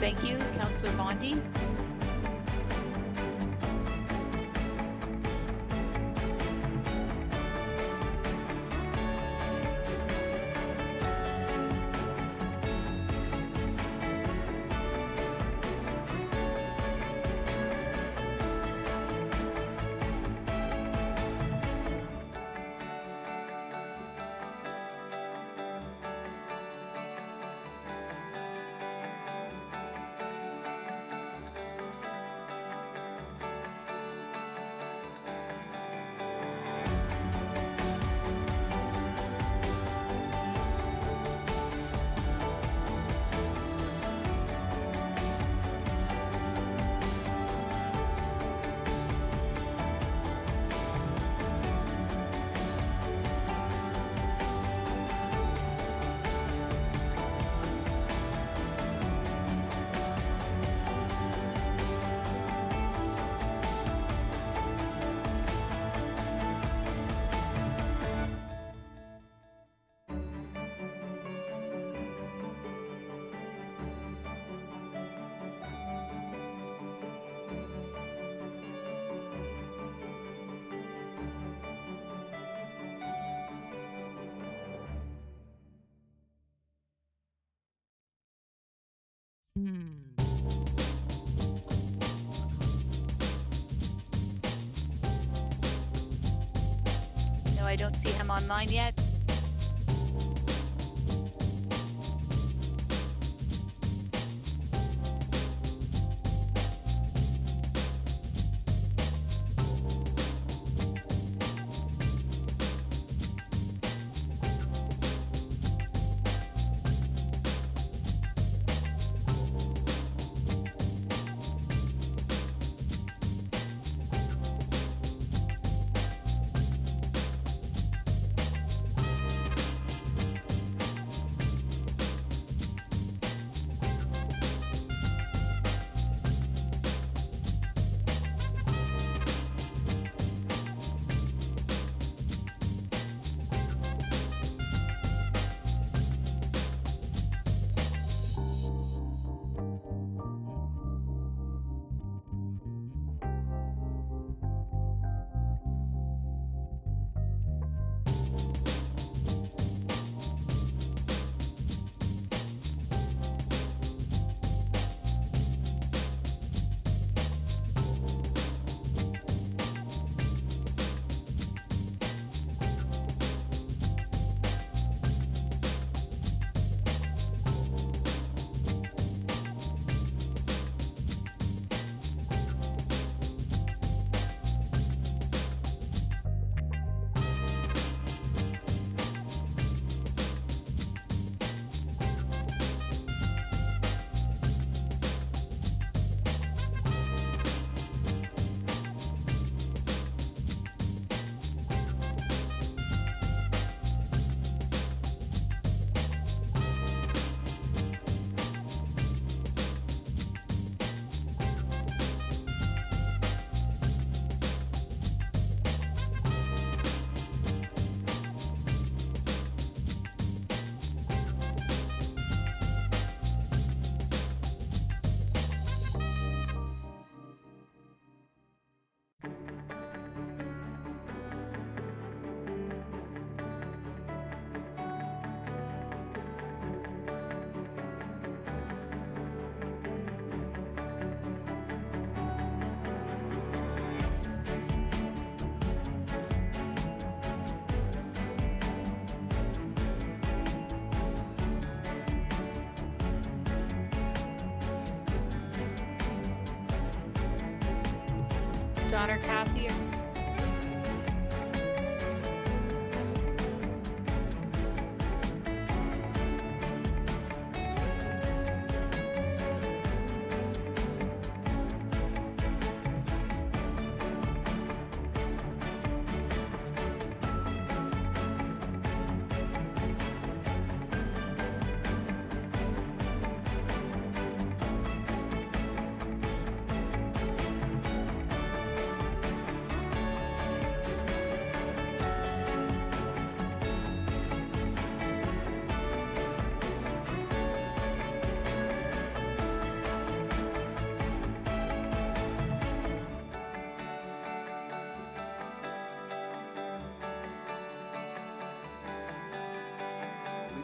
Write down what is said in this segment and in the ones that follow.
Thank you. Councillor Bondi. No, I don't see him online yet. John or Kathy?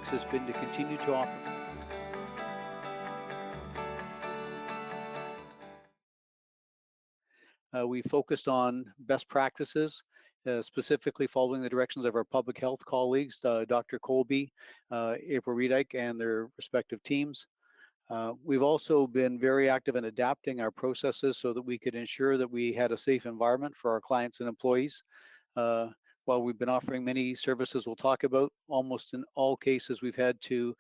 Economics has been to continue to offer we focused on best practices, specifically following the directions of our public health colleagues, Dr. Colby, April Reedike, and their respective teams. We've also been very active in adapting our processes so that we could ensure that we had a safe environment for our clients and employees. While we've been offering many services we'll talk about, almost in all cases we've had to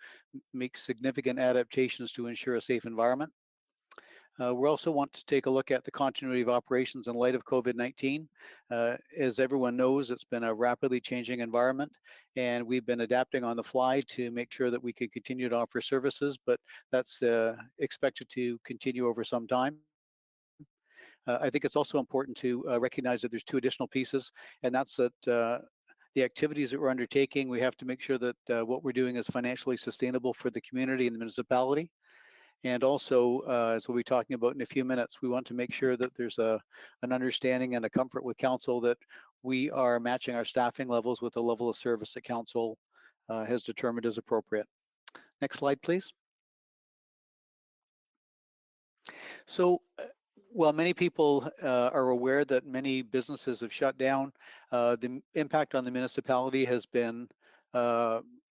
make significant adaptations to ensure a safe environment. We also want to take a look at the continuity of operations in light of COVID-19. As everyone knows, it's been a rapidly changing environment, and we've been adapting on the fly to make sure that we can continue to offer services, but that's expected to continue over some time. I think it's also important to recognize that there's two additional pieces, and that's that the activities that we're undertaking, we have to make sure that what we're doing is financially sustainable for the community and the municipality. And also, as we'll be talking about in a few minutes, we want to make sure that there's an understanding and a comfort with council that we are matching our staffing levels with the level of service that council has determined is appropriate. Next slide, please. So, while many people are aware that many businesses have shut down, the impact on the municipality has been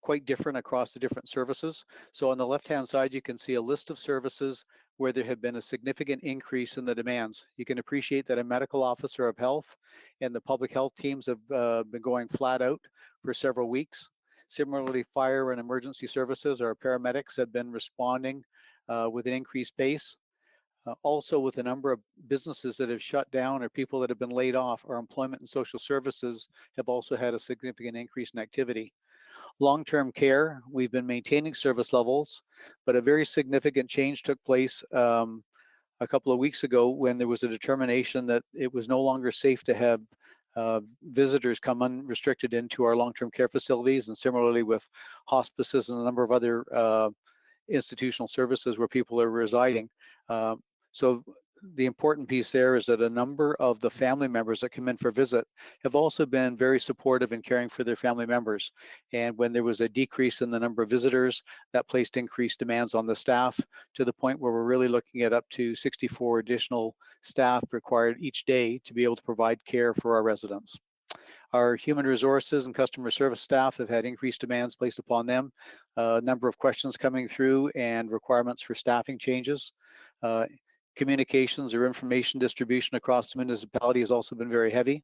quite different across the different services. So on the left-hand side, you can see a list of services where there have been a significant increase in the demands. You can appreciate that a medical officer of health and the public health teams have been going flat out for several weeks. Similarly, fire and emergency services, our paramedics have been responding with an increased pace. Also, with a number of businesses that have shut down or people that have been laid off, our employment and social services have also had a significant increase in activity. Long-term care, we've been maintaining service levels, but a very significant change took place a couple of weeks ago when there was a determination that it was no longer safe to have visitors come unrestricted into our long-term care facilities, and similarly with hospices and a number of other institutional services where people are residing. So the important piece there is that a number of the family members that come in for visit have also been very supportive in caring for their family members. And when there was a decrease in the number of visitors, that placed increased demands on the staff to the point where we're really looking at up to 64 additional staff required each day to be able to provide care for our residents. Our human resources and customer service staff have had increased demands placed upon them, a number of questions coming through and requirements for staffing changes. Communications or information distribution across the municipality has also been very heavy.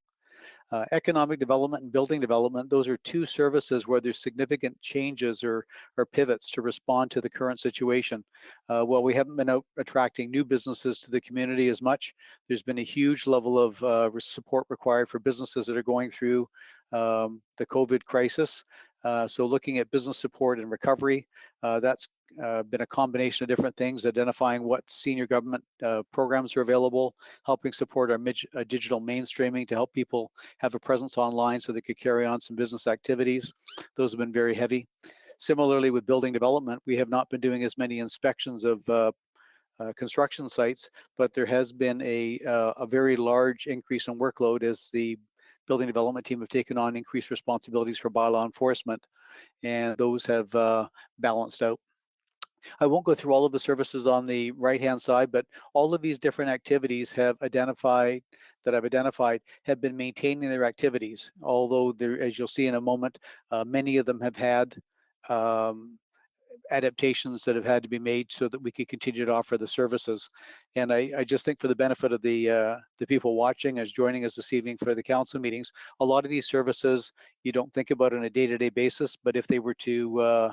Economic development and building development, those are two services where there's significant changes or pivots to respond to the current situation. While we haven't been out attracting new businesses to the community as much, there's been a huge level of support required for businesses that are going through the COVID crisis. So looking at business support and recovery, that's been a combination of different things, identifying what senior government programs are available, helping support our digital mainstreaming to help people have a presence online so they could carry on some business activities. Those have been very heavy. Similarly, with building development, we have not been doing as many inspections of construction sites, but there has been a very large increase in workload as the building development team have taken on increased responsibilities for bylaw enforcement, and those have balanced out. I won't go through all of the services on the right-hand side, but all of these different activities have I've identified, have been maintaining their activities. Although there, as you'll see in a moment, many of them have had adaptations that have had to be made so that we can continue to offer the services. And I just think for the benefit of the people watching as joining us this evening for the council meetings, a lot of these services you don't think about on a day-to-day basis, but if they were to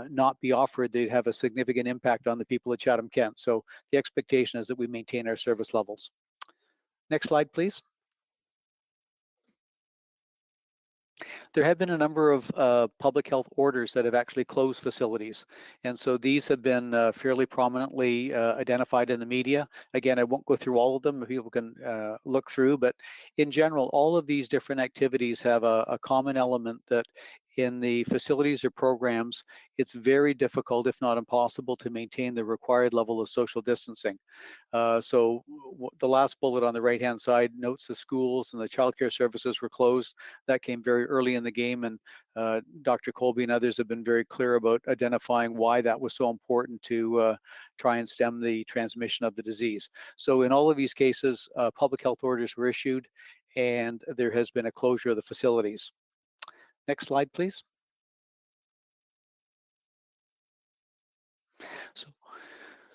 not be offered, they'd have a significant impact on the people at Chatham-Kent. So the expectation is that we maintain our service levels. Next slide, please. There have been a number of public health orders that have actually closed facilities. And so these have been fairly prominently identified in the media. Again, I won't go through all of them, people can look through, but in general, all of these different activities have a common element that in the facilities or programs, it's very difficult, if not impossible, to maintain the required level of social distancing. So the last bullet on the right-hand side notes the schools and the childcare services were closed. That came very early in the game, and Dr. Colby and others have been very clear about identifying why that was so important to try and stem the transmission of the disease. So in all of these cases, public health orders were issued, and there has been a closure of the facilities. Next slide, please.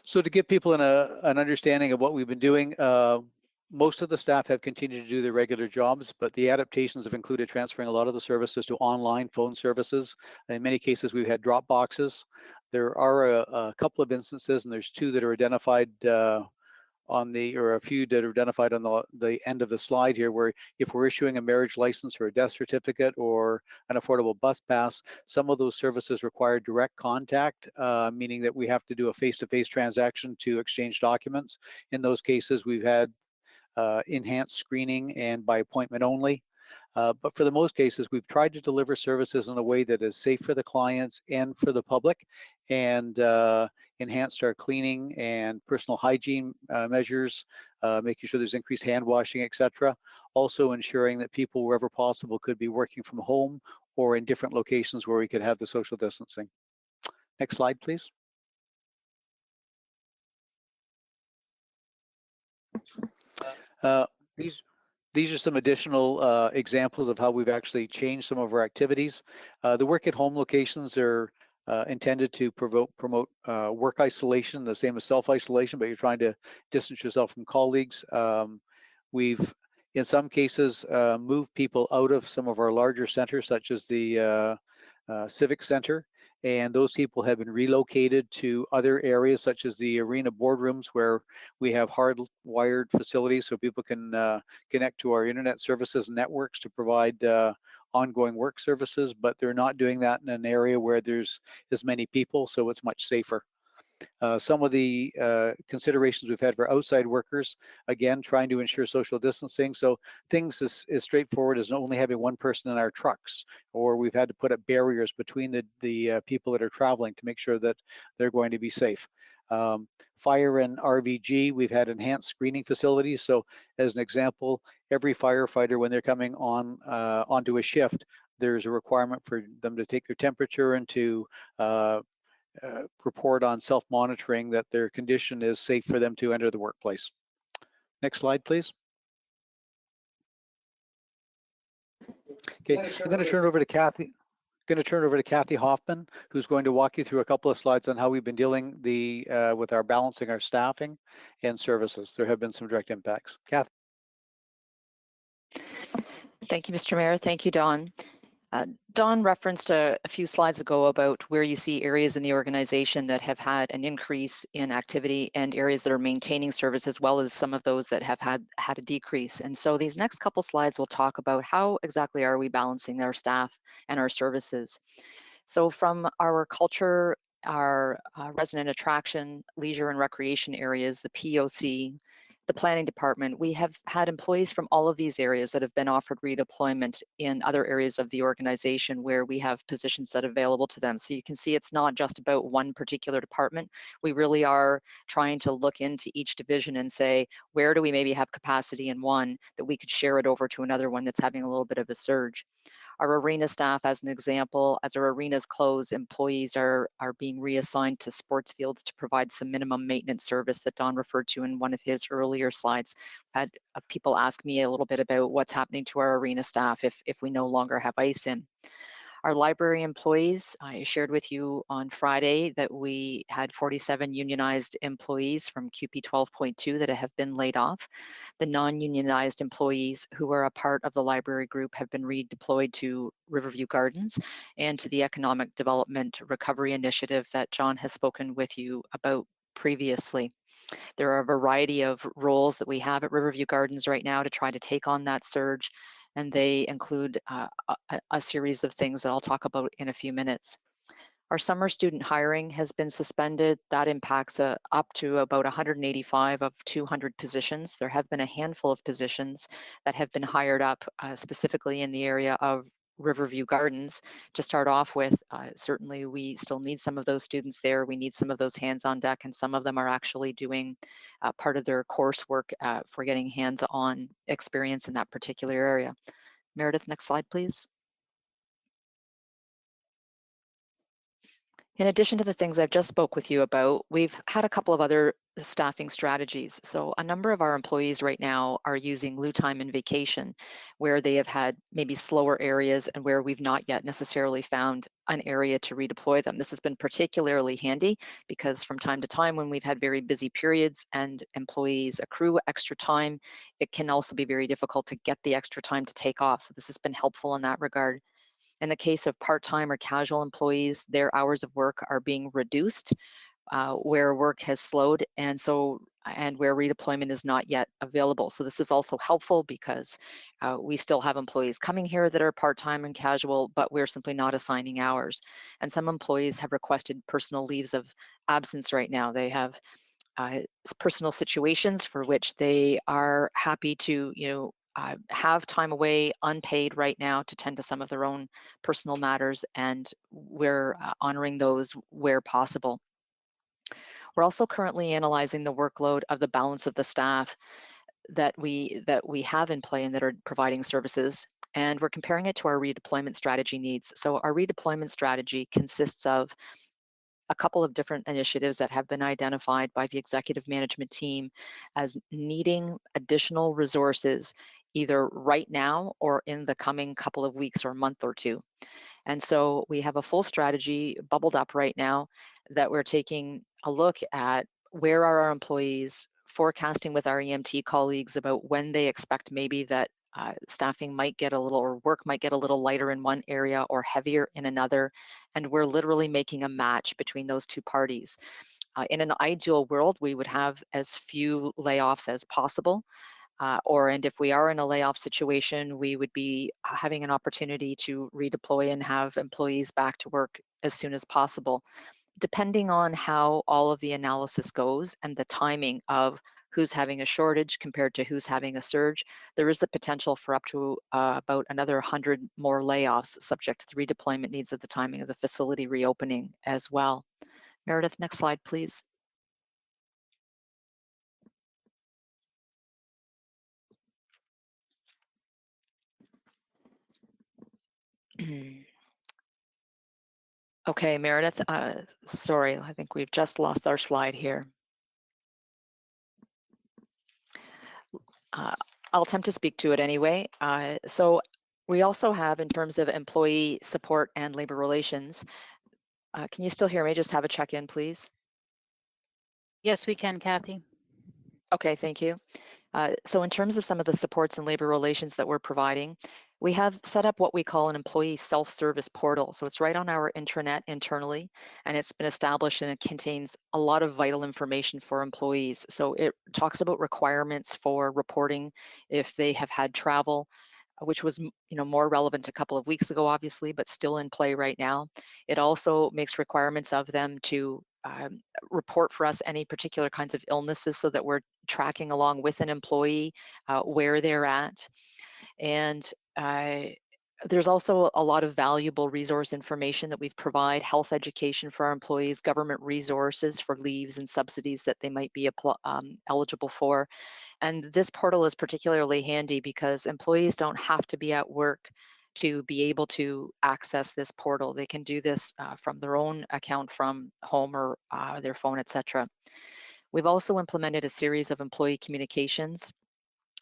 So to give people an understanding of what we've been doing, most of the staff have continued to do their regular jobs, but the adaptations have included transferring a lot of the services to online phone services. In many cases, we've had drop boxes. There are a couple of instances, and there's two that are identified or a few that are identified on the end of the slide here, where if we're issuing a marriage license or a death certificate or an affordable bus pass, some of those services require direct contact, meaning that we have to do a face-to-face transaction to exchange documents. In those cases, we've had enhanced screening and by appointment only. But for the most cases, we've tried to deliver services in a way that is safe for the clients and for the public, and enhanced our cleaning and personal hygiene measures, making sure there's increased hand washing, etc. Also ensuring that people, wherever possible, could be working from home or in different locations where we could have the social distancing. Next slide, please. These are some additional examples of how we've actually changed some of our activities. The work at home locations are intended to promote work isolation, the same as self-isolation, but you're trying to distance yourself from colleagues. We've, in some cases, moved people out of some of our larger centers, such as the Civic Center, and those people have been relocated to other areas, such as the arena boardrooms, where we have hardwired facilities so people can connect to our internet services and networks to provide ongoing work services, but they're not doing that in an area where there's as many people, so it's much safer. Some of the considerations we've had for outside workers, again, trying to ensure social distancing. So things as straightforward as only having one person in our trucks, or we've had to put up barriers between the people that are traveling to make sure that they're going to be safe. Fire and RVG, we've had enhanced screening facilities. So as an example, every firefighter, when they're coming on onto a shift, there's a requirement for them to take their temperature and to report on self-monitoring that their condition is safe for them to enter the workplace. Next slide, please. Okay, I'm going to turn over to Kathy Hoffman, who's going to walk you through a couple of slides on how we've been dealing with our balancing our staffing and services. There have been some direct impacts. Kathy. Thank you, Mr. Mayor. Thank you, Don. Don referenced a few slides ago about where you see areas in the organization that have had an increase in activity and areas that are maintaining service, as well as some of those that have had a decrease. And so these next couple slides will talk about how exactly are we balancing our staff and our services. So from our culture, our resident attraction, leisure and recreation areas, the POC, the planning department, we have had employees from all of these areas that have been offered redeployment in other areas of the organization where we have positions that are available to them. So you can see it's not just about one particular department. We really are trying to look into each division and say, where do we maybe have capacity in one that we could share it over to another one that's having a little bit of a surge. Our arena staff, as an example, as our arenas close, employees are being reassigned to sports fields to provide some minimum maintenance service that Don referred to in one of his earlier slides. I've had people ask me a little bit about what's happening to our arena staff if we no longer have ice in. Our library employees, I shared with you on Friday that we had 47 unionized employees from QP 12.2 that have been laid off. The non-unionized employees who are a part of the library group have been redeployed to Riverview Gardens and to the Economic Development Recovery Initiative that John has spoken with you about previously. There are a variety of roles that we have at Riverview Gardens right now to try to take on that surge, and they include a series of things that I'll talk about in a few minutes. Our summer student hiring has been suspended. That impacts up to about 185 of 200 positions. There have been a handful of positions that have been hired up specifically in the area of Riverview Gardens to start off with. Certainly we still need some of those students there. We need some of those hands on deck, and some of them are actually doing part of their coursework for getting hands-on experience in that particular area. Meredith, next slide, please. In addition to the things I've just spoke with you about, we've had a couple of other staffing strategies. So a number of our employees right now are using lieu time and vacation, where they have had maybe slower areas and where we've not yet necessarily found an area to redeploy them. This has been particularly handy because from time to time when we've had very busy periods and employees accrue extra time, it can also be very difficult to get the extra time to take off. So this has been helpful in that regard. In the case of part-time or casual employees, their hours of work are being reduced where work has slowed, and where redeployment is not yet available. So this is also helpful because we still have employees coming here that are part-time and casual, but we're simply not assigning hours. And some employees have requested personal leaves of absence right now. They have personal situations for which they are happy to, have time away unpaid right now to tend to some of their own personal matters, and we're honoring those where possible. We're also currently analyzing the workload of the balance of the staff that we have in play and that are providing services, and we're comparing it to our redeployment strategy needs. So our redeployment strategy consists of a couple of different initiatives that have been identified by the executive management team as needing additional resources either right now or in the coming couple of weeks or month or two. And so we have a full strategy bubbled up right now that we're taking a look at where are our employees, forecasting with our EMT colleagues about when they expect maybe that staffing might get a little, or work might get a little lighter in one area or heavier in another. And we're literally making a match between those two parties. In an ideal world, we would have as few layoffs as possible. And if we are in a layoff situation, we would be having an opportunity to redeploy and have employees back to work as soon as possible. Depending on how all of the analysis goes and the timing of who's having a shortage compared to who's having a surge, there is the potential for up to about another 100 more layoffs subject to the redeployment needs at the timing of the facility reopening as well. Meredith, next slide, please. Okay, Meredith, sorry, I think we've just lost our slide here. I'll attempt to speak to it anyway. So we also have, in terms of employee support and labor relations, can you still hear me? Just have a check-in, please. Yes, we can, Kathy. Okay, thank you. So in terms of some of the supports and labor relations that we're providing, we have set up what we call an employee self-service portal. So it's right on our intranet internally, and it's been established, and it contains a lot of vital information for employees. So it talks about requirements for reporting if they have had travel, which was more relevant a couple of weeks ago, obviously, but still in play right now. It also makes requirements of them to report for us any particular kinds of illnesses so that we're tracking along with an employee where they're at. And there's also a lot of valuable resource information that we've provide, health education for our employees, government resources for leaves and subsidies that they might be eligible for. And this portal is particularly handy because employees don't have to be at work to be able to access this portal. They can do this from their own account from home or their phone, etc. We've also implemented a series of employee communications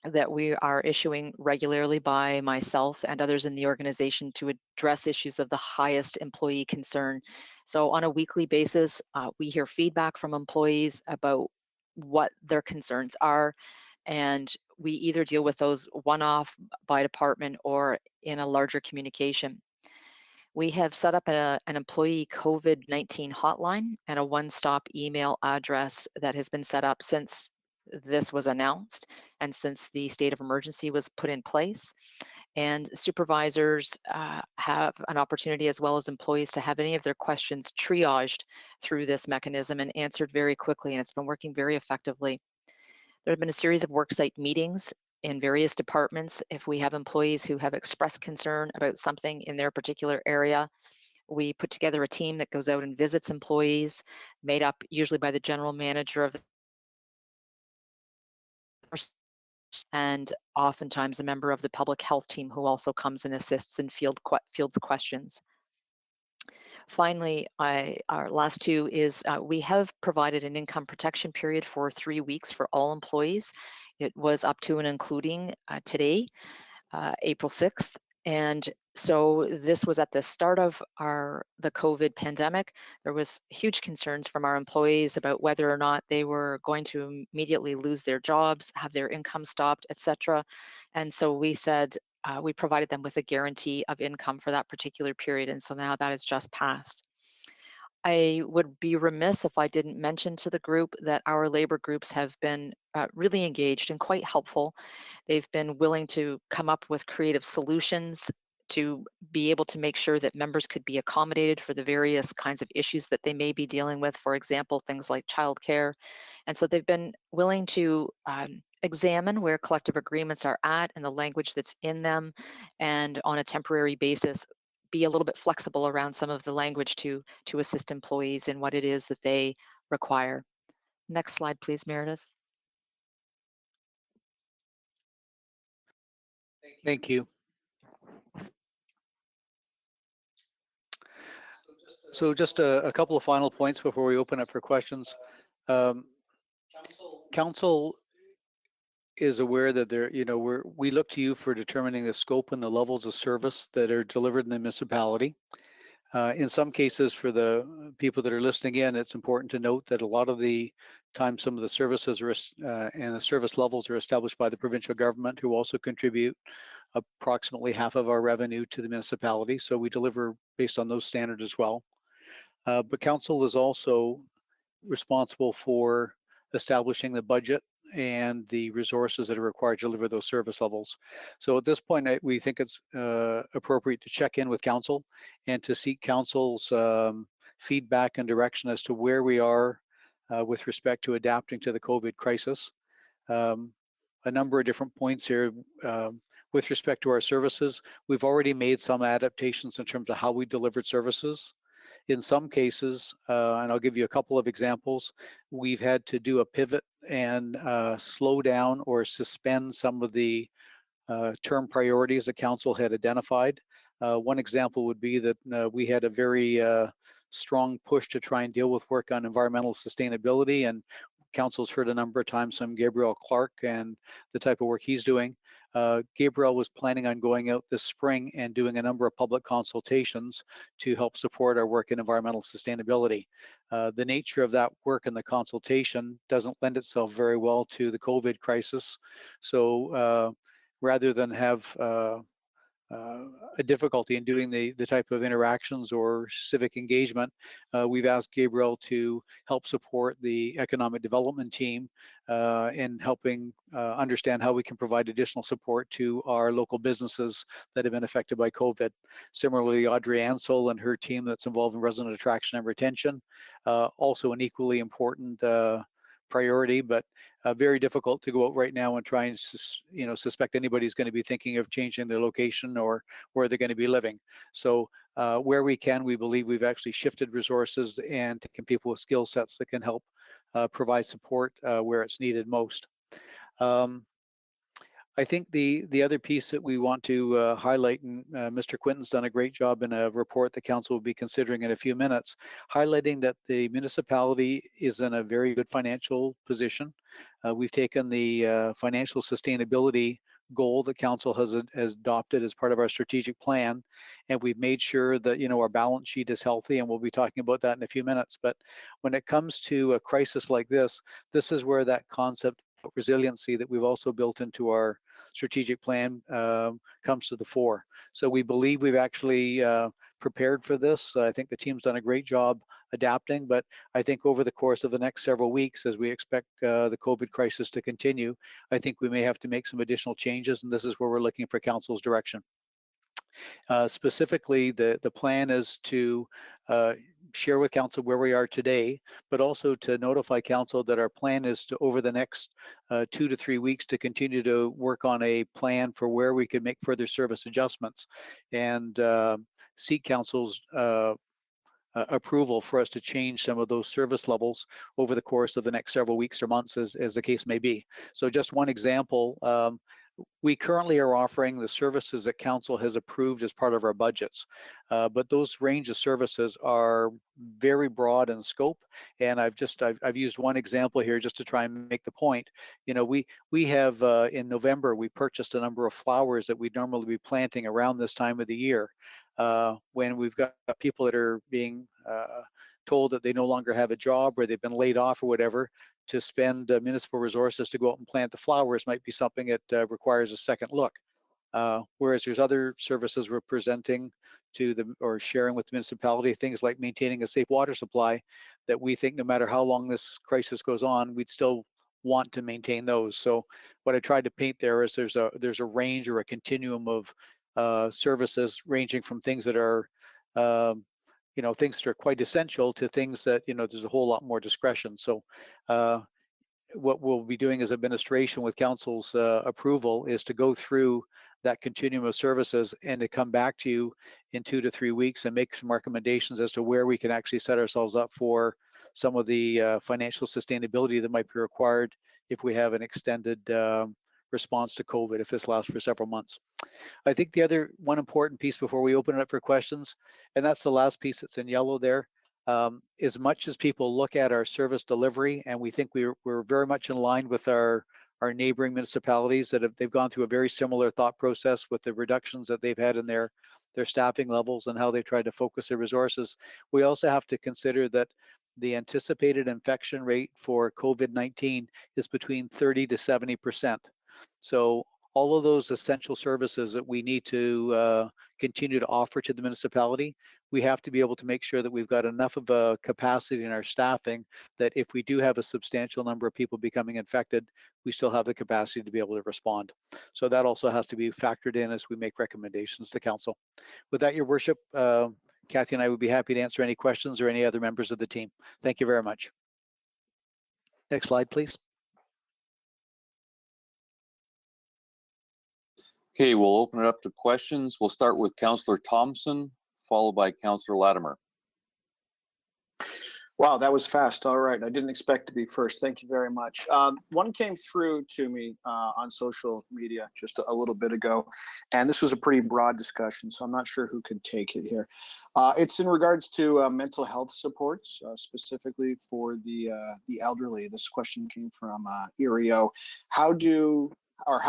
that we are issuing regularly by myself and others in the organization to address issues of the highest employee concern. So on a weekly basis, we hear feedback from employees about what their concerns are, and we either deal with those one-off by department or in a larger communication. We have set up an employee COVID-19 hotline and a one-stop email address that has been set up since this was announced and since the state of emergency was put in place. And supervisors have an opportunity, as well as employees, to have any of their questions triaged through this mechanism and answered very quickly, and it's been working very effectively. There have been a series of worksite meetings in various departments. If we have employees who have expressed concern about something in their particular area, we put together a team that goes out and visits employees, made up usually by the general manager of the and oftentimes a member of the public health team who also comes and assists in fields questions. Finally, our last two is we have provided an income protection period for 3 weeks for all employees. It was up to and including today, April 6th. And so this was at the start of the COVID pandemic. There was huge concerns from our employees about whether or not they were going to immediately lose their jobs, have their income stopped, etc. And so we said, we provided them with a guarantee of income for that particular period. And so now that has just passed. I would be remiss if I didn't mention to the group that our labor groups have been really engaged and quite helpful. They've been willing to come up with creative solutions to be able to make sure that members could be accommodated for the various kinds of issues that they may be dealing with, for example, things like childcare. And so they've been willing to examine where collective agreements are at and the language that's in them, and on a temporary basis, be a little bit flexible around some of the language to assist employees in what it is that they require. Next slide, please, Meredith. Thank you. So just a couple of final points before we open up for questions. Council is aware that we look to you for determining the scope and the levels of service that are delivered in the municipality. In some cases, for the people that are listening in, it's important to note that a lot of the time some of the services and the service levels are established by the provincial government, who also contribute approximately half of our revenue to the municipality. So we deliver based on those standards as well. But council is also responsible for establishing the budget and the resources that are required to deliver those service levels. So at this point, we think it's appropriate to check in with council and to seek council's feedback and direction as to where we are with respect to adapting to the COVID crisis. A number of different points here. With respect to our services, we've already made some adaptations in terms of how we delivered services. In some cases, and I'll give you a couple of examples, we've had to do a pivot and slow down or suspend some of the term priorities the council had identified. One example would be that we had a very strong push to try and deal with work on environmental sustainability, and council's heard a number of times from Gabriel Clark and the type of work he's doing. Gabriel was planning on going out this spring and doing a number of public consultations to help support our work in environmental sustainability. The nature of that work and the consultation doesn't lend itself very well to the COVID crisis. So rather than have a difficulty in doing the type of interactions or civic engagement, we've asked Gabriel to help support the economic development team in helping understand how we can provide additional support to our local businesses that have been affected by COVID. Similarly, Audrey Ansel and her team that's involved in resident attraction and retention, also an equally important priority, but very difficult to go out right now and try and suspect anybody's going to be thinking of changing their location or where they're going to be living. So where we can, we believe we've actually shifted resources and taken people with skill sets that can help provide support where it's needed most. I think the other piece that we want to highlight, and Mr. Quinton's done a great job in a report the council will be considering in a few minutes, highlighting that the municipality is in a very good financial position. We've taken the financial sustainability goal that council has adopted as part of our strategic plan, and we've made sure that our balance sheet is healthy, and we'll be talking about that in a few minutes. But when it comes to a crisis like this is where that concept of resiliency that we've also built into our strategic plan comes to the fore. So we believe we've actually prepared for this. I think the team's done a great job adapting, but I think over the course of the next several weeks, as we expect the COVID crisis to continue, I think we may have to make some additional changes, and this is where we're looking for council's direction. Specifically, the plan is to share with council where we are today, but also to notify council that our plan is to, over the next 2 to 3 weeks, to continue to work on a plan for where we could make further service adjustments and seek council's approval for us to change some of those service levels over the course of the next several weeks or months, as the case may be. So just one example, we currently are offering the services that council has approved as part of our budgets, but those range of services are very broad in scope. And I've used one example here just to try and make the point. You know, we have in November we purchased a number of flowers that we'd normally be planting around this time of the year, when we've got people that are being told that they no longer have a job or they've been laid off or whatever. To spend municipal resources to go out and plant the flowers might be something that requires a second look. Whereas there's other services we're presenting to them or sharing with the municipality, things like maintaining a safe water supply, that we think no matter how long this crisis goes on, we'd still want to maintain those. So what I tried to paint there is there's a range or a continuum of services ranging from things that are you know, things that are quite essential to things that, you know, there's a whole lot more discretion. So what we'll be doing as administration with council's approval is to go through that continuum of services and to come back to you in 2 to 3 weeks and make some recommendations as to where we can actually set ourselves up for some of the financial sustainability that might be required if we have an extended response to COVID, if this lasts for several months. I think the other one important piece before we open it up for questions, and that's the last piece that's in yellow there. As much as people look at our service delivery, and we think we're very much in line with our neighboring municipalities that they've gone through a very similar thought process with the reductions that they've had in their staffing levels and how they've tried to focus their resources. We also have to consider that the anticipated infection rate for COVID-19 is between 30 to 70%. So all of those essential services that we need to continue to offer to the municipality, we have to be able to make sure that we've got enough of a capacity in our staffing that if we do have a substantial number of people becoming infected, we still have the capacity to be able to respond. So that also has to be factored in as we make recommendations to council. With that, your worship, Kathy and I would be happy to answer any questions or any other members of the team. Thank you very much. Next slide, please. Okay, we'll open it up to questions. We'll start with Councillor Thompson, followed by Councillor Latimer. Wow, that was fast. All right, I didn't expect to be first. Thank you very much. One came through to me on social media just a little bit ago, and this was a pretty broad discussion, so I'm not sure who could take it here. It's in regards to mental health supports, specifically for the elderly. This question came from Erio. How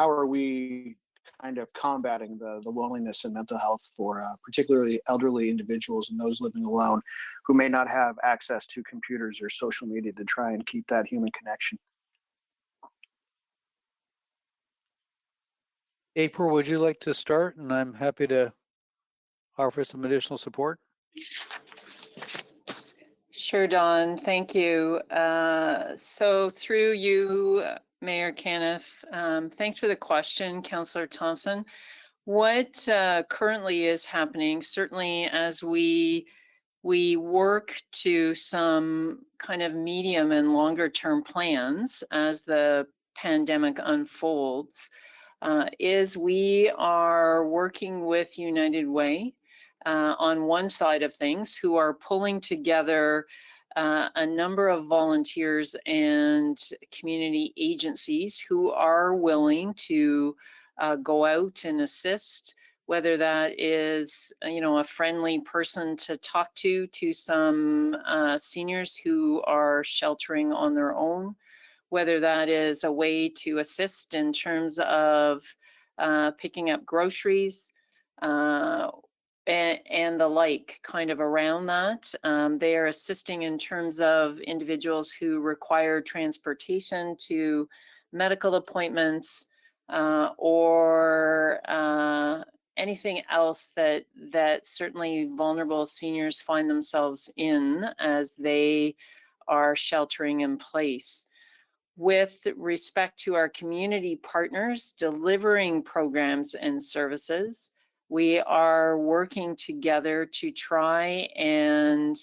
are we kind of combating the loneliness and mental health for particularly elderly individuals and those living alone who may not have access to computers or social media to try and keep that human connection? April, would you like to start? And I'm happy to offer some additional support. Sure, Don, thank you. So through you, Mayor Caniff, thanks for the question, Councillor Thompson. What currently is happening, certainly as we work to some kind of medium and longer term plans as the pandemic unfolds, is we are working with United Way on one side of things, who are pulling together a number of volunteers and community agencies who are willing to go out and assist, whether that is, you know, a friendly person to talk to some seniors who are sheltering on their own, whether that is a way to assist in terms of picking up groceries, and the like kind of around that. They are assisting in terms of individuals who require transportation to medical appointments or anything else that certainly vulnerable seniors find themselves in as they are sheltering in place. With respect to our community partners delivering programs and services, we are working together to try and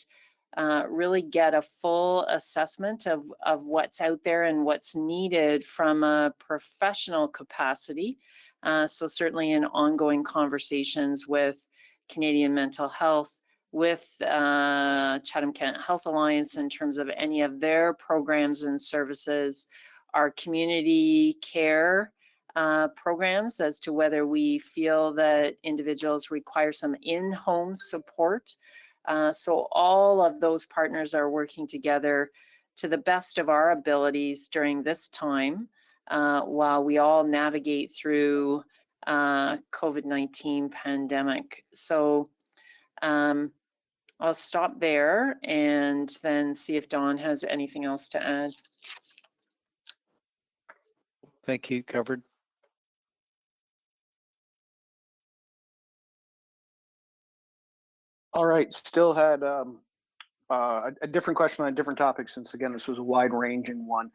really get a full assessment of what's out there and what's needed from a professional capacity. So certainly in ongoing conversations with Canadian Mental Health, with Chatham-Kent Health Alliance in terms of any of their programs and services, our community care programs as to whether we feel that individuals require some in-home support. So all of those partners are working together to the best of our abilities during this time while we all navigate through COVID-19 pandemic. So I'll stop there and then see if Dawn has anything else to add. Thank you, covered. All right, still had a different question on a different topic, since again, this was a wide ranging one.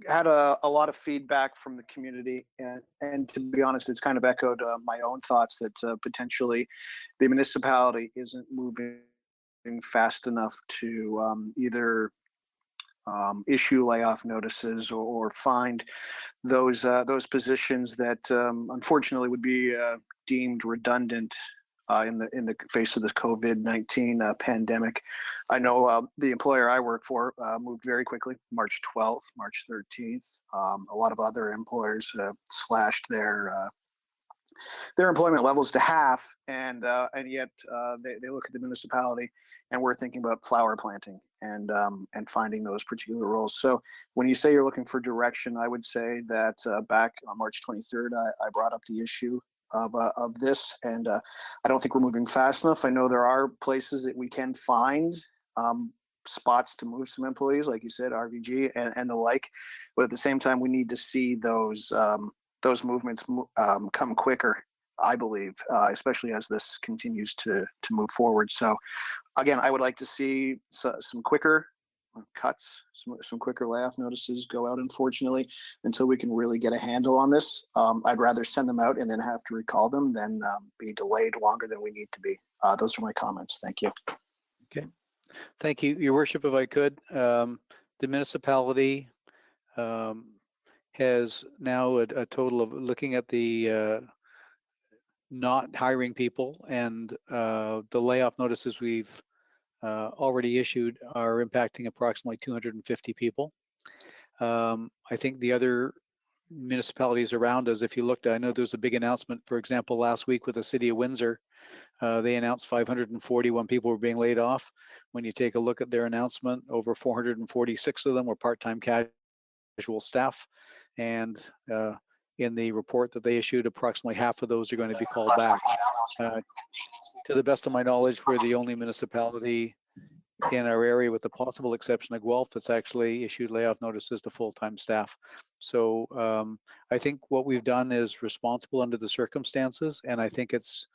Had a lot of feedback from the community, and to be honest, it's kind of echoed my own thoughts that potentially the municipality isn't moving fast enough to either issue layoff notices or find those positions that unfortunately would be deemed redundant in the face of the COVID-19 pandemic. I know the employer I work for moved very quickly, March 12th, March 13th. A lot of other employers slashed their employment levels to half, and yet they look at the municipality, and we're thinking about flower planting and finding those particular roles. So when you say you're looking for direction, I would say that back on March 23rd, I brought up the issue of this, and I don't think we're moving fast enough. I know there are places that we can find spots to move some employees, like you said, RVG and the like, but at the same time, we need to see those movements come quicker, I believe, especially as this continues to move forward. So again, I would like to see some quicker cuts, some quicker layoff notices go out, unfortunately, until we can really get a handle on this. I'd rather send them out and then have to recall them than be delayed longer than we need to be. Those are my comments. Thank you. Okay, thank you, Your Worship. If I could, the municipality has now a total of, looking at the not hiring people, and the layoff notices we've already issued are impacting approximately 250 people. I think the other municipalities around us, if you looked, I know there's a big announcement, for example, last week with the city of Windsor. They announced 541 people were being laid off. When you take a look at their announcement, over 446 of them were part-time casual staff. And in the report that they issued, approximately half of those are going to be called back. To the best of my knowledge, we're the only municipality in our area, with the possible exception of Guelph, that's actually issued layoff notices to full-time staff. So I think what we've done is responsible under the circumstances, and I think it's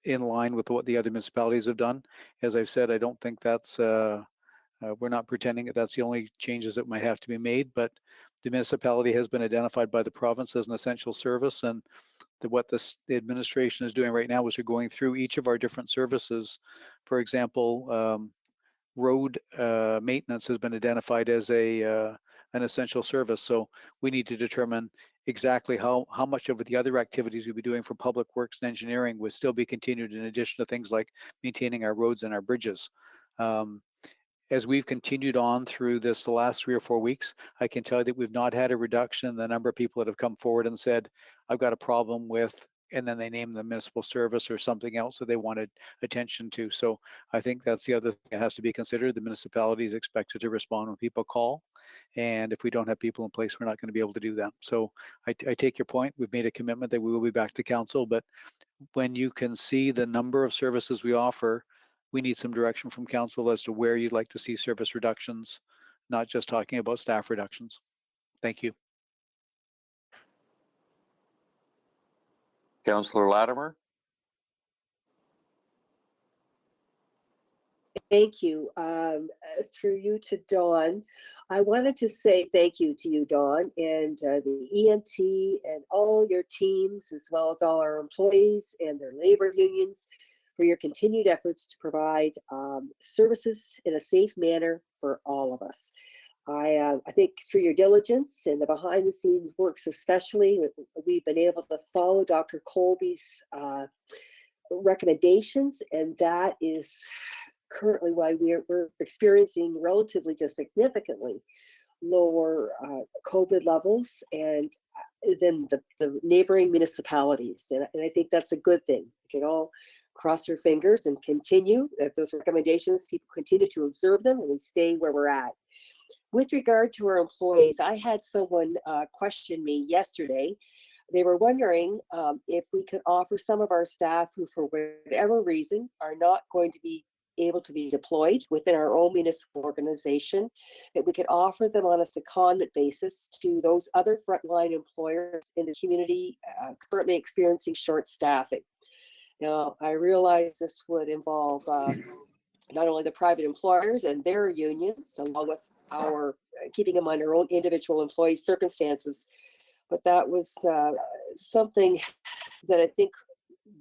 in line with what the other municipalities have done. As I've said, I don't think that's, we're not pretending that that's the only changes that might have to be made, but the municipality has been identified by the province as an essential service, and what the administration is doing right now is we're going through each of our different services. For example, road maintenance has been identified as an essential service. So we need to determine exactly how much of the other activities we'll be doing for public works and engineering would still be continued, in addition to things like maintaining our roads and our bridges. As we've continued on through the last 3 or 4 weeks, I can tell you that we've not had a reduction in the number of people that have come forward and said, I've got a problem with, and then they name the municipal service or something else that they wanted attention to. So I think that's the other thing that has to be considered. The municipality is expected to respond when people call. And if we don't have people in place, we're not going to be able to do that. So I take your point. We've made a commitment that we will be back to council, but when you can see the number of services we offer, we need some direction from council as to where you'd like to see service reductions, not just talking about staff reductions. Thank you. Councillor Latimer. Thank you. Through you to Dawn, I wanted to say thank you to you, Dawn, and the EMT and all your teams, as well as all our employees and their labor unions, for your continued efforts to provide services in a safe manner for all of us. I think through your diligence and the behind the scenes works especially, we've been able to follow Dr. Colby's recommendations, and that is currently why we're experiencing relatively just significantly lower COVID levels and than the neighboring municipalities. And I think that's a good thing. We can all cross our fingers and continue those recommendations. People continue to observe them and we stay where we're at. With regard to our employees, I had someone question me yesterday. They were wondering if we could offer some of our staff who, for whatever reason, are not going to be able to be deployed within our own municipal organization, that we could offer them on a secondment basis to those other frontline employers in the community currently experiencing short staffing. Now, I realize this would involve not only the private employers and their unions, along with our keeping them on their own individual employee circumstances, but that was something that I think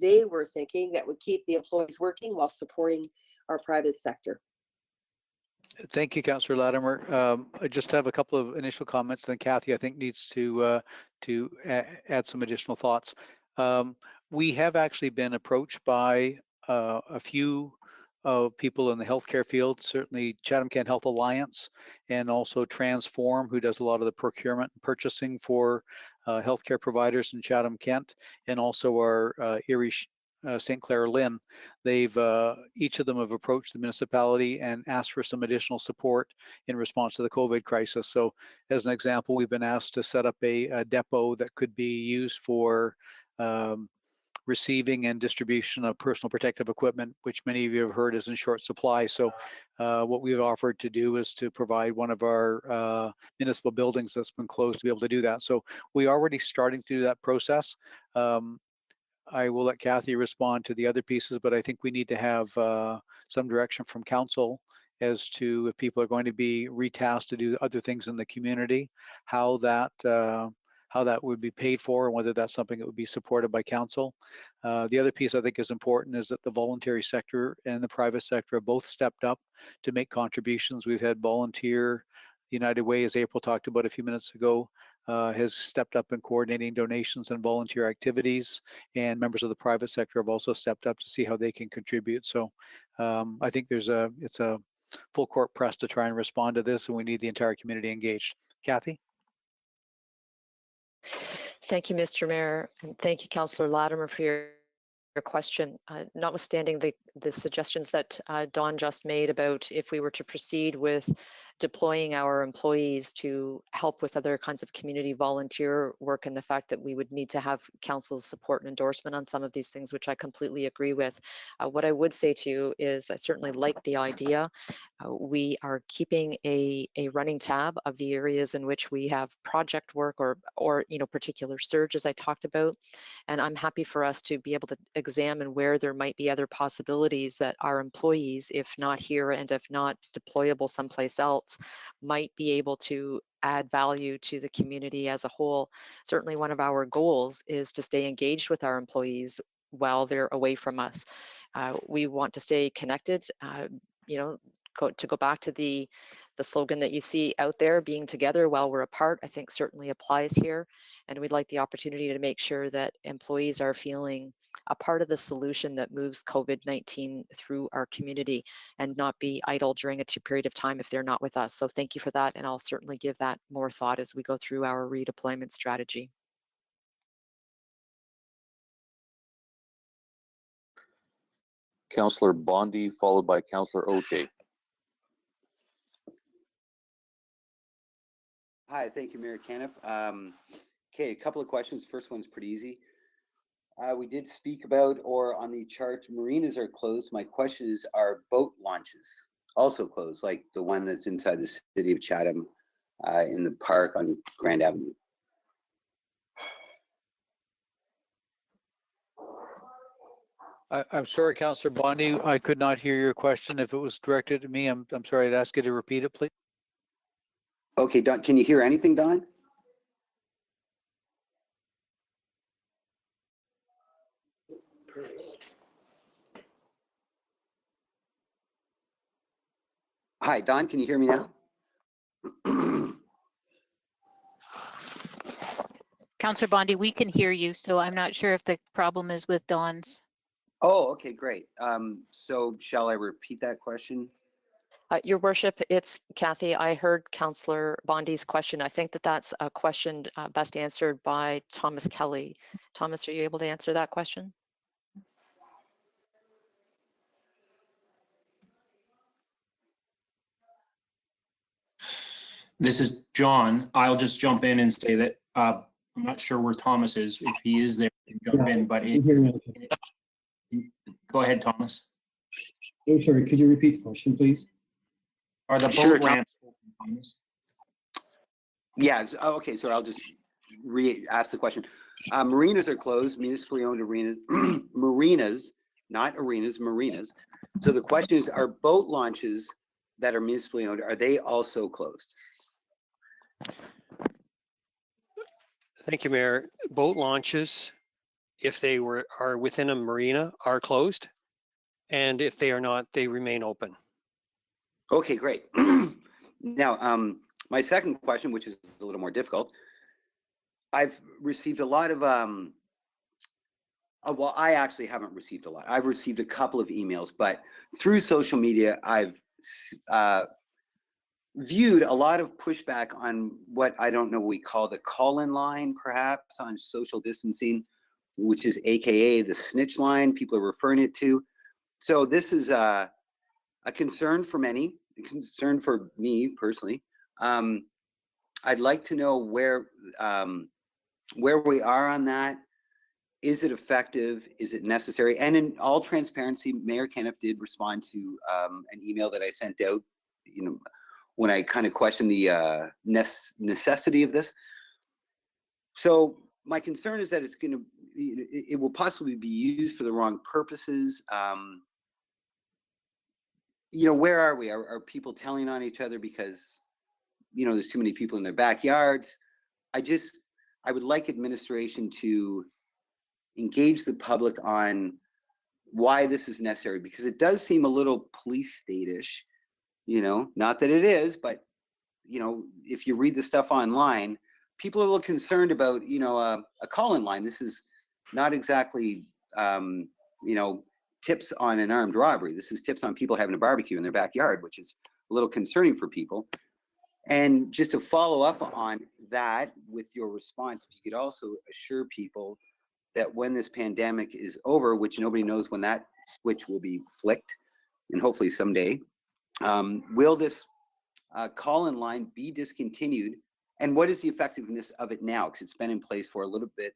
they were thinking that would keep the employees working while supporting our private sector. Thank you, Councillor Latimer. I just have a couple of initial comments, then Kathy, I think, needs to add some additional thoughts. We have actually been approached by a few people in the healthcare field, certainly Chatham-Kent Health Alliance, and also Transform, who does a lot of the procurement and purchasing for healthcare providers in Chatham-Kent, and also our Erie St. Clair Lynn. They've each of them have approached the municipality and asked for some additional support in response to the COVID crisis. So as an example, we've been asked to set up a depot that could be used for receiving and distribution of personal protective equipment, which many of you have heard is in short supply. So what we've offered to do is to provide one of our municipal buildings that's been closed to be able to do that. So we are already starting to do that process. I will let Kathy respond to the other pieces, but I think we need to have some direction from council as to if people are going to be retasked to do other things in the community, how that would be paid for, and whether that's something that would be supported by council. The other piece I think is important is that the voluntary sector and the private sector have both stepped up to make contributions. We've had volunteer, United Way, as April talked about a few minutes ago, has stepped up in coordinating donations and volunteer activities, and members of the private sector have also stepped up to see how they can contribute. So I think it's a full court press to try and respond to this, and we need the entire community engaged. Kathy? Thank you, Mr. Mayor, and thank you, Councillor Latimer, for your question. Notwithstanding the suggestions that Dawn just made about if we were to proceed with deploying our employees to help with other kinds of community volunteer work, and the fact that we would need to have council's support and endorsement on some of these things, which I completely agree with. What I would say to you is I certainly like the idea. We are keeping a running tab of the areas in which we have project work or particular surges I talked about, and I'm happy for us to be able to examine where there might be other possibilities that our employees, if not here and if not deployable someplace else, might be able to add value to the community as a whole. Certainly one of our goals is to stay engaged with our employees while they're away from us. We want to stay connected, to go back to the slogan that you see out there, being together while we're apart, I think certainly applies here. And we'd like the opportunity to make sure that employees are feeling a part of the solution that moves COVID-19 through our community and not be idle during a period of time if they're not with us. So thank you for that. And I'll certainly give that more thought as we go through our redeployment strategy. Councillor Bondi, followed by Councillor Oche. Hi, thank you, Mayor Caniff. Okay, a couple of questions. First one's pretty easy. We did speak about, or on the chart, marinas are closed. My question is, are boat launches also closed, like the one that's inside the city of Chatham in the park on Grand Avenue? I'm sorry, Councillor Bondi, I could not hear your question. If it was directed to me, I'm sorry, I'd ask you to repeat it, please. Okay, Don, can you hear anything, Don? Hi, Don, can you hear me now? Counselor Bondi, we can hear you, so I'm not sure if the problem is with Dawn's. Oh, okay, great. So shall I repeat that question? Your worship, it's Kathy. I heard Councillor Bondi's question. I think that that's a question best answered by Thomas Kelly. Thomas, are you able to answer that question? This is John. I'll just jump in and say that I'm not sure where Thomas is. If he is there, he can jump in, but go ahead, Thomas. Oh, sorry, could you repeat the question, please? Are the Sure, boat ramps open, Thomas? Yeah, okay, so I'll just ask the question. Marinas are closed, municipally owned arenas, marinas, not arenas, marinas. So the question is, are boat launches that are municipally owned, are they also closed? Thank you, Mayor. Boat launches, if they are within a marina, are closed. And if they are not, they remain open. Okay, great. Now, my second question, which is a little more difficult, I've received a lot of, well, I actually haven't received a lot. I've received a couple of emails, but through social media, I've viewed a lot of pushback on what I don't know we call the call-in line, perhaps, on social distancing, which is AKA the snitch line, people are referring it to. So this is a concern for many, a concern for me personally. I'd like to know where we are on that. Is it effective? Is it necessary? And in all transparency, Mayor Kenneth did respond to an email that I sent out, you know, when I kind of questioned the necessity of this. So my concern is that it's going to, it will possibly be used for the wrong purposes. You know, where are we? Are people telling on each other because, you know, there's too many people in their backyards? I would like administration to engage the public on why this is necessary, because it does seem a little police state-ish, you know, not that it is, but, you know, if you read the stuff online, people are a little concerned about, you know, a call-in line. This is not exactly, you know, tips on an armed robbery. This is tips on people having a barbecue in their backyard, which is a little concerning for people. And just to follow up on that with your response, if you could also assure people that when this pandemic is over, which nobody knows when that switch will be flicked, and hopefully someday, will this call-in line be discontinued? And what is the effectiveness of it now? Because it's been in place for a little bit,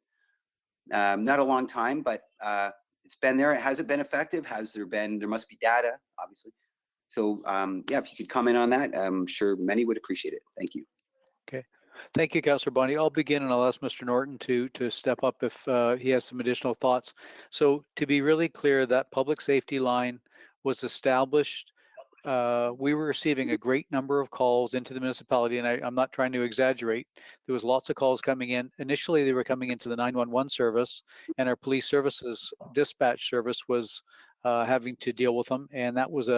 not a long time, but it's been there. Has it been effective? Has there been, there must be data, obviously. So yeah, if you could comment on that, I'm sure many would appreciate it. Thank you. Okay. Thank you, Councillor Bondi. I'll begin and I'll ask Mr. Norton to step up if he has some additional thoughts. So to be really clear, that public safety line was established. We were receiving a great number of calls into the municipality, and I'm not trying to exaggerate. There was lots of calls coming in. Initially, they were coming into the 911 service, and our police services dispatch service was having to deal with them, and that was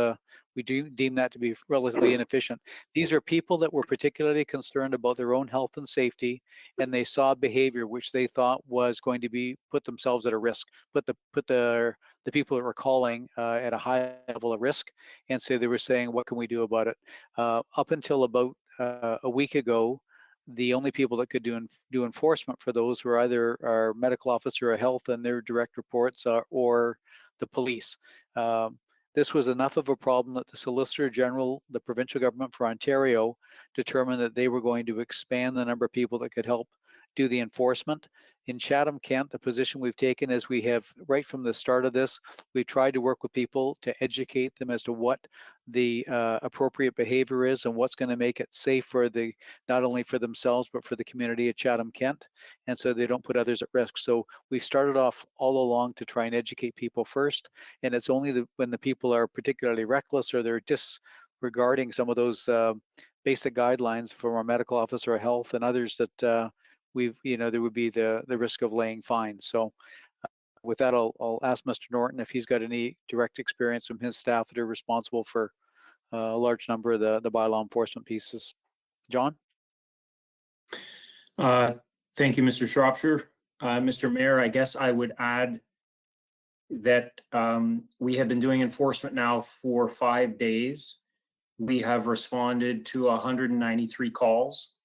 we do deem that to be relatively inefficient. These are people that were particularly concerned about their own health and safety, and they saw behavior which they thought was going to be put themselves at a risk, put the people that were calling at a high level of risk, and so they were saying, what can we do about it? Up until about a week ago, the only people that could do enforcement for those were either our medical officer of health and their direct reports or the police. This was enough of a problem that the Solicitor General, the provincial government for Ontario, determined that they were going to expand the number of people that could help do the enforcement. In Chatham-Kent, the position we've taken is we have, right from the start of this, we tried to work with people to educate them as to what the appropriate behavior is and what's going to make it safe for not only for themselves, but for the community of Chatham-Kent, and so they don't put others at risk. So we started off all along to try and educate people first, and it's only when the people are particularly reckless or they're disregarding some of those basic guidelines from our medical officer of health and others that there would be the risk of laying fines. So with that, I'll ask Mr. Norton if he's got any direct experience from his staff that are responsible for a large number of the bylaw enforcement pieces. John? Thank you, Mr. Shropshire. Mr. Mayor, I guess I would add that we have been doing enforcement now for 5 days. We have responded to 193 calls.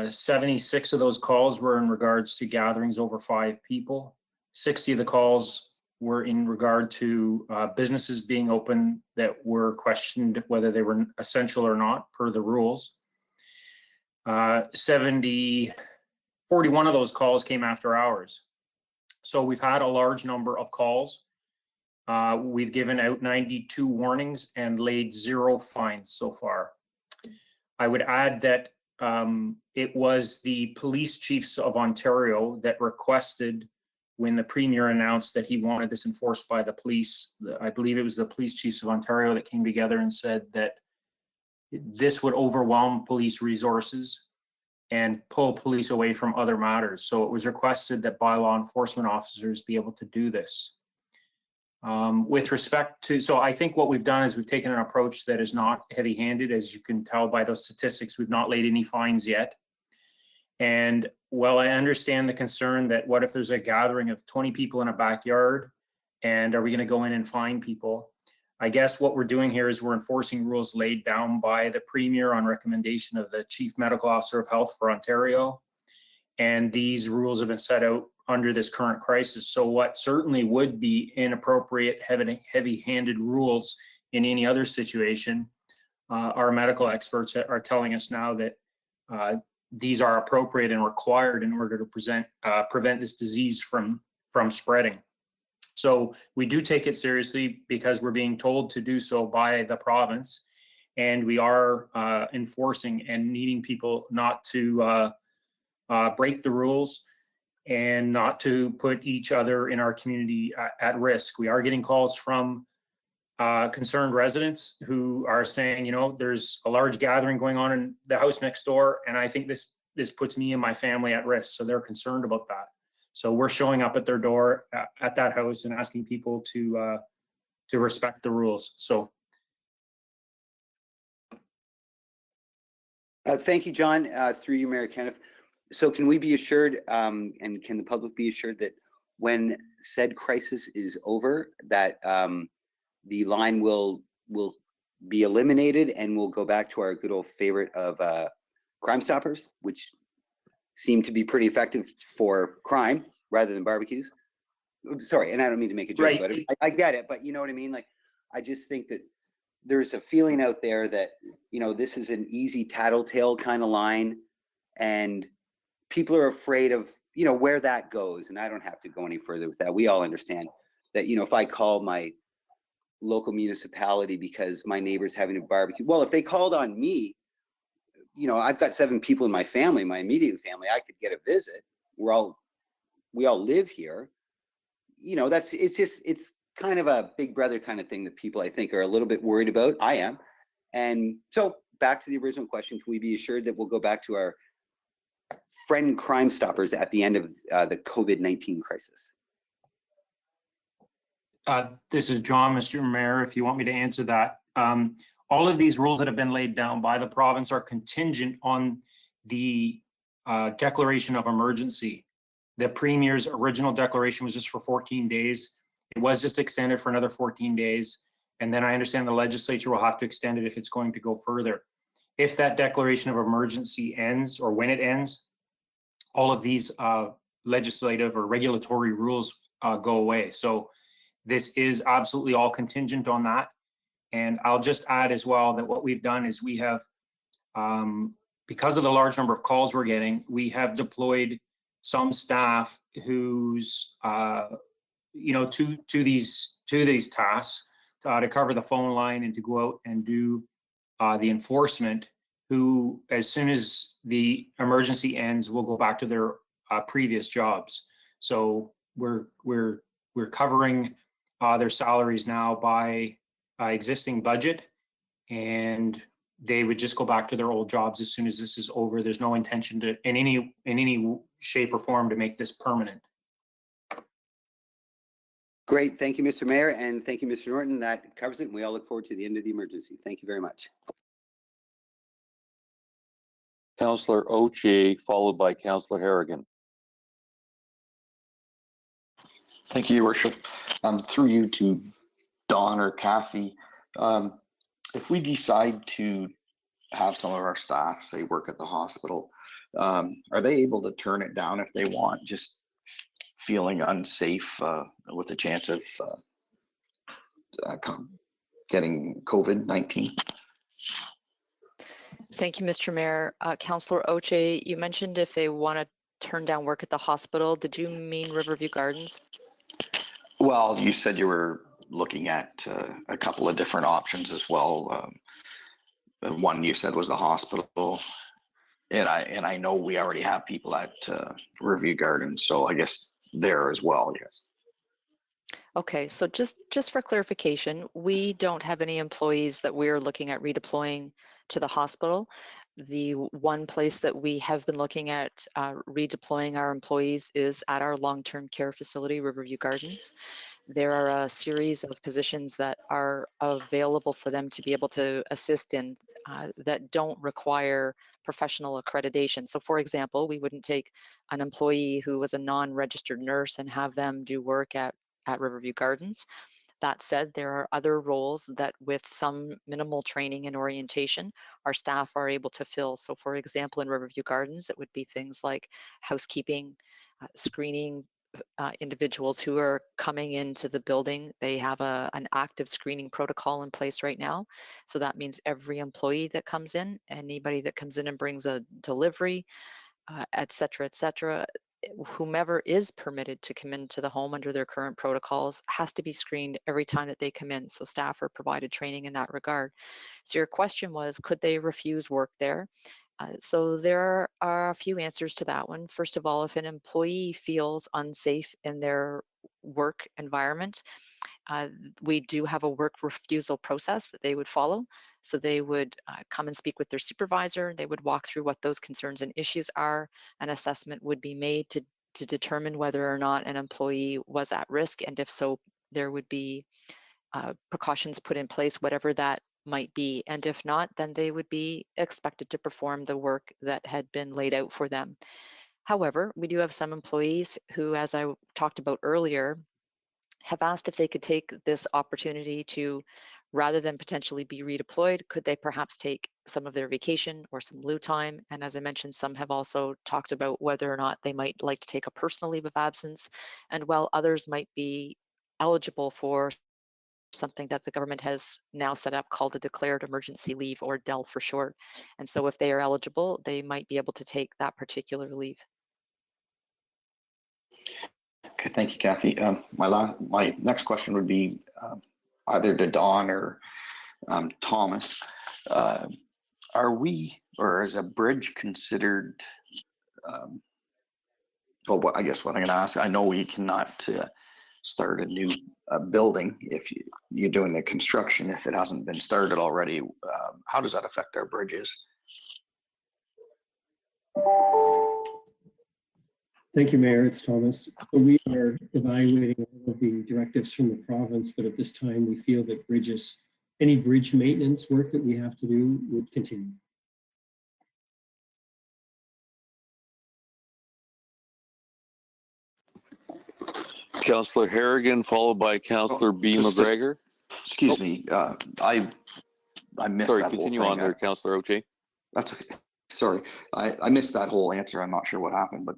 76 of those calls were in regards to gatherings over 5 people. 60 of the calls were in regard to businesses being open that were questioned whether they were essential or not per the rules. 41 of those calls came after hours. So we've had a large number of calls. We've given out 92 warnings and laid 0 fines so far. I would add that it was the police chiefs of Ontario that requested, when the Premier announced that he wanted this enforced by the police, I believe it was the police chiefs of Ontario that came together and said that this would overwhelm police resources and pull police away from other matters. So it was requested that bylaw enforcement officers be able to do this. With respect to, so I think what we've done is we've taken an approach that is not heavy-handed. As you can tell by those statistics, we've not laid any fines yet. And while I understand the concern that what if there's a gathering of 20 people in a backyard, and are we going to go in and fine people? I guess what we're doing here is we're enforcing rules laid down by the Premier on recommendation of the Chief Medical Officer of Health for Ontario. And these rules have been set out under this current crisis. So what certainly would be inappropriate, heavy-handed rules in any other situation, our medical experts are telling us now that these are appropriate and required in order to prevent this disease from spreading. So we do take it seriously because we're being told to do so by the province, and we are enforcing and needing people not to break the rules and not to put each other in our community at risk. We are getting calls from concerned residents who are saying, you know, there's a large gathering going on in the house next door, and I think this puts me and my family at risk. So they're concerned about that. So we're showing up at their door at that house and asking people to respect the rules. So. Thank you, John. Through you, Mayor Kenneth. So can we be assured, and can the public be assured that when said crisis is over, that the line will be eliminated and we'll go back to our good old favorite of Crime Stoppers, which seem to be pretty effective for crime rather than barbecues? Sorry, and I don't mean to make a joke about it. I get it, but you know what I mean? Like, I just think that there's a feeling out there that, you know, this is an easy tattletale kind of line, and people are afraid of, you know, where that goes. And I don't have to go any further with that. We all understand that, you know, if I call my local municipality because my neighbor's having a barbecue, well, if they called on me, you know, I've got 7 people in my family, my immediate family, I could get a visit. We all live here. You know, it's kind of a big brother kind of thing that people, I think, are a little bit worried about. I am. And so back to the original question, can we be assured that we'll go back to our friend Crime Stoppers at the end of the COVID-19 crisis? This is John, Mr. Mayor, if you want me to answer that. All of these rules that have been laid down by the province are contingent on the declaration of emergency. The Premier's original declaration was just for 14 days. It was just extended for another 14 days. And then I understand the legislature will have to extend it if it's going to go further. If that declaration of emergency ends, or when it ends, all of these legislative or regulatory rules go away. So this is absolutely all contingent on that. And I'll just add as well that what we've done is we have, because of the large number of calls we're getting, we have deployed some staff who's, you know, to these tasks to cover the phone line and to go out and do the enforcement, who, as soon as the emergency ends, will go back to their previous jobs. So we're covering their salaries now by existing budget, and they would just go back to their old jobs as soon as this is over. There's no intention to, in any shape or form, to make this permanent. Great. Thank you, Mr. Mayor, and thank you, Mr. Norton. That covers it. And we all look forward to the end of the emergency. Thank you very much. Councillor Oche, followed by Councillor Harrigan. Thank you, Your Worship. Through you to Don or Kathy, if we decide to have some of our staff, say, work at the hospital, are they able to turn it down if they want, just feeling unsafe with the chance of getting COVID-19? Thank you, Mr. Mayor. Councillor Oche, you mentioned if they want to turn down work at the hospital. Did you mean Riverview Gardens? Well, you said you were looking at a couple of different options as well. The one you said was the hospital, and I know we already have people at Riverview Gardens, so I guess there as well. Yes. Okay, so just for clarification, we don't have any employees that we're looking at redeploying to the hospital. The one place that we have been looking at redeploying our employees is at our long-term care facility, Riverview Gardens. There are a series of positions that are available for them to be able to assist in that don't require professional accreditation. So for example, we wouldn't take an employee who was a non-registered nurse and have them do work at Riverview Gardens. That said, there are other roles that with some minimal training and orientation, our staff are able to fill. So for example, in Riverview Gardens, it would be things like housekeeping, screening individuals who are coming into the building. They have an active screening protocol in place right now. So that means every employee that comes in, anybody that comes in and brings a delivery, et cetera, whomever is permitted to come into the home under their current protocols has to be screened every time that they come in. So staff are provided training in that regard. So your question was, could they refuse work there? So there are a few answers to that one. First of all, if an employee feels unsafe in their work environment, we do have a work refusal process that they would follow. So they would come and speak with their supervisor. They would walk through what those concerns and issues are. An assessment would be made to determine whether or not an employee was at risk. And if so, there would be precautions put in place, whatever that might be. And if not, then they would be expected to perform the work that had been laid out for them. However, we do have some employees who, as I talked about earlier, have asked if they could take this opportunity to, rather than potentially be redeployed, could they perhaps take some of their vacation or some lieu time? And as I mentioned, some have also talked about whether or not they might like to take a personal leave of absence, and while others might be eligible for something that the government has now set up called a declared emergency leave, or DEL for short. And so if they are eligible, they might be able to take that particular leave. Okay, thank you, Kathy. My next question would be either to Don or Thomas. Are we, or is a bridge considered? Well, I guess what I'm going to ask, I know we cannot start a new building if you're doing the construction if it hasn't been started already. How does that affect our bridges? Thank you, Mayor. It's Thomas. So we are evaluating all of the directives from the province, but at this time we feel that bridges, any bridge maintenance work that we have to do would continue. Councillor Harrigan, followed by Councillor B. McGregor. Excuse me, I missed Sorry, that whole continue thing. on there, Councillor Oche. That's okay. Sorry, I missed that whole answer. I'm not sure what happened, but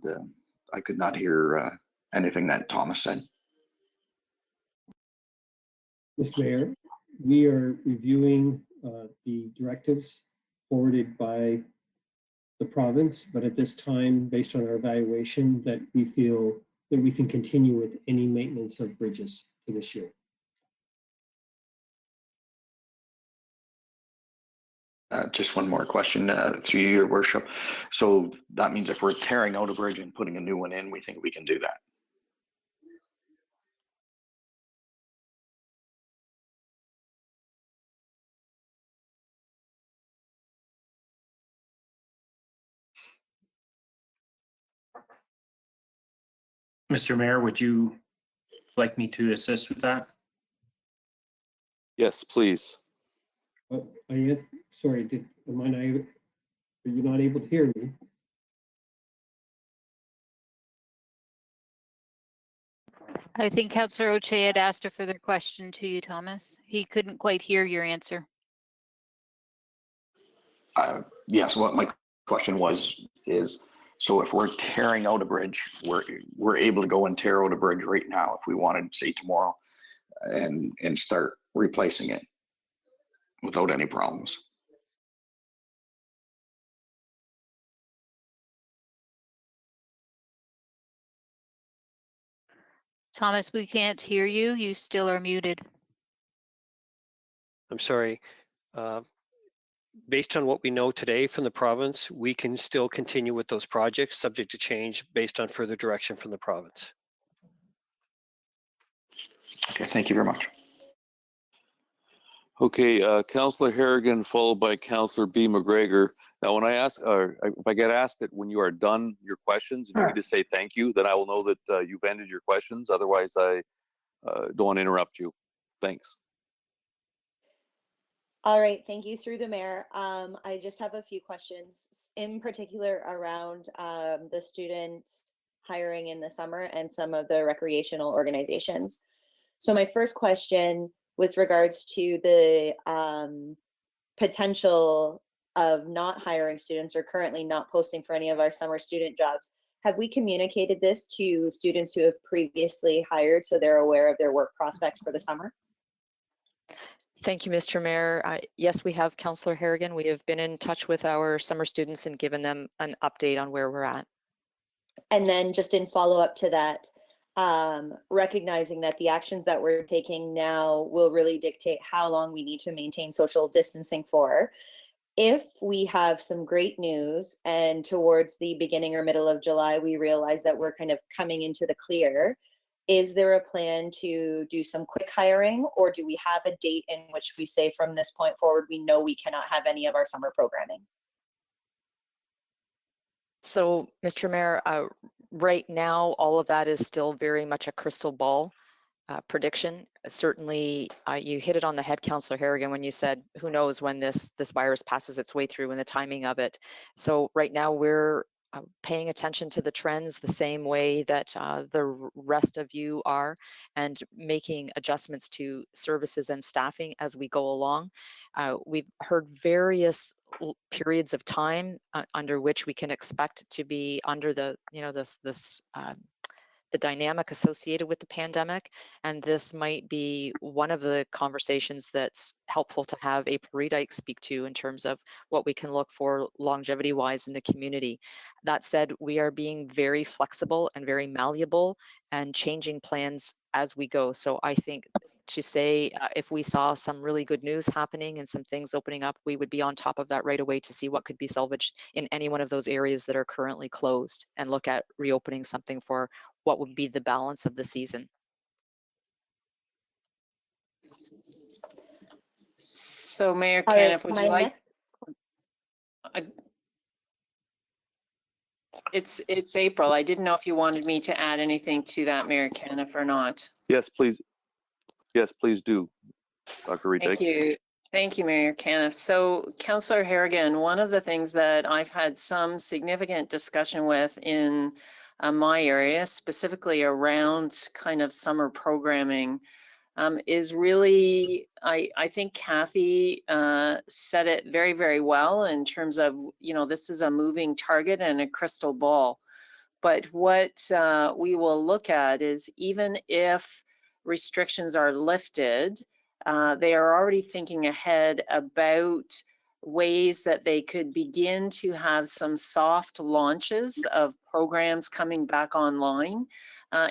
I could not hear anything that Thomas said. Mr. Mayor, we are reviewing the directives forwarded by the province, but at this time, based on our evaluation, that we feel that we can continue with any maintenance of bridges for this year. Just one more question through you, Your Worship. So that means if we're tearing out a bridge and putting a new one in, we think we can do that? Mr. Mayor, would you like me to assist with that? Yes, please. Oh, sorry, are you not able to hear me? I think Councillor Oche had asked a further question to you, Thomas. He couldn't quite hear your answer. Yes, what my question is, so if we're tearing out a bridge, we're able to go and tear out a bridge right now if we wanted, say tomorrow, and start replacing it without any problems. Thomas, we can't hear you. You still are muted. I'm sorry. Based on what we know today from the province, we can still continue with those projects subject to change based on further direction from the province. Okay, thank you very much. Okay, Councillor Harrigan, followed by Councillor B. McGregor. Now, when I ask, if I get asked that when you are done your questions, if you need to say thank you, then I will know that you've ended your questions. Otherwise, I don't want to interrupt you. Thanks. All right, thank you through the mayor. I just have a few questions in particular around the student hiring in the summer and some of the recreational organizations. So my first question with regards to the potential of not hiring students or currently not posting for any of our summer student jobs, have we communicated this to students who have previously hired so they're aware of their work prospects for the summer? Thank you, Mr. Mayor. Yes, we have, Councillor Harrigan. We have been in touch with our summer students and given them an update on where we're at. And then just in follow-up to that, recognizing that the actions that we're taking now will really dictate how long we need to maintain social distancing for. If we have some great news and towards the beginning or middle of July, we realize that we're kind of coming into the clear, is there a plan to do some quick hiring, or do we have a date in which we say from this point forward, we know we cannot have any of our summer programming? So, Mr. Mayor, right now, all of that is still very much a crystal ball prediction. Certainly, you hit it on the head, Councillor Harrigan, when you said, who knows when this virus passes its way through and the timing of it. So right now, we're paying attention to the trends the same way that the rest of you are, and making adjustments to services and staffing as we go along. We've heard various periods of time under which we can expect to be under the, the dynamic associated with the pandemic. And this might be one of the conversations that's helpful to have April Redike speak to in terms of what we can look for longevity-wise in the community. That said, we are being very flexible and very malleable and changing plans as we go. So I think to say if we saw some really good news happening and some things opening up, we would be on top of that right away to see what could be salvaged in any one of those areas that are currently closed and look at reopening something for what would be the balance of the season. So Mayor Caniff, would you like? It's April. I didn't know if you wanted me to add anything to that, Mayor Caniff, or not. Yes, please. Yes, please do, Dr. Redike. Thank you. Thank you, Mayor Caniff. So, Councillor Harrigan, one of the things that I've had some significant discussion with in my area, specifically around kind of summer programming, is really, I think Kathy said it very, very well in terms of, this is a moving target and a crystal ball. But what we will look at is, even if restrictions are lifted, they are already thinking ahead about ways that they could begin to have some soft launches of programs coming back online,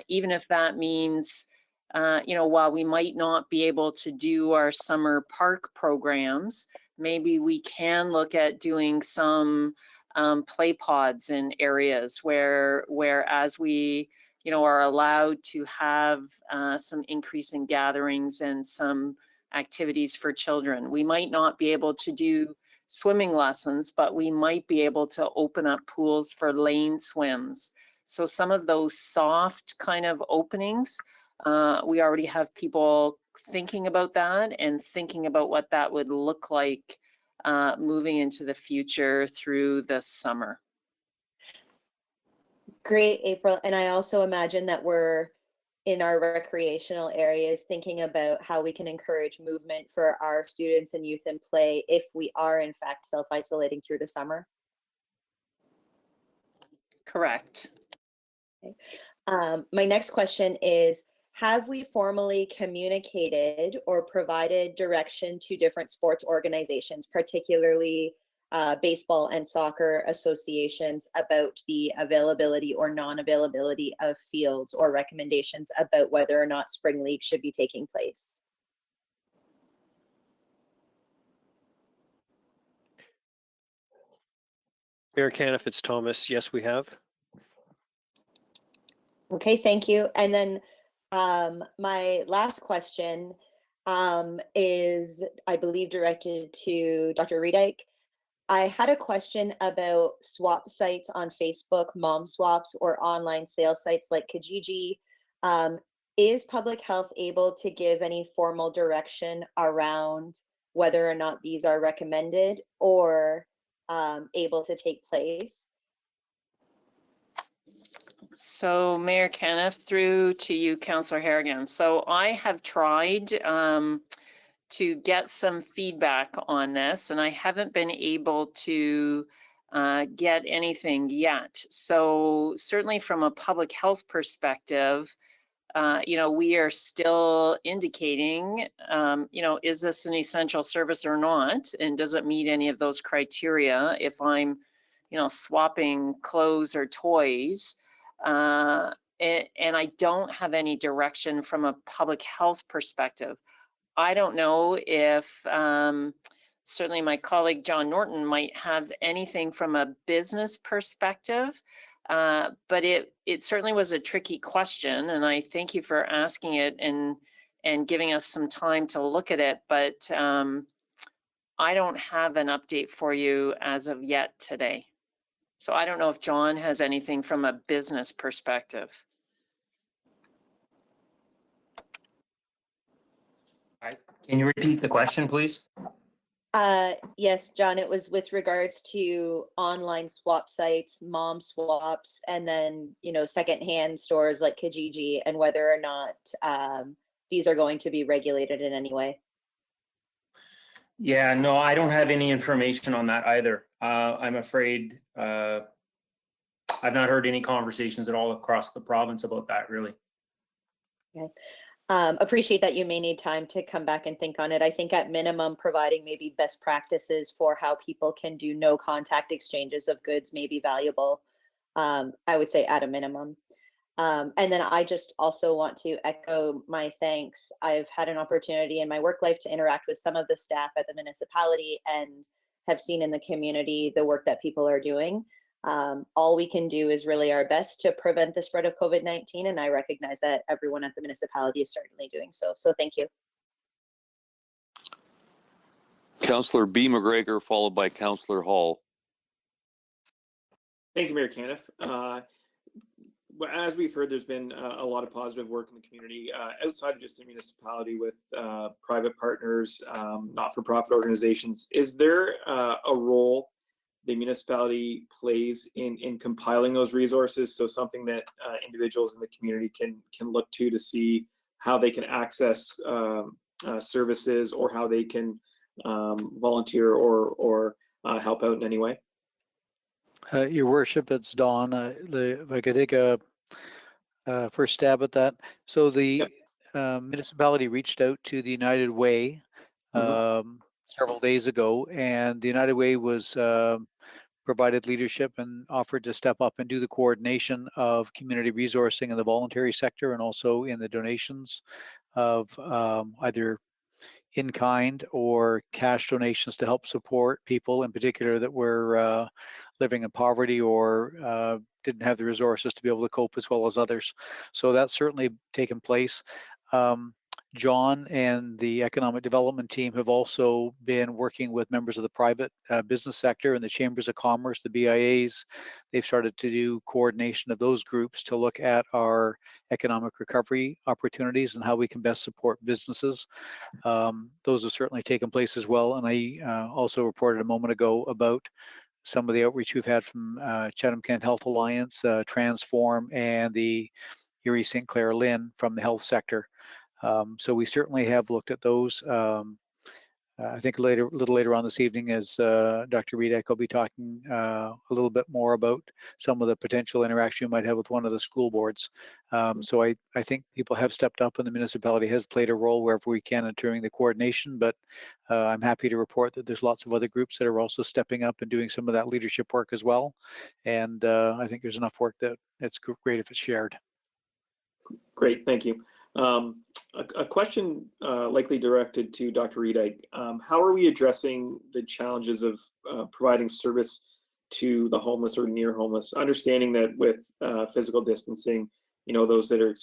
even if that means, while we might not be able to do our summer park programs, maybe we can look at doing some play pods in areas where as we are allowed to have some increase in gatherings and some activities for children. We might not be able to do swimming lessons, but we might be able to open up pools for lane swims. So some of those soft kind of openings We already have people thinking about that and thinking about what that would look like moving into the future through the summer. Great, April. And I also imagine that we're in our recreational areas thinking about how we can encourage movement for our students and youth in play if we are in fact self-isolating through the summer. Correct. Okay. My next question is, have we formally communicated or provided direction to different sports organizations, particularly baseball and soccer associations, about the availability or non-availability of fields, or recommendations about whether or not spring league should be taking place? Mayor Caniff, it's Thomas. Yes, we have. Okay, thank you. And then my last question is, I believe, directed to Dr. Redike. I had a question about swap sites on Facebook, mom swaps, or online sales sites like Kijiji. Is public health able to give any formal direction around whether or not these are recommended or able to take place? So Mayor Caniff, through to you, Councillor Harrigan. So I have tried to get some feedback on this, and I haven't been able to get anything yet. So certainly from a public health perspective, you know, we are still indicating, you know, is this an essential service or not? And does it meet any of those criteria if I'm, you know, swapping clothes or toys? And I don't have any direction from a public health perspective. I don't know if certainly my colleague John Norton might have anything from a business perspective, but it certainly was a tricky question, and I thank you for asking it and giving us some time to look at it, but I don't have an update for you as of yet today. So I don't know if John has anything from a business perspective. Can you repeat the question, please? Yes, John, it was with regards to online swap sites, mom swaps, and then, you know, secondhand stores like Kijiji, and whether or not these are going to be regulated in any way. Yeah, no, I don't have any information on that either. I'm afraid I've not heard any conversations at all across the province about that, really. Okay. Appreciate that you may need time to come back and think on it. I think at minimum, providing maybe best practices for how people can do no contact exchanges of goods may be valuable. I would say at a minimum. And then I just also want to echo my thanks. I've had an opportunity in my work life to interact with some of the staff at the municipality and have seen in the community the work that people are doing. All we can do is really our best to prevent the spread of COVID-19, and I recognize that everyone at the municipality is certainly doing so. So thank you. Councillor B. McGregor, followed by Councillor Hall. Thank you, Mayor Caniff. As we've heard, there's been a lot of positive work in the community outside of just the municipality with private partners, not-for-profit organizations. Is there a role the municipality plays in compiling those resources? So something that individuals in the community can look to see how they can access services, or how they can volunteer or help out in any way? Your worship, it's Don. If I could take a first stab at that. So the municipality reached out to the United Way several days ago, and the United Way was provided leadership and offered to step up and do the coordination of community resourcing in the voluntary sector, and also in the donations of either in kind or cash donations to help support people in particular that were living in poverty or didn't have the resources to be able to cope as well as others. So that's certainly taken place. John and the economic development team have also been working with members of the private business sector and the chambers of commerce, the BIAs. They've started to do coordination of those groups to look at our economic recovery opportunities and how we can best support businesses. Those have certainly taken place as well. And I also reported a moment ago about some of the outreach we've had from Chatham-Kent Health Alliance, Transform, and the Erie St. Clair Lynn from the health sector. So we certainly have looked at those. I think a little later on this evening, as Dr. Redek will be talking a little bit more about some of the potential interaction you might have with one of the school boards. So I think people have stepped up, and the municipality has played a role wherever we can in doing the coordination. But I'm happy to report that there's lots of other groups that are also stepping up and doing some of that leadership work as well. And I think there's enough work that it's great if it's shared. Great, thank you. A question likely directed to Dr. Redek. How are we addressing the challenges of providing service to the homeless or near homeless? Understanding that with physical distancing, you know, those that are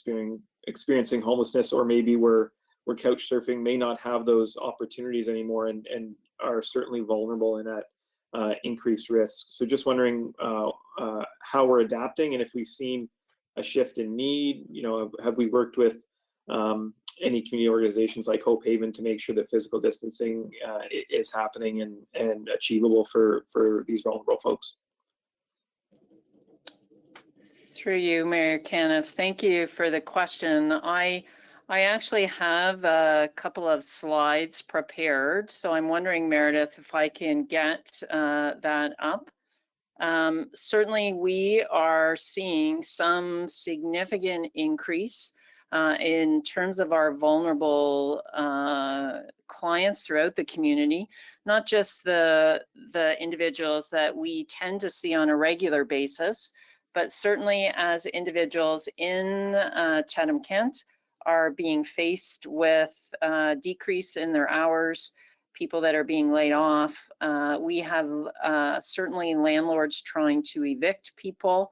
experiencing homelessness or maybe were couch surfing may not have those opportunities anymore and are certainly vulnerable in that increased risk. So just wondering how we're adapting, and if we've seen a shift in need. You know, have we worked with any community organizations like Hope Haven to make sure that physical distancing is happening and achievable for these vulnerable folks? Through you, Mayor Caniff, thank you for the question. I actually have a couple of slides prepared, so I'm wondering, Meredith, if I can get that up. Certainly, we are seeing some significant increase in terms of our vulnerable clients throughout the community, not just the individuals that we tend to see on a regular basis, but certainly as individuals in Chatham-Kent are being faced with decrease in their hours, people that are being laid off. We have certainly landlords trying to evict people,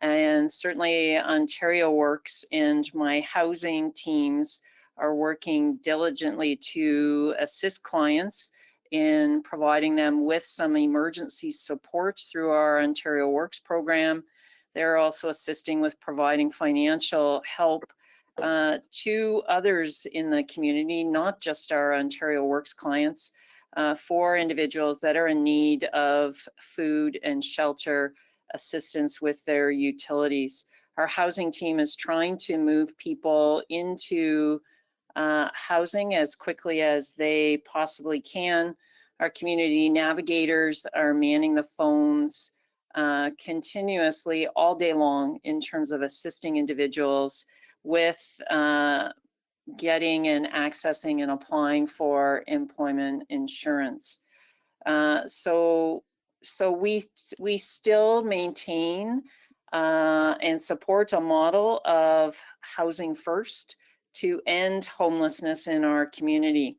and certainly Ontario Works and my housing teams are working diligently to assist clients in providing them with some emergency support through our Ontario Works program. They're also assisting with providing financial help to others in the community, not just our Ontario Works clients, for individuals that are in need of food and shelter assistance with their utilities. Our housing team is trying to move people into housing as quickly as they possibly can. Our community navigators are manning the phones continuously all day long in terms of assisting individuals with getting and accessing and applying for employment insurance. So we still maintain and support a model of housing first to end homelessness in our community.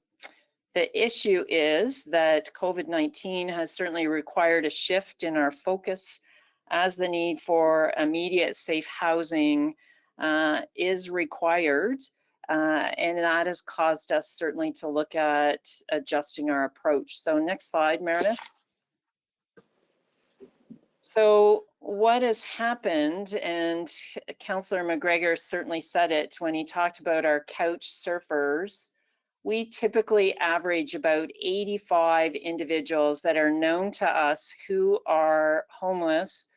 The issue is that COVID-19 has certainly required a shift in our focus as the need for immediate safe housing is required. And that has caused us certainly to look at adjusting our approach. So next slide, Meredith. So what has happened, and Councillor McGregor certainly said it when he talked about our couch surfers, we typically average about 85 individuals that are known to us who are homeless,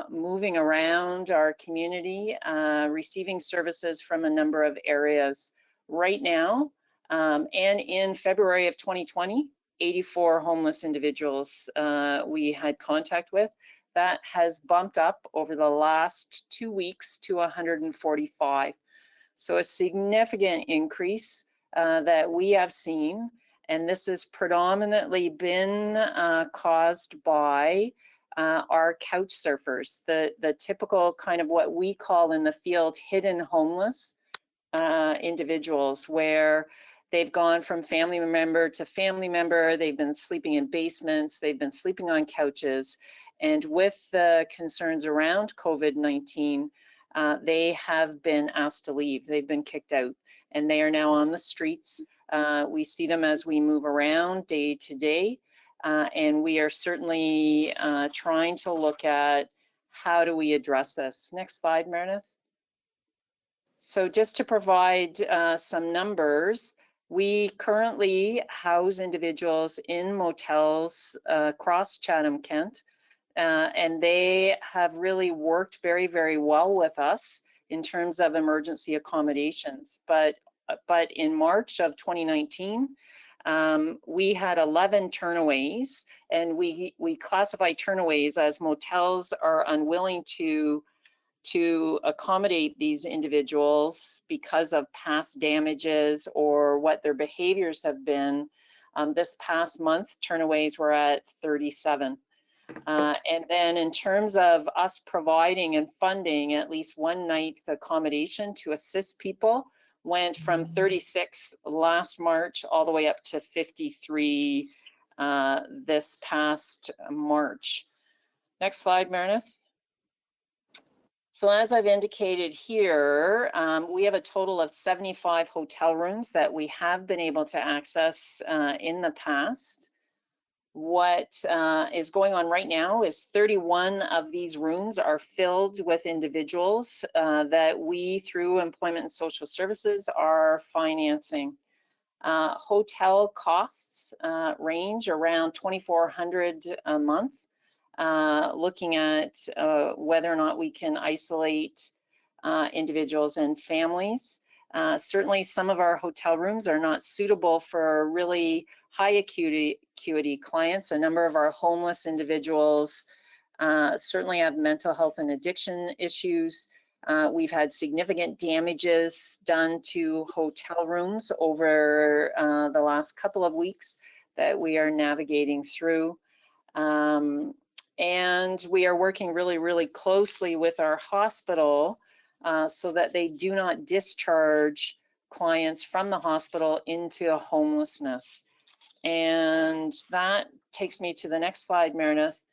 moving around our community, receiving services from a number of areas. Right now, and in February of 2020, 84 homeless individuals we had contact with. That has bumped up over the last 2 weeks to 145. So a significant increase that we have seen, and this has predominantly been caused by our couch surfers, the typical kind of what we call in the field hidden homeless individuals, where they've gone from family member to family member, they've been sleeping in basements, they've been sleeping on couches, and with the concerns around COVID-19, they have been asked to leave, they've been kicked out. and they are now on the streets. We see them as we move around day to day, and we are certainly trying to look at how do we address this. Next slide, Meredith. So just to provide some numbers, we currently house individuals in motels across Chatham-Kent, and they have really worked very, very well with us in terms of emergency accommodations. But in March of 2019, we had 11 turnaways, and we classify turnaways as motels are unwilling to accommodate these individuals because of past damages or what their behaviors have been. This past month, turnaways were at 37. And then in terms of us providing and funding at least one night's accommodation to assist people, went from 36 last March all the way up to 53 this past March. Next slide, Meredith. So as I've indicated here, we have a total of 75 hotel rooms that we have been able to access in the past. What is going on right now is 31 of these rooms are filled with individuals that we, through Employment and Social Services, are financing. Hotel costs range around $2,400 a month. Looking at whether or not we can isolate individuals and families. Certainly some of our hotel rooms are not suitable for really high acuity clients. A number of our homeless individuals certainly have mental health and addiction issues. We've had significant damages done to hotel rooms over the last couple of weeks that we are navigating through. And we are working really, really closely with our hospital so that they do not discharge clients from the hospital into homelessness. And that takes me to the next slide, Meredith.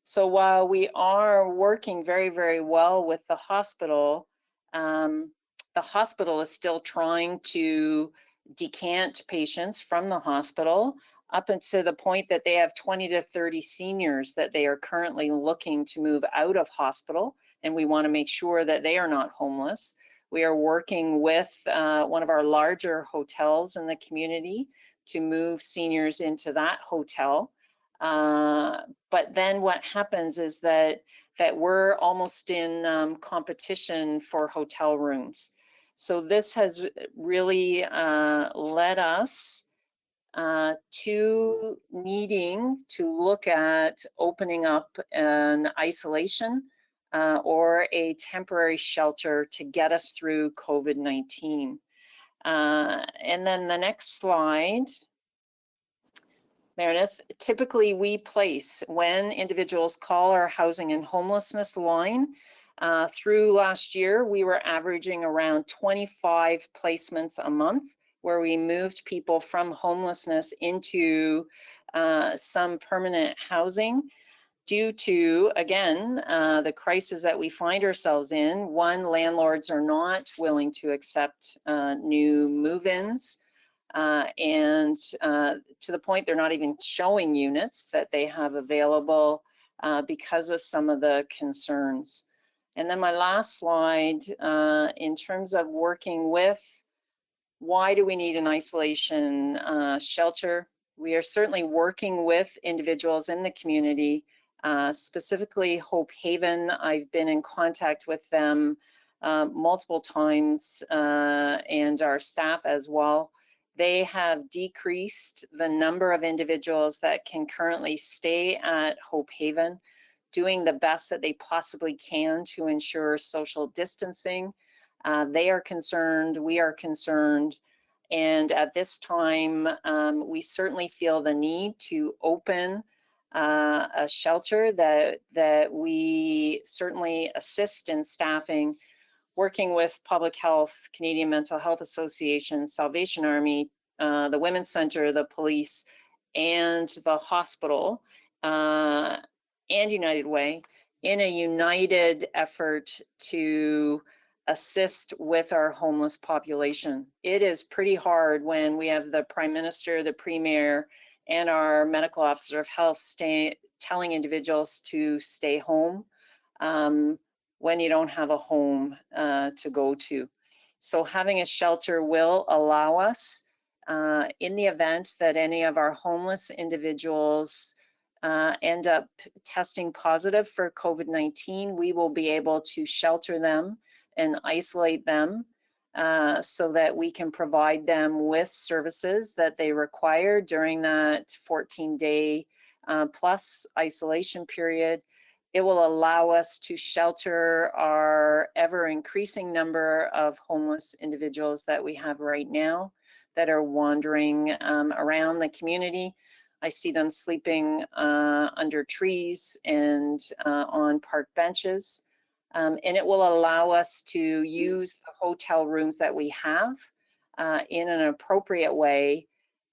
So while we are working very, very well with the hospital is still trying to decant patients from the hospital up until the point that they have 20 to 30 seniors that they are currently looking to move out of hospital, and we want to make sure that they are not homeless. We are working with one of our larger hotels in the community to move seniors into that hotel. But then what happens is that we're almost in competition for hotel rooms. So this has really led us to needing to look at opening up an isolation or a temporary shelter to get us through COVID-19. And then the next slide, Meredith, typically we place, when individuals call our housing and homelessness line, through last year, we were averaging around 25 placements a month, where we moved people from homelessness into some permanent housing due to, again, the crisis that we find ourselves in. One, landlords are not willing to accept new move-ins, and to the point they're not even showing units that they have available because of some of the concerns. And then my last slide, in terms of working with, why do we need an isolation shelter? We are certainly working with individuals in the community, specifically Hope Haven. I've been in contact with them multiple times and our staff as well. They have decreased the number of individuals that can currently stay at Hope Haven, doing the best that they possibly can to ensure social distancing. They are concerned, we are concerned, and at this time, we certainly feel the need to open a shelter that we certainly assist in staffing, working with Public Health, Canadian Mental Health Association, Salvation Army, the Women's Centre, the police, and the hospital, and United Way, in a united effort to assist with our homeless population. It is pretty hard when we have the Prime Minister, the Premier, and our medical officer of health telling individuals to stay home when you don't have a home to go to. So having a shelter will allow us, in the event that any of our homeless individuals end up testing positive for COVID-19, we will be able to shelter them and isolate them so that we can provide them with services that they require during that 14-day plus isolation period. It will allow us to shelter our ever-increasing number of homeless individuals that we have right now that are wandering around the community. I see them sleeping under trees and on park benches. And it will allow us to use the hotel rooms that we have in an appropriate way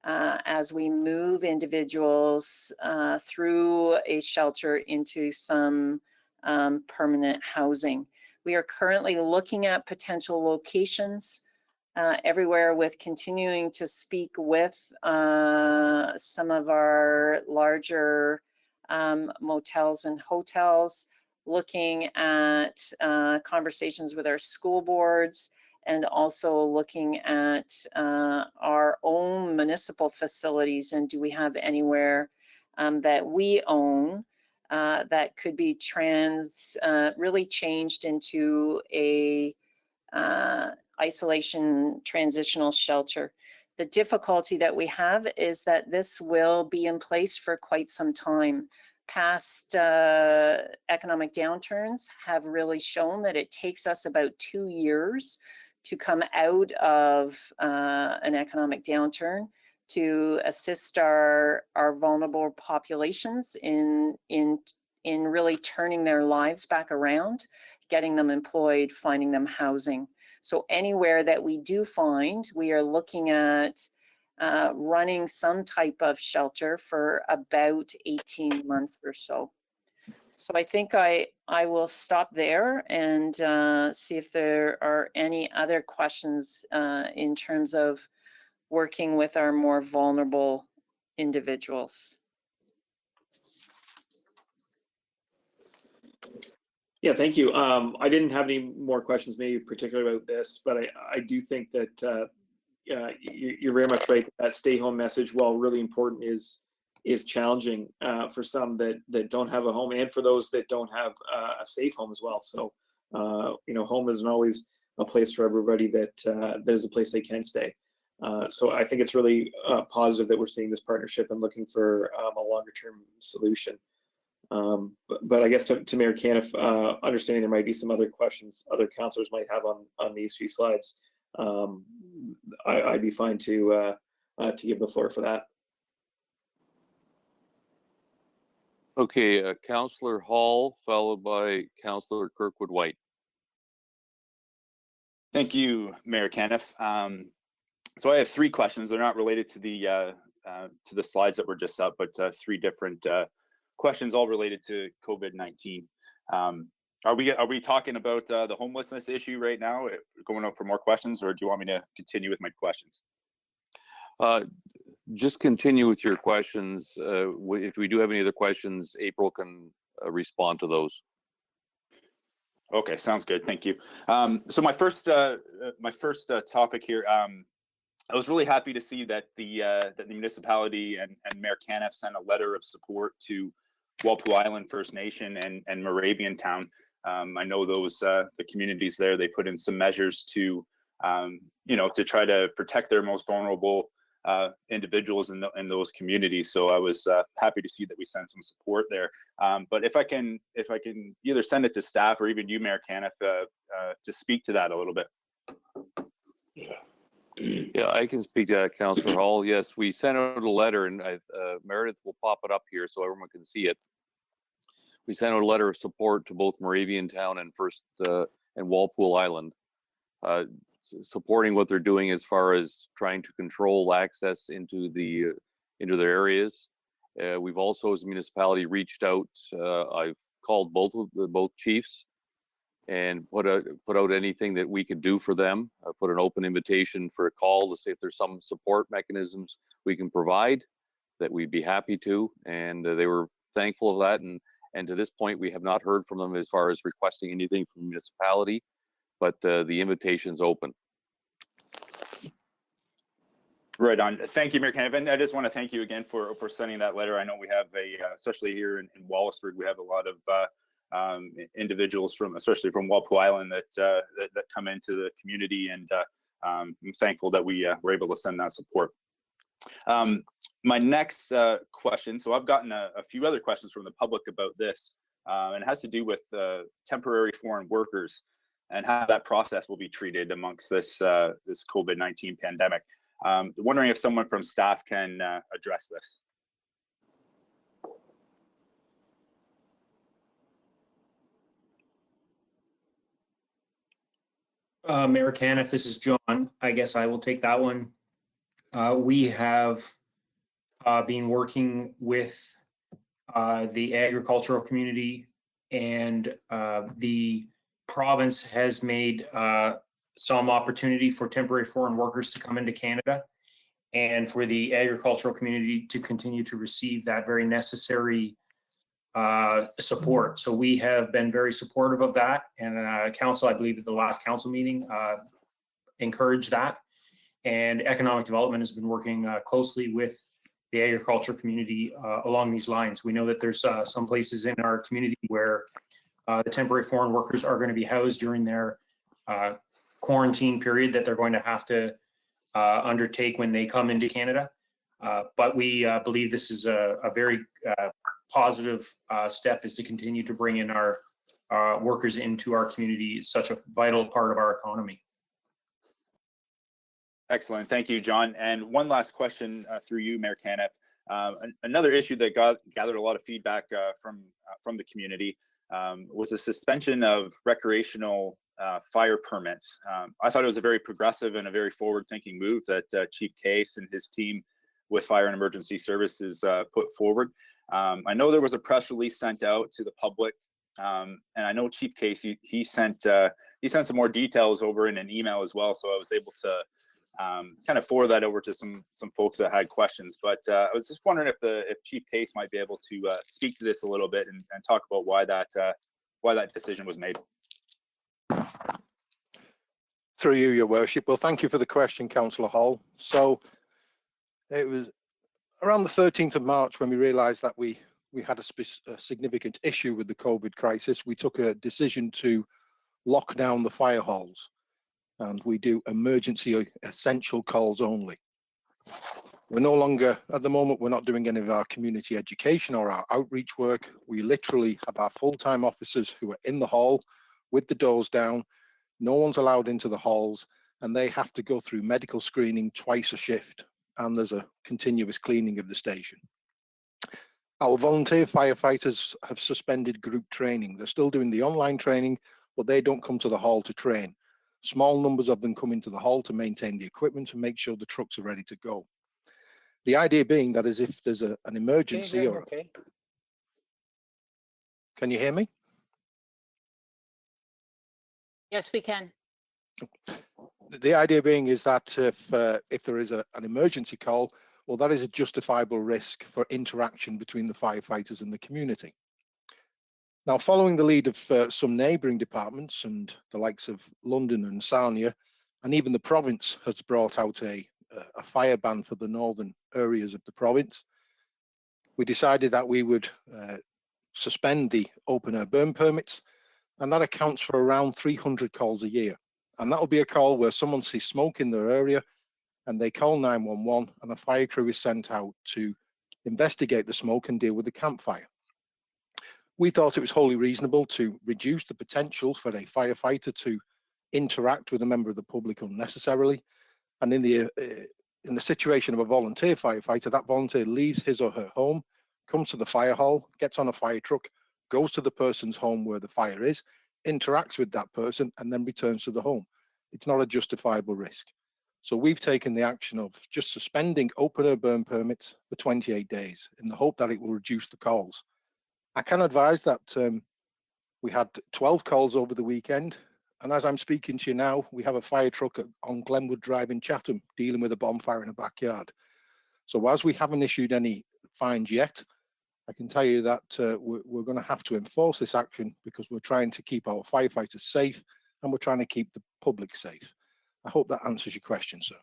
as we move individuals through a shelter into some permanent housing. We are currently looking at potential locations everywhere, with continuing to speak with some of our larger motels and hotels, looking at conversations with our school boards, and also looking at our own municipal facilities, and do we have anywhere that we own that could be really changed into a isolation transitional shelter. The difficulty that we have is that this will be in place for quite some time. Past economic downturns have really shown that it takes us about 2 years to come out of an economic downturn, to assist our vulnerable populations in really turning their lives back around, getting them employed, finding them housing. So anywhere that we do find, we are looking at running some type of shelter for about 18 months or so. So I think I will stop there and see if there are any other questions in terms of working with our more vulnerable individuals. Yeah, thank you. I didn't have any more questions, maybe particularly about this, but I do think that you're very much right. That stay home message, while really important, is challenging for some that don't have a home, and for those that don't have a safe home as well. So, home isn't always a place for everybody that there's a place they can stay. So I think it's really positive that we're seeing this partnership and looking for a longer term solution. But I guess to Mayor Caniff, understanding there might be some other questions other councillors might have on these few slides, I'd be fine to give the floor for that. Okay, Councillor Hall, followed by Councillor Kirkwood White. Thank you, Mayor Caniff. So I have 3 questions. They're not related to the slides that were just up, but 3 different questions, all related to COVID-19. Are we talking about the homelessness issue right now? Going up for more questions, or do you want me to continue with my questions? Just continue with your questions. If we do have any other questions, April can respond to those. Okay, sounds good. Thank you. So my first topic here. I was really happy to see that the municipality and Mayor Caniff sent a letter of support to Walpole Island First Nation and Moravian Town. I know those the communities there. They put in some measures to to try to protect their most vulnerable individuals in those communities. So I was happy to see that we sent some support there. But if I can either send it to staff or even you, Mayor Caniff, to speak to that a little bit. Yeah, I can speak to that, Councillor Hall. Yes, we sent out a letter, and Meredith will pop it up here so everyone can see it. We sent out a letter of support to both Moravian Town and and Walpole Island, supporting what they're doing as far as trying to control access into their areas. We've also, as a municipality, reached out. I've called both chiefs and put out anything that we could do for them. Put an open invitation for a call to see if there's some support mechanisms we can provide that we'd be happy to. And they were thankful of that. And to this point, we have not heard from them as far as requesting anything from the municipality, but the invitation's open. Right on. Thank you, Mayor Caniff. And I just want to thank you again for sending that letter. I know we have especially here in Wallaceburg, we have a lot of individuals especially from Walpole Island that come into the community, and I'm thankful that we were able to send that support. My next question, so I've gotten a few other questions from the public about this, and it has to do with temporary foreign workers and how that process will be treated amongst this COVID-19 pandemic. Wondering if someone from staff can address this. Mayor Caniff, this is John. I guess I will take that one. We have been working with the agricultural community, and the province has made some opportunity for temporary foreign workers to come into Canada, and for the agricultural community to continue to receive that very necessary support. So we have been very supportive of that, and council, I believe at the last council meeting, encouraged that. And economic development has been working closely with the agriculture community along these lines. We know that there's some places in our community where the temporary foreign workers are going to be housed during their quarantine period that they're going to have to undertake when they come into Canada. But we believe this is a very positive step, is to continue to bring in our workers into our community. It's such a vital part of our economy. Excellent. Thank you, John. And one last question through you, Mayor Caniff. Another issue that gathered a lot of feedback from the community was the suspension of recreational fire permits. I thought it was a very progressive and a very forward-thinking move that Chief Case and his team with Fire and Emergency Services put forward. I know there was a press release sent out to the public, and I know Chief Case, he sent some more details over in an email as well, so I was able to kind of forward that over to some folks that had questions. But I was just wondering if Chief Case might be able to speak to this a little bit and talk about why that decision was made. Through you, Your Worship. Well, thank you for the question, Councillor Hall. So it was around the 13th of March when we realised that we had a significant issue with the COVID crisis. We took a decision to lock down the fire halls, and we do emergency essential calls only. We're no longer, at the moment, we're not doing any of our community education or our outreach work. We literally have our full-time officers who are in the hall with the doors down. No one's allowed into the halls, and they have to go through medical screening twice a shift, and there's a continuous cleaning of the station. Our volunteer firefighters have suspended group training. They're still doing the online training, but they don't come to the hall to train. Small numbers of them come into the hall to maintain the equipment and make sure the trucks are ready to go. The idea being that as if there's an emergency or... Okay. Can you hear me? Yes, we can. The idea being is that if there is an emergency call, well, that is a justifiable risk for interaction between the firefighters and the community. Now, following the lead of some neighbouring departments and the likes of London and Sarnia, and even the province has brought out a fire ban for the northern areas of the province, we decided that we would suspend the open air burn permits, and that accounts for around 300 calls a year. And that will be a call where someone sees smoke in their area and they call 911, and a fire crew is sent out to investigate the smoke and deal with the campfire. We thought it was wholly reasonable to reduce the potential for a firefighter to interact with a member of the public unnecessarily. And in the situation of a volunteer firefighter, that volunteer leaves his or her home, comes to the fire hall, gets on a fire truck, goes to the person's home where the fire is, interacts with that person, and then returns to the home. It's not a justifiable risk. So we've taken the action of just suspending open air burn permits for 28 days in the hope that it will reduce the calls. I can advise that We had 12 calls over the weekend. And as I'm speaking to you now, we have a fire truck on Glenwood Drive in Chatham dealing with a bonfire in a backyard. So as we haven't issued any fines yet, I can tell you that we're going to have to enforce this action because we're trying to keep our firefighters safe and we're trying to keep the public safe. I hope that answers your question, sir.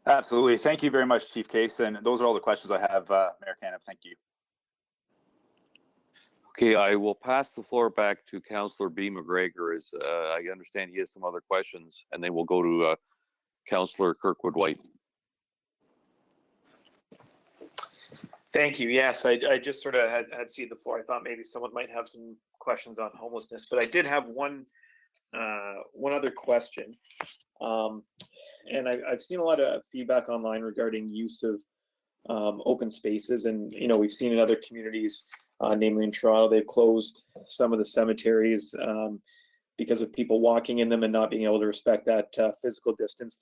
Absolutely. Thank you very much, Chief Case. And those are all the questions I have, Mayor Caniff. Thank you. Okay, I will pass the floor back to Councillor B. McGregor, as I understand he has some other questions, and then we'll go to Councillor Kirkwood-White. Thank you. Yes, I just sort of had ceded the floor. I thought maybe someone might have some questions on homelessness, but I did have one other question. And I've seen a lot of feedback online regarding use of open spaces, and we've seen in other communities, namely in Toronto, they've closed some of the cemeteries because of people walking in them and not being able to respect that physical distance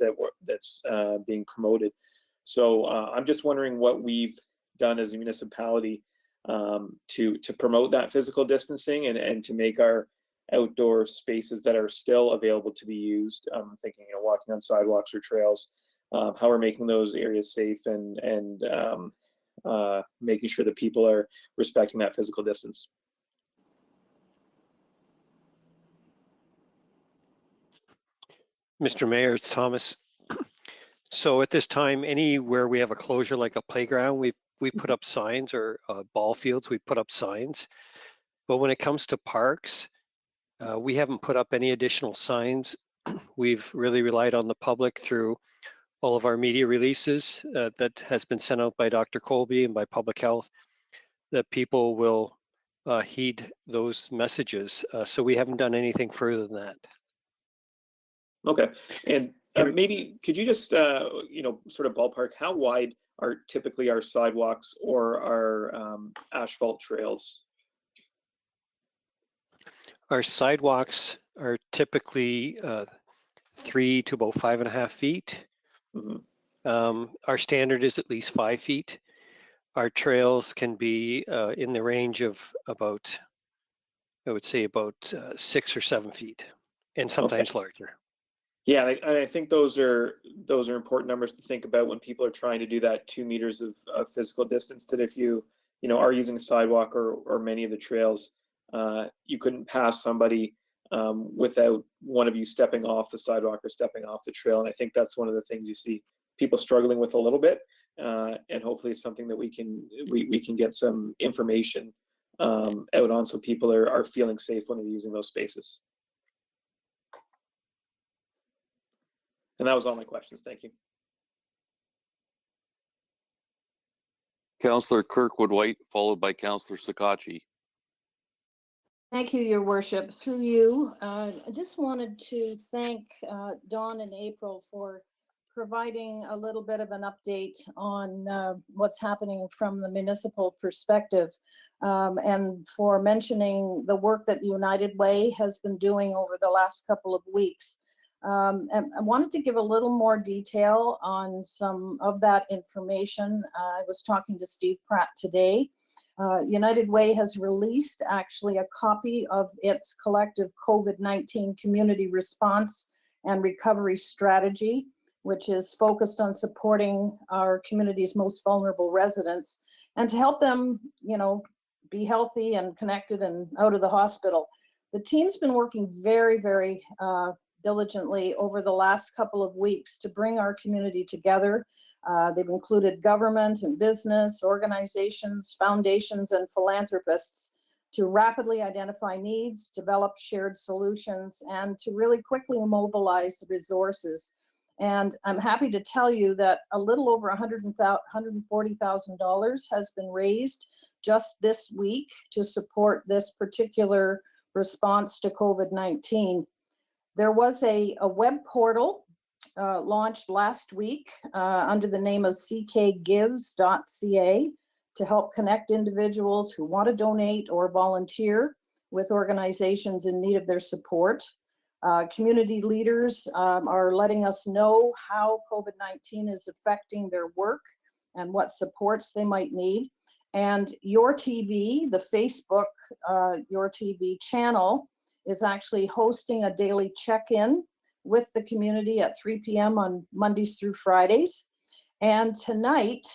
that's being promoted. So I'm just wondering what we've done as a municipality to promote that physical distancing and to make our outdoor spaces that are still available to be used. I'm thinking, walking on sidewalks or trails, how we're making those areas safe and making sure that people are respecting that physical distance. Mr. Mayor, it's Thomas. So at this time, anywhere we have a closure like a playground, we put up signs, or ball fields, we put up signs. But when it comes to parks, we haven't put up any additional signs. We've really relied on the public through all of our media releases that has been sent out by Dr. Colby and by Public Health, that people will heed those messages. So we haven't done anything further than that. Okay, and maybe could you just sort of ballpark how wide are typically our sidewalks or our asphalt trails? Our sidewalks are typically 3 to about 5.5 feet. Mm-hmm. Our standard is at least 5 feet. Our trails can be in the range of about, I would say about 6 or 7 feet, and sometimes larger. Yeah, I think those are important numbers to think about when people are trying to do that 2 meters of physical distance. That if you are using a sidewalk or many of the trails, you couldn't pass somebody without one of you stepping off the sidewalk or stepping off the trail. And I think that's one of the things you see people struggling with a little bit, and hopefully it's something that we can get some information out on, so people are feeling safe when they're using those spaces. And that was all my questions. Thank you. Councillor Kirkwood-White, followed by Councillor Sakachi. Thank you, Your Worship. Through you, I just wanted to thank Dawn and April for providing a little bit of an update on what's happening from the municipal perspective, and for mentioning the work that United Way has been doing over the last couple of weeks. And I wanted to give a little more detail on some of that information. I was talking to Steve Pratt today. United Way has released actually a copy of its collective COVID-19 community response and recovery strategy, which is focused on supporting our community's most vulnerable residents and to help them, be healthy and connected and out of the hospital. The team's been working very, very diligently over the last couple of weeks to bring our community together. They've included government and business, organizations, foundations, and philanthropists to rapidly identify needs, develop shared solutions, and to really quickly mobilize the resources. And I'm happy to tell you that a little over $140,000 has been raised just this week to support this particular response to COVID-19. There was a web portal launched last week under the name of ckgives.ca to help connect individuals who want to donate or volunteer with organizations in need of their support. Community leaders are letting us know how COVID-19 is affecting their work and what supports they might need. And Your TV, the Facebook Your TV channel, is actually hosting a daily check-in with the community at 3 p.m. on Mondays through Fridays. And tonight,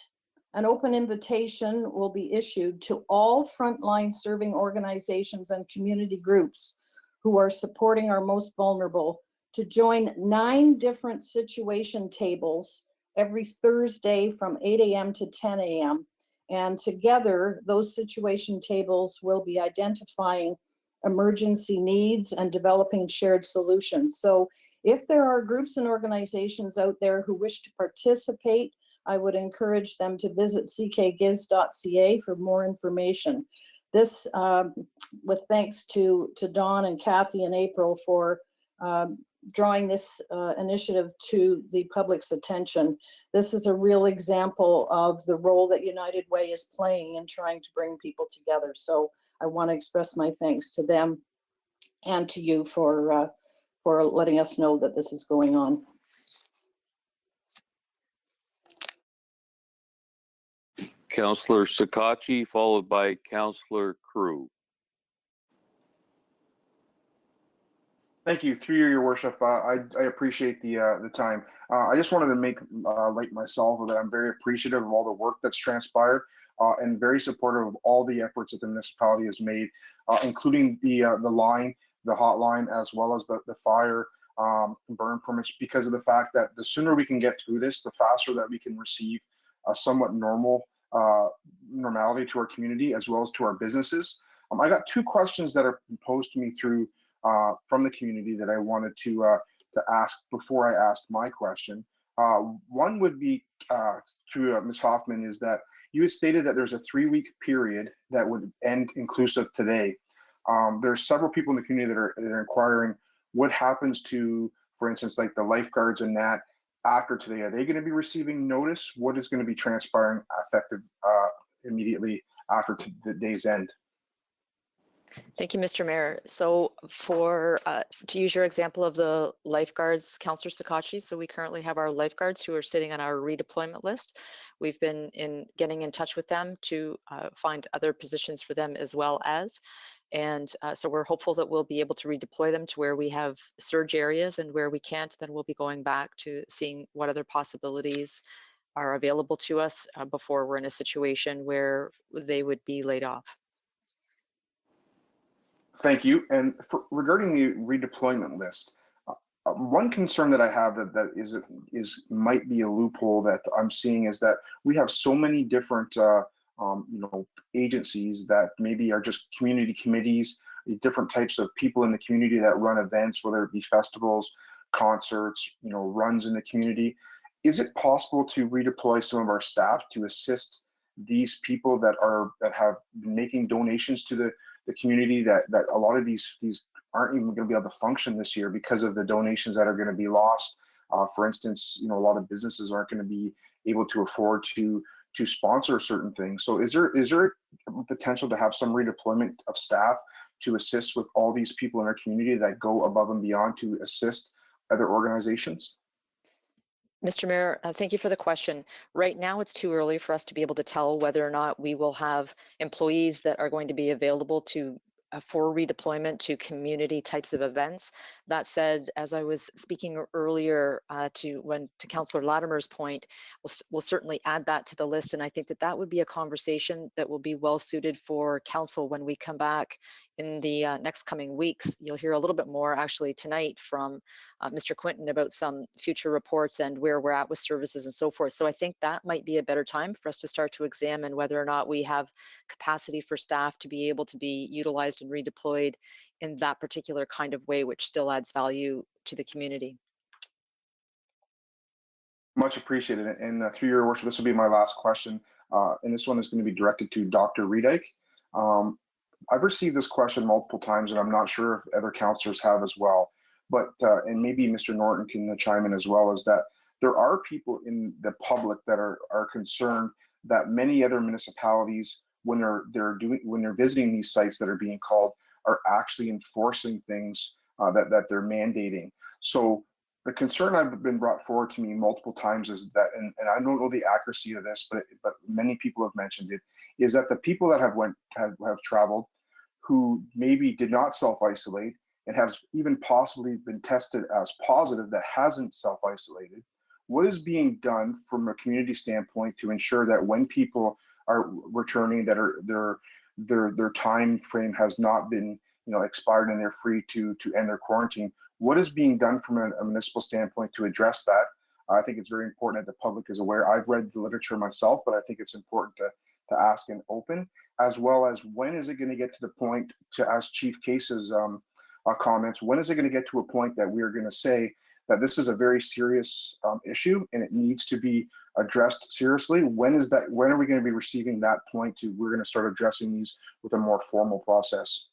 an open invitation will be issued to all frontline serving organizations and community groups who are supporting our most vulnerable to join 9 different situation tables every Thursday from 8 a.m. to 10 a.m. And together, those situation tables will be identifying emergency needs and developing shared solutions. So if there are groups and organizations out there who wish to participate, I would encourage them to visit ckgives.ca for more information. This, with thanks to Dawn and Kathy and April for drawing this initiative to the public's attention. This is a real example of the role that United Way is playing in trying to bring people together. So I want to express my thanks to them and to you for letting us know that this is going on. Councillor Sakachi, followed by Councillor Crew. Thank you. Through you, Your Worship. I appreciate the time. I just wanted to make light myself that I'm very appreciative of all the work that's transpired and very supportive of all the efforts that the municipality has made, including the line, the hotline, as well as the fire burn permits, because of the fact that the sooner we can get through this, the faster that we can receive a somewhat normality to our community as well as to our businesses. I got 2 questions that are posed to me through from the community that I wanted to ask before I asked my question. One would be to Ms. Hoffman, is that you had stated that there's a 3-week period that would end inclusive today. There's several people in the community that are inquiring what happens to, for instance, like the lifeguards and that after today. Are they going to be receiving notice? What is going to be transpiring effective immediately after the day's end? Thank you, Mr. Mayor. So to use your example of the lifeguards, Councillor Sakachi, so we currently have our lifeguards who are sitting on our redeployment list. We've been getting in touch with them to find other positions for them as well as. And so we're hopeful that we'll be able to redeploy them to where we have surge areas, and where we can't, then we'll be going back to seeing what other possibilities are available to us before we're in a situation where they would be laid off. Thank you. And regarding the redeployment list, one concern that I have that might be a loophole that I'm seeing is that we have so many different agencies that maybe are just community committees, different types of people in the community that run events, whether it be festivals, concerts, runs in the community. Is it possible to redeploy some of our staff to assist these people that have been making donations to the community, that a lot of these aren't even going to be able to function this year because of the donations that are going to be lost? For instance, a lot of businesses aren't going to be able to afford to sponsor certain things. So is there potential to have some redeployment of staff to assist with all these people in our community that go above and beyond to assist other organizations? Mr. Mayor, thank you for the question. Right now, it's too early for us to be able to tell whether or not we will have employees that are going to be available for redeployment to community types of events. That said, as I was speaking earlier to Councillor Latimer's point, we'll certainly add that to the list. And I think that would be a conversation that will be well suited for council when we come back in the next coming weeks. You'll hear a little bit more actually tonight from Mr. Quinton about some future reports and where we're at with services and so forth. So I think that might be a better time for us to start to examine whether or not we have capacity for staff to be able to be utilized and redeployed in that particular kind of way, which still adds value to the community. Much appreciated. And through your worship, this will be my last question. And this one is going to be directed to Dr. Redike. I've received this question multiple times, and I'm not sure if other councillors have as well. But, and maybe Mr. Norton can chime in as well, is that there are people in the public that are concerned that many other municipalities, when they're visiting these sites that are being called, are actually enforcing things that they're mandating. So the concern I've been brought forward to me multiple times is that, and I don't know the accuracy of this, but many people have mentioned it, is that the people that have traveled who maybe did not self-isolate and have even possibly been tested as positive that hasn't self-isolated, what is being done from a community standpoint to ensure that when people are returning, that their time frame has not been expired and they're free to end their quarantine? What is being done from a municipal standpoint to address that? I think it's very important that the public is aware. I've read the literature myself, but I think it's important to ask and open, as well as when is it going to get to the point, to ask Chief Case's comments, when is it going to get to a point that we're going to say that this is a very serious issue and it needs to be addressed seriously? When are we going to be receiving that point to we're going to start addressing these with a more formal process?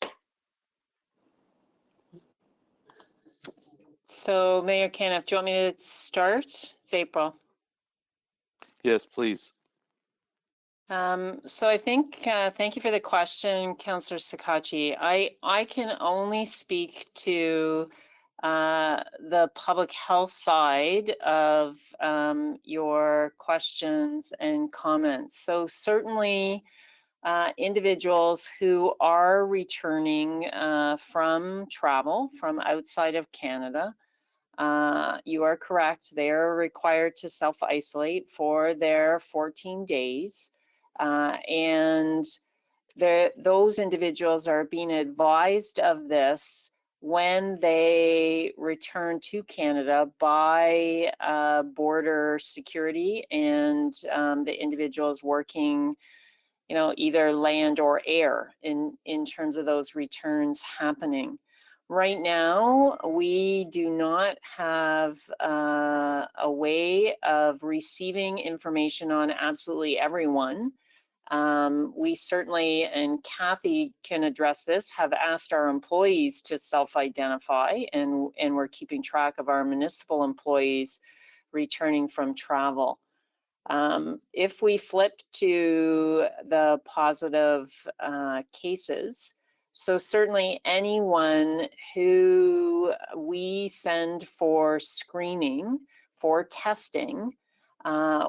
So Mayor Caniff, do you want me to start? It's April. Yes, please. So I think, thank you for the question, Councillor Sakachi. I can only speak to the public health side of your questions and comments. So certainly individuals who are returning from travel from outside of Canada, you are correct, they are required to self-isolate for their 14 days. And those individuals are being advised of this when they return to Canada by border security and the individuals working, either land or air in terms of those returns happening. Right now, we do not have a way of receiving information on absolutely everyone. We certainly, and Kathy can address this, have asked our employees to self-identify, and we're keeping track of our municipal employees returning from travel. If we flip to the positive cases, so certainly anyone who we send for screening, for testing,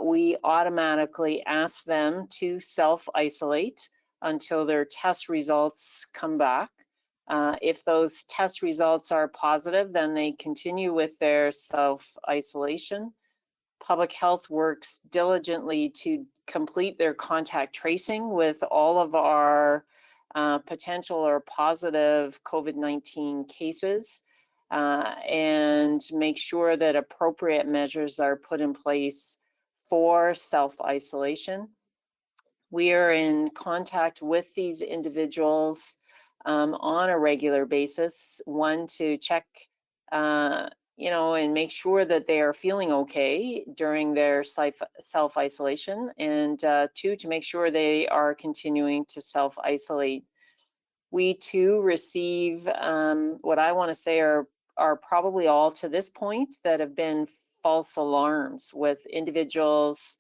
we automatically ask them to self-isolate until their test results come back. If those test results are positive, then they continue with their self-isolation. Public Health works diligently to complete their contact tracing with all of our potential or positive COVID-19 cases, and make sure that appropriate measures are put in place for self-isolation. We are in contact with these individuals on a regular basis, one, to check and make sure that they are feeling okay during their self-isolation, and two, to make sure they are continuing to self-isolate. We too receive what I want to say are probably all to this point that have been false alarms, with individuals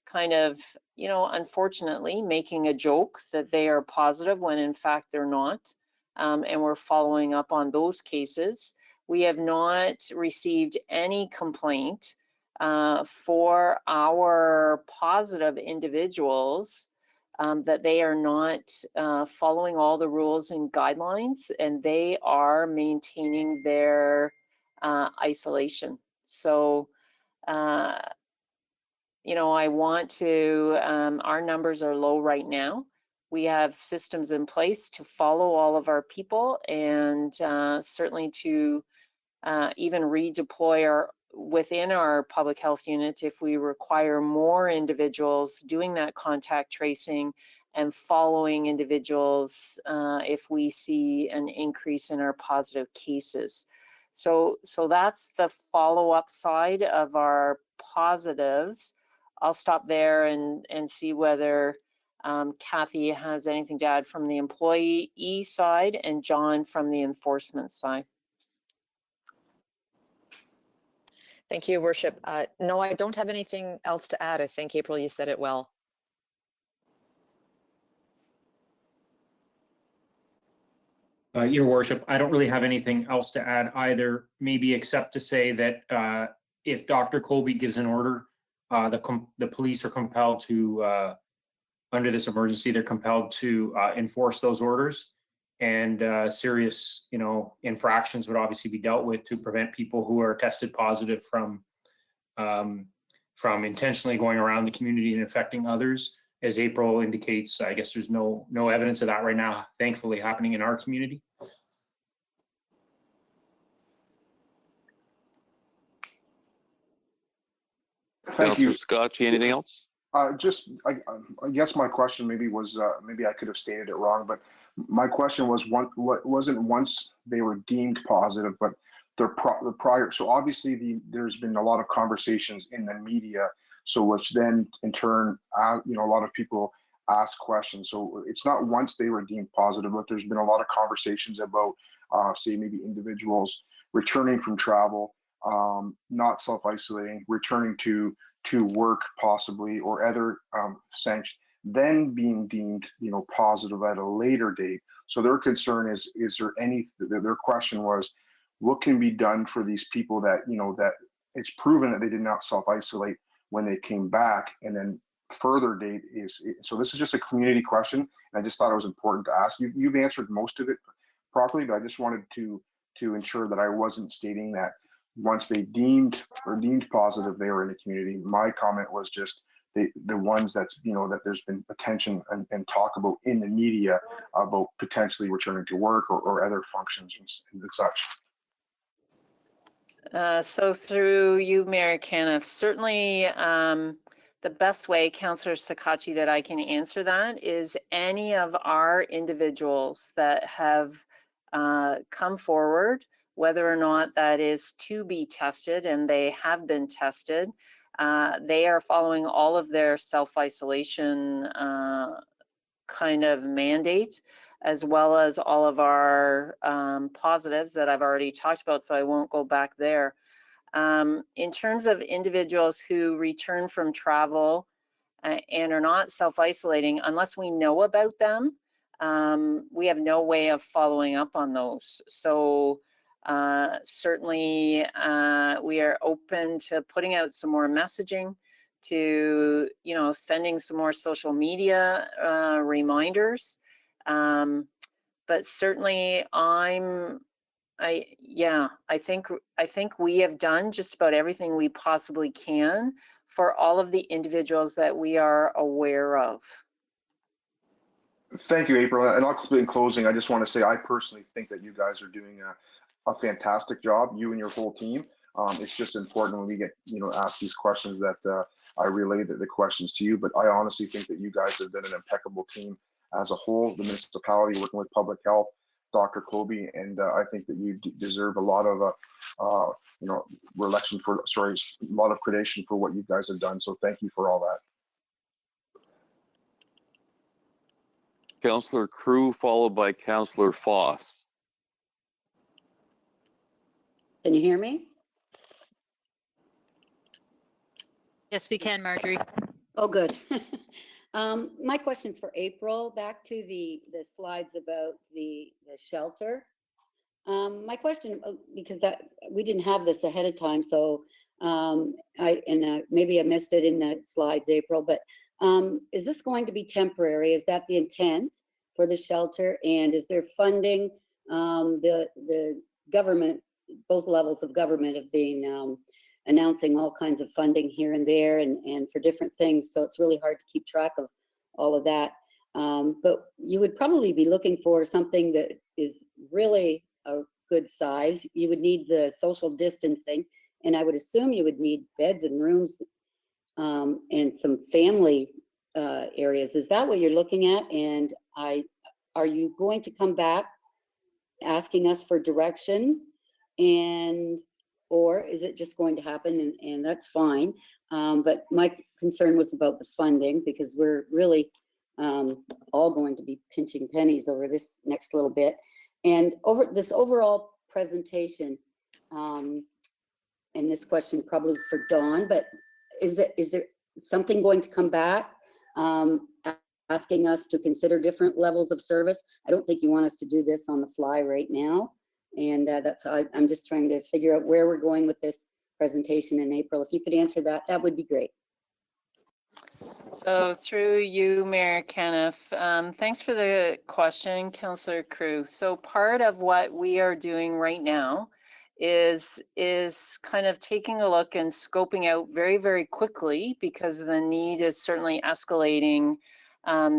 kind of, unfortunately making a joke that they are positive when in fact they're not. And we're following up on those cases. We have not received any complaint for our positive individuals that they are not following all the rules and guidelines, and they are maintaining their isolation. So, I want to, our numbers are low right now. We have systems in place to follow all of our people, and certainly to even redeploy within our public health unit if we require more individuals doing that contact tracing and following individuals if we see an increase in our positive cases. So that's the follow-up side of our positives. I'll stop there and see whether Kathy has anything to add from the employee side, and John from the enforcement side. Thank you, Your Worship. No, I don't have anything else to add. I think, April, you said it well. Your Worship, I don't really have anything else to add either, maybe except to say that if Dr. Colby gives an order, the police are compelled to, under this emergency, they're compelled to enforce those orders, and serious, infractions would obviously be dealt with to prevent people who are tested positive from intentionally going around the community and affecting others. As April indicates, I guess there's no evidence of that right now, thankfully, happening in our community. Thank you. Scotchy, anything else? I guess my question maybe was, maybe I could have stated it wrong, but my question was, wasn't once they were deemed positive, but the prior, so obviously there's been a lot of conversations in the media, so which then in turn, a lot of people ask questions. So it's not once they were deemed positive, but there's been a lot of conversations about, say maybe individuals returning from travel, not self-isolating, returning to work possibly, or other sanctions, then being deemed, positive at a later date. So their concern is there their question was, what can be done for these people that, that it's proven that they did not self-isolate when they came back, and then further date is, so this is just a community question, and I just thought it was important to ask. You've answered most of it properly, but I just wanted to ensure that I wasn't stating that once they deemed positive, they were in the community. My comment was just the ones that's, that there's been attention and talk about in the media about potentially returning to work or other functions and such. So through you, Mayor Caniff, certainly the best way, Councillor Sakachi, that I can answer that is any of our individuals that have come forward, whether or not that is to be tested, and they have been tested, they are following all of their self-isolation kind of mandate, as well as all of our positives that I've already talked about, so I won't go back there. In terms of individuals who return from travel and are not self-isolating, unless we know about them, we have no way of following up on those. So certainly we are open to putting out some more messaging, to sending some more social media reminders, but certainly I think we have done just about everything we possibly can for all of the individuals that we are aware of. Thank you, April. And in closing, I just want to say I personally think that you guys are doing a fantastic job, you and your whole team. It's just important when we get asked these questions that I relay the questions to you. But I honestly think that you guys have done an impeccable team as a whole, the municipality working with public health, Dr. Colby, and I think that you deserve a lot of a lot of accreditation for what you guys have done. So thank you for all that. Councillor Crew, followed by Councillor Foss. Can you hear me? Yes, we can, Marjorie. Oh, good. My question's for April. Back to the slides about the shelter. My question, because we didn't have this ahead of time, so maybe I missed it in the slides, April. But is this going to be temporary? Is that the intent for the shelter? And is there funding? The government, both levels of government have been announcing all kinds of funding here and there and for different things. So it's really hard to keep track of all of that. But you would probably be looking for something that is really a good size. You would need the social distancing, and I would assume you would need beds and rooms and some family areas. Is that what you're looking at? And are you going to come back asking us for direction, or is it just going to happen and that's fine? But my concern was about the funding, because we're really all going to be pinching pennies over this next little bit. And over this overall presentation, and this question probably for Dawn, but is there something going to come back asking us to consider different levels of service. I don't think you want us to do this on the fly right now. And that's how I'm just trying to figure out where we're going with this presentation in April. If you could answer that, that would be great. So through you, Mayor Caniff, thanks for the question, Councillor Crew. So part of what we are doing right now is kind of taking a look and scoping out very, very quickly, because the need is certainly escalating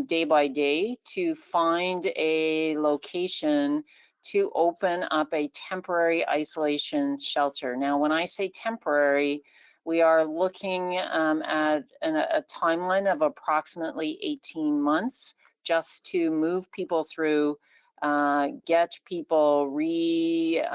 day by day, to find a location to open up a temporary isolation shelter. Now, when I say temporary, we are looking at a timeline of approximately 18 months just to move people through, get people re-employed,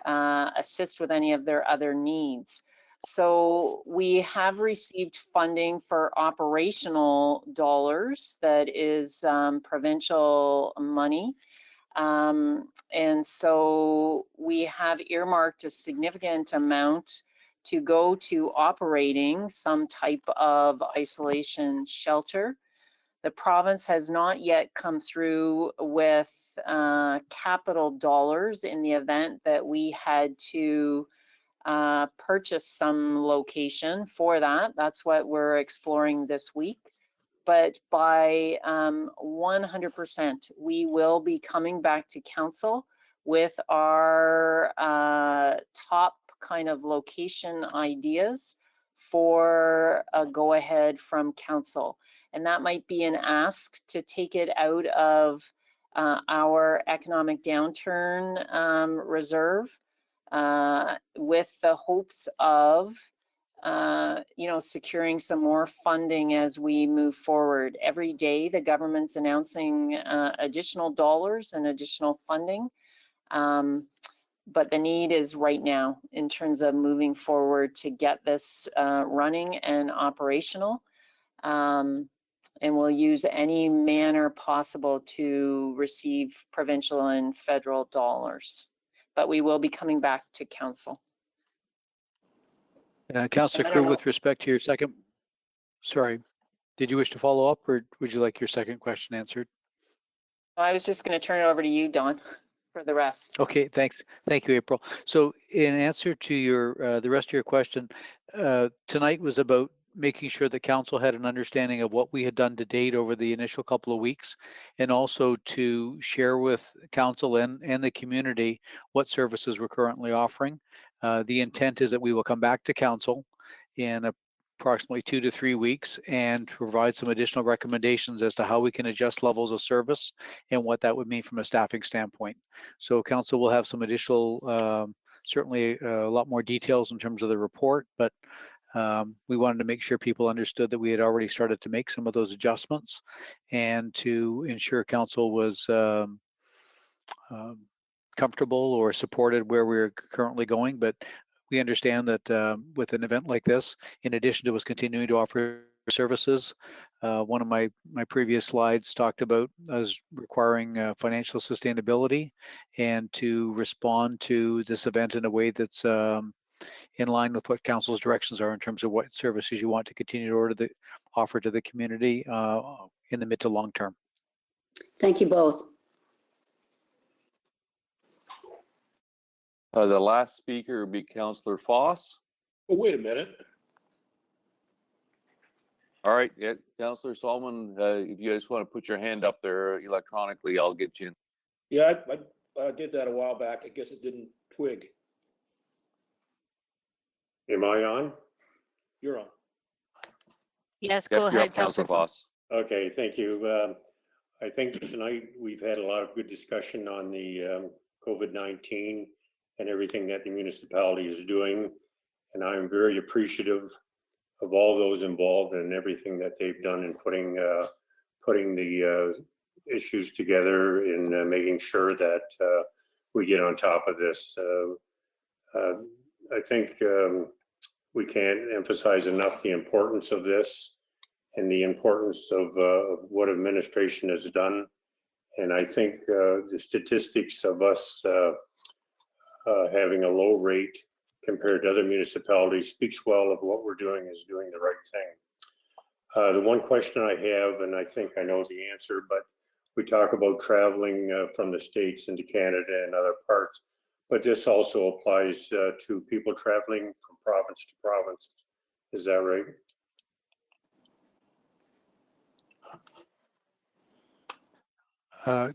assist with any of their other needs. So we have received funding for operational dollars, that is provincial money. And so we have earmarked a significant amount to go to operating some type of isolation shelter. The province has not yet come through with capital dollars in the event that we had to purchase some location for that. That's what we're exploring this week. But by 100%, we will be coming back to council with our top kind of location ideas for a go-ahead from council. And that might be an ask to take it out of our economic downturn reserve, with the hopes of securing some more funding as we move forward. Every day, the government's announcing additional dollars and additional funding. But the need is right now in terms of moving forward to get this running and operational. And we'll use any manner possible to receive provincial and federal dollars. But we will be coming back to council. Councillor Crew, with respect to your second, sorry, did you wish to follow up, or would you like your second question answered? I was just going to turn it over to you, Don, for the rest. Okay, thanks. Thank you, April. So in answer to your the rest of your question, tonight was about making sure that council had an understanding of what we had done to date over the initial couple of weeks, and also to share with council and the community what services we're currently offering. The intent is that we will come back to council in approximately 2 to 3 weeks and provide some additional recommendations as to how we can adjust levels of service and what that would mean from a staffing standpoint. So council will have some additional, certainly a lot more details in terms of the report, but we wanted to make sure people understood that we had already started to make some of those adjustments, and to ensure council was comfortable or supported where we're currently going. But we understand that with an event like this, in addition to us continuing to offer services, one of my previous slides talked about us requiring financial sustainability, and to respond to this event in a way that's in line with what council's directions are in terms of what services you want to continue to offer to the community in the mid to long term. Thank you both. The last speaker would be Councillor Foss. Oh, wait a minute. All right, yeah, Councillor Solomon, if you guys want to put your hand up there electronically, I'll get you in. Yeah, I did that a while back. I guess it didn't twig. Am I on? You're on. Yes, Yep, go you're ahead, up, Councillor Councillor Foss. Okay, thank you. I think tonight we've had a lot of good discussion on the COVID-19 and everything that the municipality is doing. And I'm very appreciative of all those involved and everything that they've done in putting the issues together, in making sure that we get on top of this. I think we can't emphasize enough the importance of this and the importance of what administration has done. And I think the statistics of us having a low rate compared to other municipalities speaks well of what we're doing is doing the right thing. The one question I have, and I think I know the answer, but we talk about traveling from the States into Canada and other parts, but this also applies to people traveling from province to province. Is that right?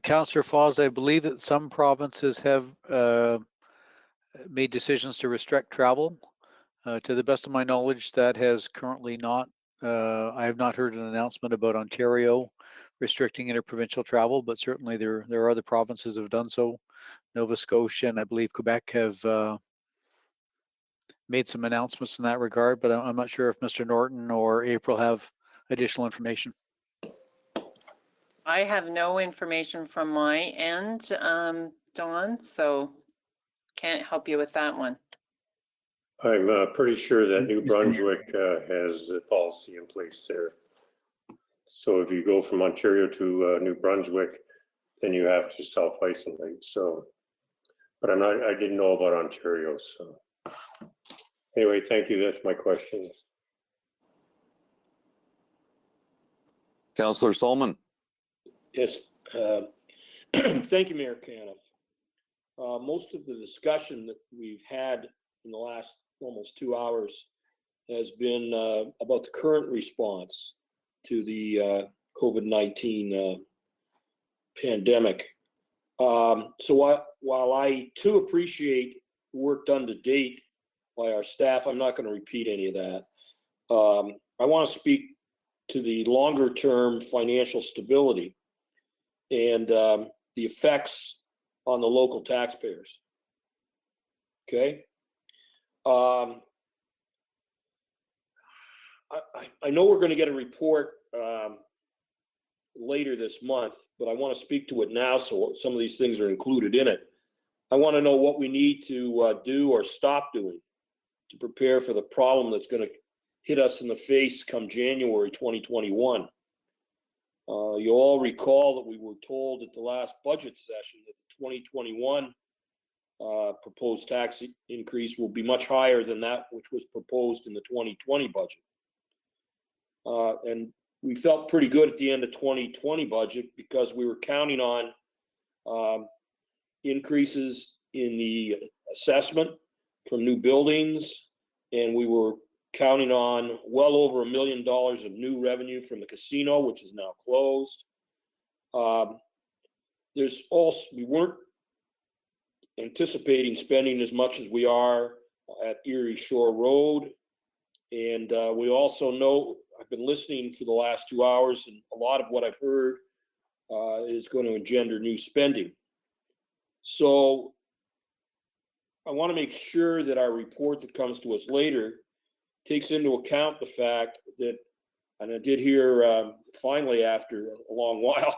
Councillor Foz, I believe that some provinces have made decisions to restrict travel. To the best of my knowledge, that has currently not, I have not heard an announcement about Ontario restricting interprovincial travel, but certainly there are other provinces that have done so. Nova Scotia and I believe Quebec have made some announcements in that regard, but I'm not sure if Mr. Norton or April have additional information. I have no information from my end, Dawn, so can't help you with that one. I'm pretty sure that New Brunswick has a policy in place there. So if you go from Ontario to New Brunswick, then you have to self-isolate. So, but I didn't know about Ontario. So anyway, thank you. That's my questions. Councillor Solomon. Yes, thank you, Mayor Caniff. Most of the discussion that we've had in the last almost 2 hours has been about the current response to the COVID-19 pandemic. So while I too appreciate the work done to date by our staff, I'm not going to repeat any of that. I want to speak to the longer term financial stability and the effects on the local taxpayers. Okay. I know we're going to get a report later this month, but I want to speak to it now so some of these things are included in it. I want to know what we need to do or stop doing to prepare for the problem that's going to hit us in the face come January 2021. You all recall that we were told at the last budget session that the 2021 proposed tax increase will be much higher than that which was proposed in the 2020 budget. And we felt pretty good at the end of 2020 budget because we were counting on increases in the assessment from new buildings, and we were counting on well over $1 million of new revenue from the casino, which is now closed. There's also, we weren't anticipating spending as much as we are at Erie Shore Road. And we also know, I've been listening for the last 2 hours, and a lot of what I've heard is going to engender new spending. So I want to make sure that our report that comes to us later takes into account the fact that, and I did hear finally after a long while,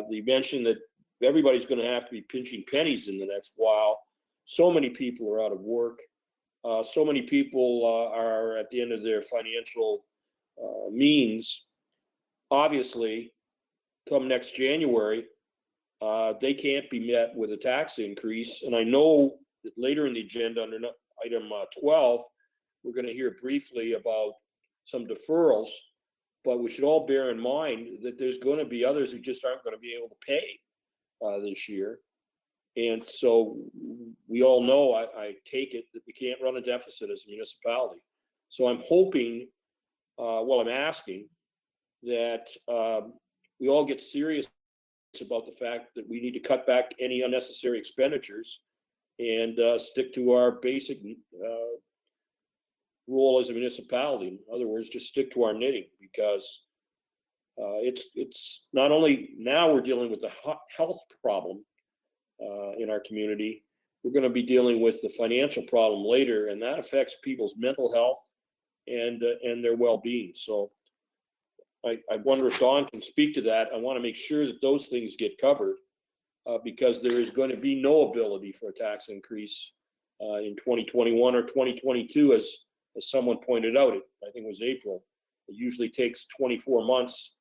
the mention that everybody's going to have to be pinching pennies in the next while. So many people are out of work. So many people are at the end of their financial means. Obviously, come next January, they can't be met with a tax increase. And I know that later in the agenda under item 12, we're going to hear briefly about some deferrals, but we should all bear in mind that there's going to be others who just aren't going to be able to pay this year. And so we all know, I take it, that we can't run a deficit as a municipality. So I'm hoping, well, I'm asking that we all get serious about the fact that we need to cut back any unnecessary expenditures and stick to our basic role as a municipality. In other words, just stick to our knitting, because it's not only now we're dealing with the health problem in our community, we're going to be dealing with the financial problem later, and that affects people's mental health and their well-being. So I wonder if Dawn can speak to that. I want to make sure that those things get covered because there is going to be no ability for a tax increase in 2021 or 2022, as someone pointed out. I think it was April. It usually takes 24 months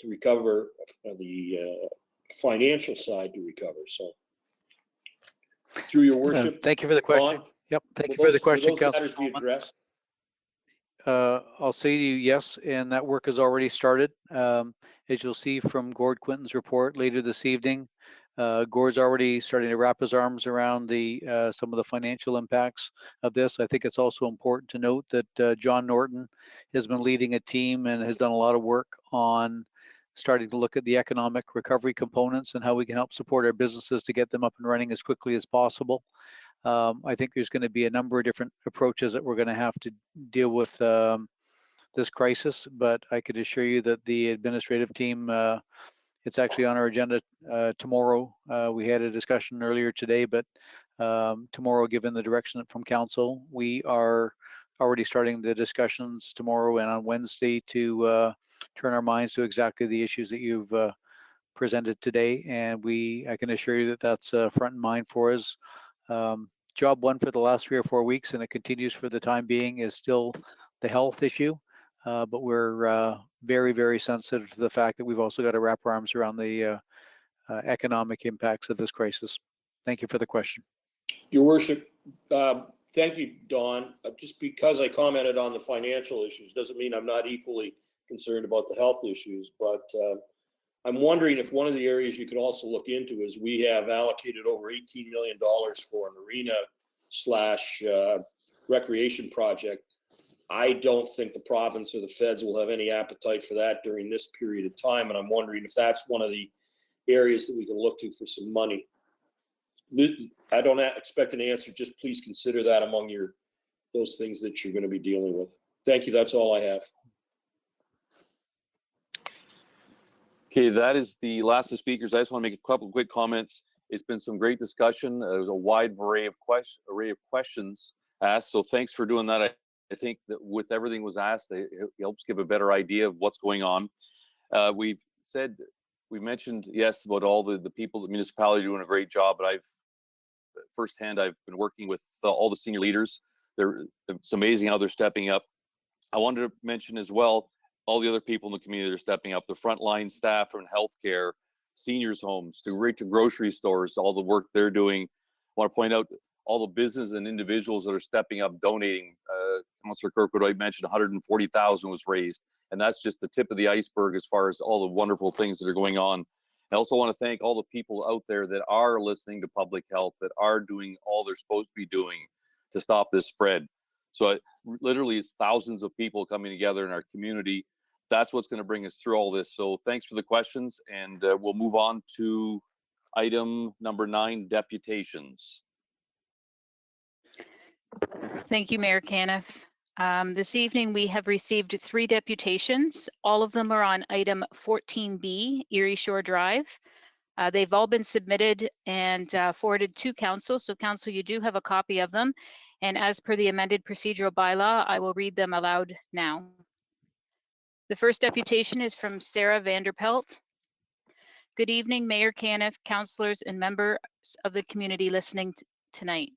to recover the financial side to recover. So, through your worship, thank you for the question. Dawn, Yep, thank you for the question, will those Councillor matters be addressed? I'll say to you, yes, and that work has already started. As you'll see from Gord Quinton's report later this evening, Gord's already starting to wrap his arms around the some of the financial impacts of this. I think it's also important to note that John Norton has been leading a team and has done a lot of work on starting to look at the economic recovery components and how we can help support our businesses to get them up and running as quickly as possible. I think there's going to be a number of different approaches that we're going to have to deal with this crisis, but I could assure you that the administrative team, it's actually on our agenda tomorrow. We had a discussion earlier today, but tomorrow, given the direction from council, we are already starting the discussions tomorrow and on Wednesday to turn our minds to exactly the issues that you've presented today. And I can assure you that that's front in mind for us. Job one for the last 3 or 4 weeks, and it continues for the time being, is still the health issue. But we're very, very sensitive to the fact that we've also got to wrap our arms around the economic impacts of this crisis. Thank you for the question. Your Worship, thank you, Don. Just because I commented on the financial issues doesn't mean I'm not equally concerned about the health issues, but I'm wondering if one of the areas you could also look into is we have allocated over $18 million for an arena/recreation project. I don't think the province or the feds will have any appetite for that during this period of time, and I'm wondering if that's one of the areas that we can look to for some money. I don't expect an answer, just please consider that among those things that you're going to be dealing with. Thank you, that's all I have. Okay, that is the last of the speakers. I just want to make a couple of quick comments. It's been some great discussion. There was a wide array of questions asked, so thanks for doing that. I think that with everything was asked, it helps give a better idea of what's going on. We mentioned, yes, about all the people, the municipality doing a great job, but firsthand, I've been working with all the senior leaders. It's amazing how they're stepping up. I wanted to mention as well, all the other people in the community that are stepping up, the frontline staff from healthcare, seniors homes, right to grocery stores, all the work they're doing. I want to point out all the business and individuals that are stepping up, donating. Councillor Kirkwood, I mentioned 140,000 was raised, and that's just the tip of the iceberg as far as all the wonderful things that are going on. I also want to thank all the people out there that are listening to public health, that are doing all they're supposed to be doing to stop this spread. So literally, it's thousands of people coming together in our community. That's what's going to bring us through all this. So thanks for the questions, and we'll move on to item number 9, deputations. Thank you, Mayor Caniff. This evening, we have received 3 deputations. All of them are on item 14B, Erie Shore Drive. They've all been submitted and forwarded to council. So council, you do have a copy of them. And as per the amended procedural bylaw, I will read them aloud now. The first deputation is from Sarah Vanderpelt. Good evening, Mayor Caniff, councillors, and members of the community listening tonight.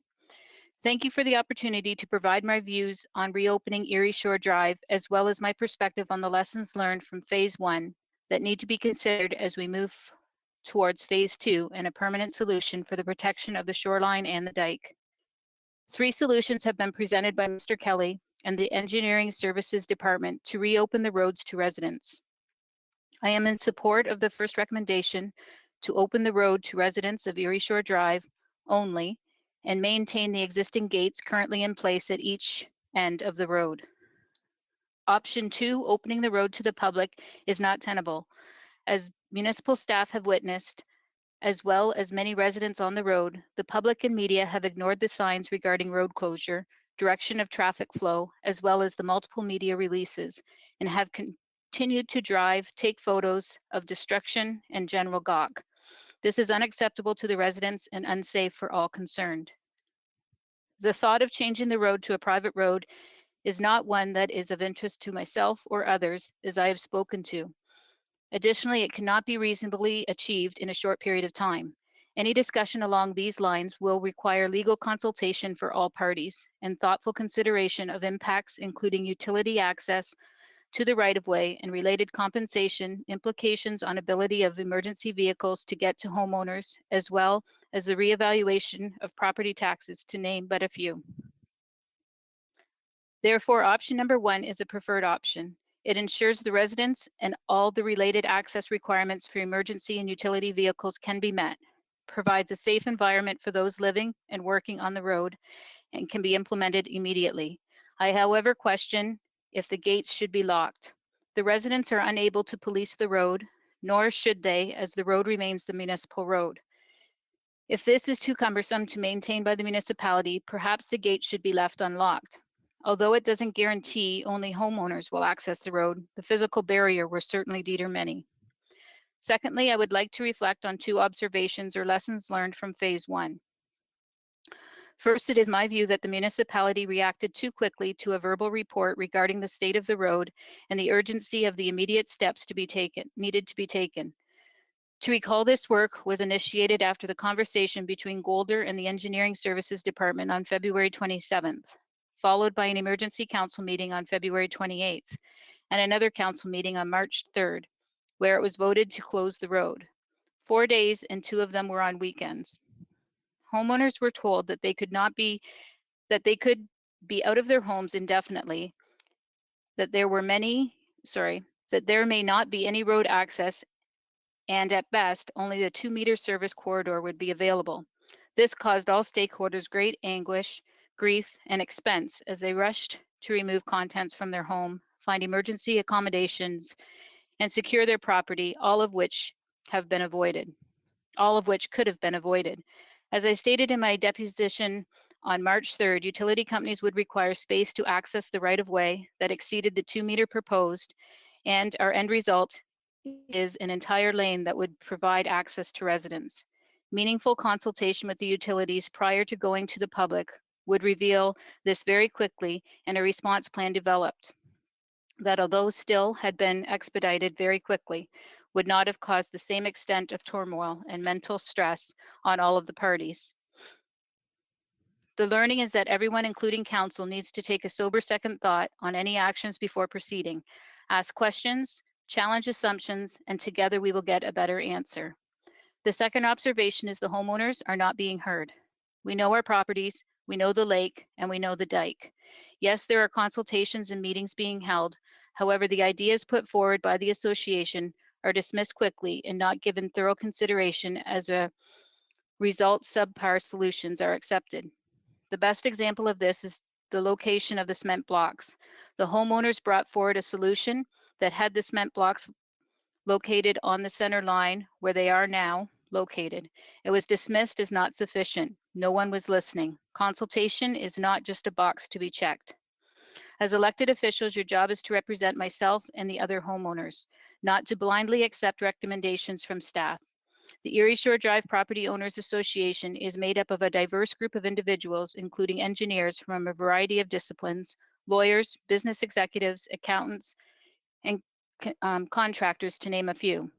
Thank you for the opportunity to provide my views on reopening Erie Shore Drive, as well as my perspective on the lessons learned from phase 1 that need to be considered as we move towards phase 2 and a permanent solution for the protection of the shoreline and the dike. 3 solutions have been presented by Mr. Kelly and the Engineering Services Department to reopen the roads to residents. I am in support of the first recommendation to open the road to residents of Erie Shore Drive only and maintain the existing gates currently in place at each end of the road. Option 2, opening the road to the public, is not tenable. As municipal staff have witnessed, as well as many residents on the road, the public and media have ignored the signs regarding road closure, direction of traffic flow, as well as the multiple media releases, and have continued to drive, take photos of destruction and general gawk. This is unacceptable to the residents and unsafe for all concerned. The thought of changing the road to a private road is not one that is of interest to myself or others, as I have spoken to. Additionally, it cannot be reasonably achieved in a short period of time. Any discussion along these lines will require legal consultation for all parties and thoughtful consideration of impacts, including utility access to the right-of-way and related compensation, implications on ability of emergency vehicles to get to homeowners, as well as the reevaluation of property taxes, to name but a few. Therefore, option number 1 is a preferred option. It ensures the residents and all the related access requirements for emergency and utility vehicles can be met, provides a safe environment for those living and working on the road, and can be implemented immediately. I, however, question if the gates should be locked. The residents are unable to police the road, nor should they, as the road remains the municipal road. If this is too cumbersome to maintain by the municipality, perhaps the gate should be left unlocked. Although it doesn't guarantee only homeowners will access the road, the physical barrier will certainly deter many. Secondly, I would like to reflect on 2 observations or lessons learned from phase 1. First, it is my view that the municipality reacted too quickly to a verbal report regarding the state of the road and the urgency of the immediate steps to be taken, needed to be taken. To recall, this work was initiated after the conversation between Golder and the Engineering Services Department on February 27th, followed by an emergency council meeting on February 28th, and another council meeting on March 3rd, where it was voted to close the road. 4 days, and 2 of them were on weekends. Homeowners were told that they could be out of their homes indefinitely, that there may not be any road access, and at best, only the 2-meter service corridor would be available. This caused all stakeholders great anguish, grief, and expense as they rushed to remove contents from their home, find emergency accommodations, and secure their property, all of which could have been avoided. As I stated in my deposition on March 3rd, utility companies would require space to access the right-of-way that exceeded the 2-meter proposed, and our end result is an entire lane that would provide access to residents. Meaningful consultation with the utilities prior to going to the public would reveal this very quickly, and a response plan developed that, although still had been expedited very quickly, would not have caused the same extent of turmoil and mental stress on all of the parties. The learning is that everyone, including council, needs to take a sober second thought on any actions before proceeding. Ask questions, challenge assumptions, and together we will get a better answer. The second observation is the homeowners are not being heard. We know our properties, we know the lake, and we know the dike. Yes, there are consultations and meetings being held. However, the ideas put forward by the association are dismissed quickly and not given thorough consideration. As a result, subpar solutions are accepted. The best example of this is the location of the cement blocks. The homeowners brought forward a solution that had the cement blocks located on the center line where they are now located. It was dismissed as not sufficient. No one was listening. Consultation is not just a box to be checked. As elected officials, your job is to represent myself and the other homeowners, not to blindly accept recommendations from staff. The Erie Shore Drive Property Owners Association is made up of a diverse group of individuals, including engineers from a variety of disciplines, lawyers, business executives, accountants, and contractors, to name a few.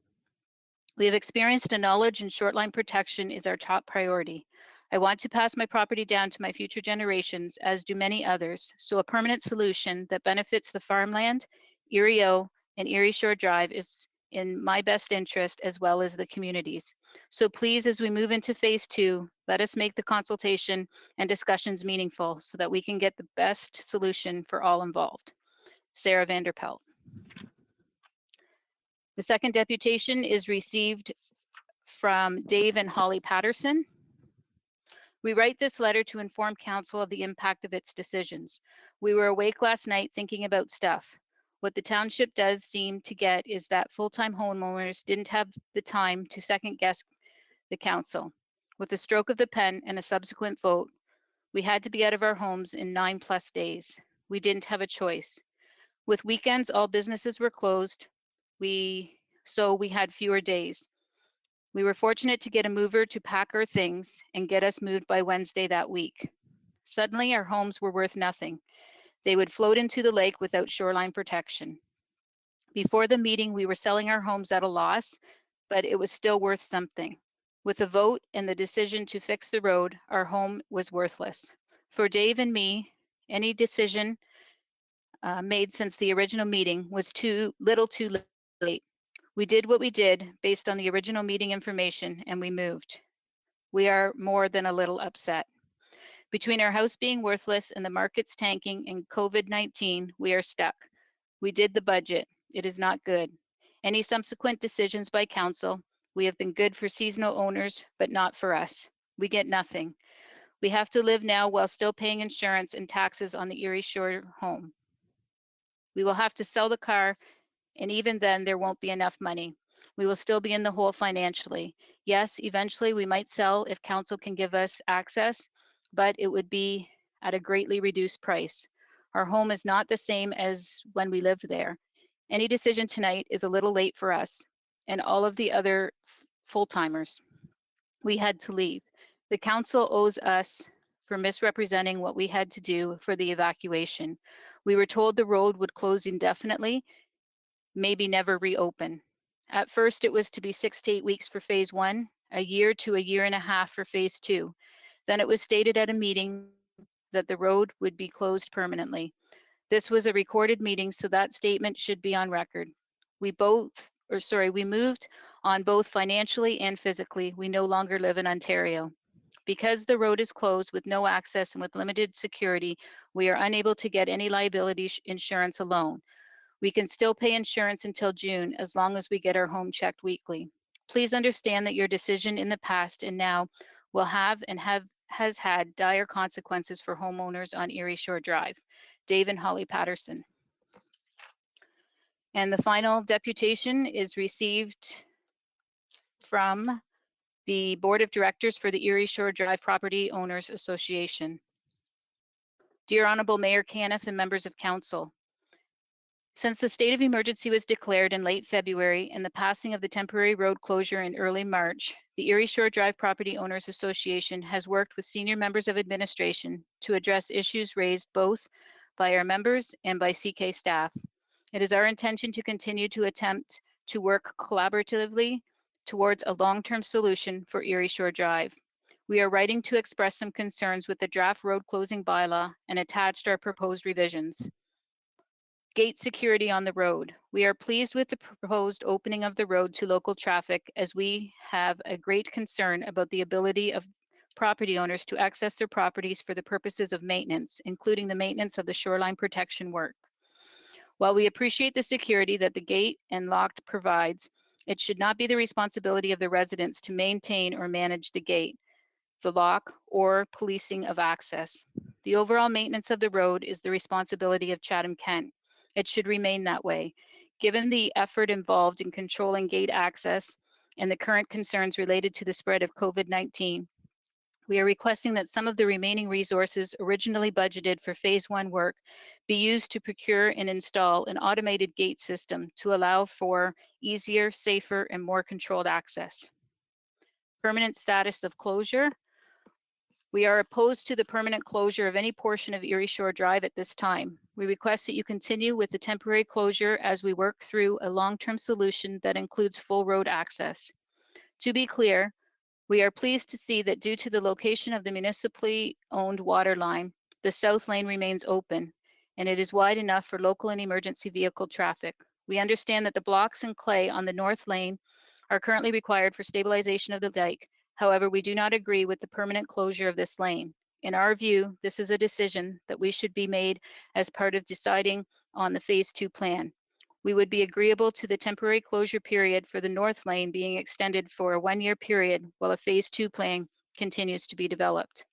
We have experienced a knowledge and short line protection is our top priority. I want to pass my property down to my future generations, as do many others, so a permanent solution that benefits the farmland, Erie O, and Erie Shore Drive is in my best interest, as well as the communities. So please, as we move into phase 2, let us make the consultation and discussions meaningful so that we can get the best solution for all involved. Sarah Vanderpelt. The second deputation is received from Dave and Holly Patterson. We write this letter to inform council of the impact of its decisions. We were awake last night thinking about stuff. What the township does seem to get is that full-time homeowners didn't have the time to second guess the council. With the stroke of the pen and a subsequent vote, we had to be out of our homes in 9+ days. We didn't have a choice. With weekends, all businesses were closed. So we had fewer days. We were fortunate to get a mover to pack our things and get us moved by Wednesday that week. Suddenly, our homes were worth nothing. They would float into the lake without shoreline protection. Before the meeting, we were selling our homes at a loss, but it was still worth something. With a vote and the decision to fix the road, our home was worthless. For Dave and me, any decision made since the original meeting was too late. We did what we did based on the original meeting information, and we moved. We are more than a little upset. Between our house being worthless and the markets tanking and COVID-19, we are stuck. We did the budget. It is not good. Any subsequent decisions by council, we have been good for seasonal owners, but not for us. We get nothing. We have to live now while still paying insurance and taxes on the Erie Shore home. We will have to sell the car, and even then there won't be enough money. We will still be in the hole financially. Yes, eventually we might sell if council can give us access, but it would be at a greatly reduced price. Our home is not the same as when we lived there. Any decision tonight is a little late for us and all of the other full-timers. We had to leave. The council owes us for misrepresenting what we had to do for the evacuation. We were told the road would close indefinitely, maybe never reopen. At first, it was to be 6 to 8 weeks for phase 1, a year to a year and a half for phase 2. Then it was stated at a meeting that the road would be closed permanently. This was a recorded meeting, so that statement should be on record. We moved on both financially and physically. We no longer live in Ontario. Because the road is closed with no access and with limited security, we are unable to get any liability insurance alone. We can still pay insurance until June as long as we get our home checked weekly. Please understand that your decision in the past and now will have and has had dire consequences for homeowners on Erie Shore Drive. Dave and Holly Patterson. And the final deputation is received from the Board of Directors for the Erie Shore Drive Property Owners Association. Dear Honorable Mayor Caniff and members of council, since the state of emergency was declared in late February and the passing of the temporary road closure in early March, the Erie Shore Drive Property Owners Association has worked with senior members of administration to address issues raised both by our members and by CK staff. It is our intention to continue to attempt to work collaboratively towards a long-term solution for Erie Shore Drive. We are writing to express some concerns with the draft road closing bylaw and attached our proposed revisions. Gate security on the road. We are pleased with the proposed opening of the road to local traffic, as we have a great concern about the ability of property owners to access their properties for the purposes of maintenance, including the maintenance of the shoreline protection work. While we appreciate the security that the gate and locked provides, it should not be the responsibility of the residents to maintain or manage the gate, the lock, or policing of access. The overall maintenance of the road is the responsibility of Chatham-Kent. It should remain that way. Given the effort involved in controlling gate access and the current concerns related to the spread of COVID-19, we are requesting that some of the remaining resources originally budgeted for phase 1 work be used to procure and install an automated gate system to allow for easier, safer, and more controlled access. Permanent status of closure. We are opposed to the permanent closure of any portion of Erie Shore Drive at this time. We request that you continue with the temporary closure as we work through a long-term solution that includes full road access. To be clear, we are pleased to see that due to the location of the municipally owned water line, the south lane remains open, and it is wide enough for local and emergency vehicle traffic. We understand that the blocks and clay on the north lane are currently required for stabilization of the dike. However, we do not agree with the permanent closure of this lane. In our view, this is a decision that we should be made as part of deciding on the phase 2 plan. We would be agreeable to the temporary closure period for the north lane being extended for a 1-year period while a phase 2 plan continues to be developed.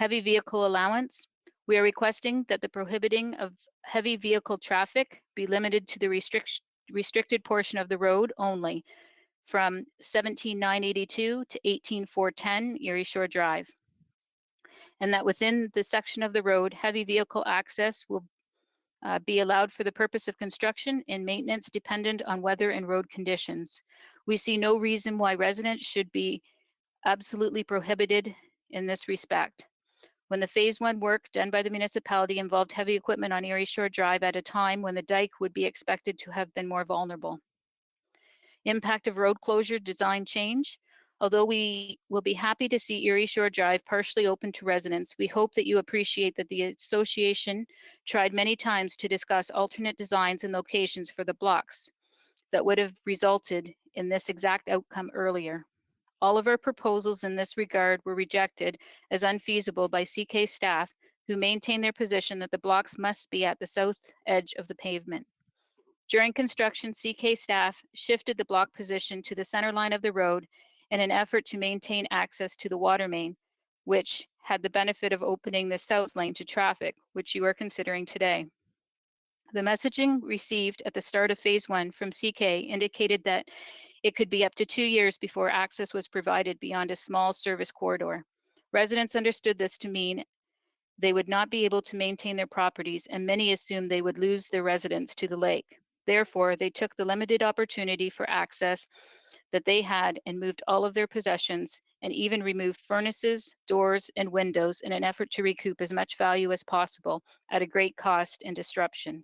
Heavy vehicle allowance. We are requesting that the prohibiting of heavy vehicle traffic be limited to the restricted portion of the road only, from 17,982 to 18,410 Erie Shore Drive. And that within the section of the road, heavy vehicle access will be allowed for the purpose of construction and maintenance dependent on weather and road conditions. We see no reason why residents should be absolutely prohibited in this respect. When the phase 1 work done by the municipality involved heavy equipment on Erie Shore Drive at a time when the dike would be expected to have been more vulnerable. Impact of road closure design change. Although we will be happy to see Erie Shore Drive partially open to residents, we hope that you appreciate that the association tried many times to discuss alternate designs and locations for the blocks that would have resulted in this exact outcome earlier. All of our proposals in this regard were rejected as unfeasible by CK staff, who maintain their position that the blocks must be at the south edge of the pavement. During construction, CK staff shifted the block position to the center line of the road in an effort to maintain access to the water main, which had the benefit of opening the south lane to traffic, which you are considering today. The messaging received at the start of phase 1 from CK indicated that it could be up to 2 years before access was provided beyond a small service corridor. Residents understood this to mean they would not be able to maintain their properties, and many assumed they would lose their residence to the lake. Therefore, they took the limited opportunity for access that they had and moved all of their possessions and even removed furnaces, doors, and windows in an effort to recoup as much value as possible at a great cost and disruption.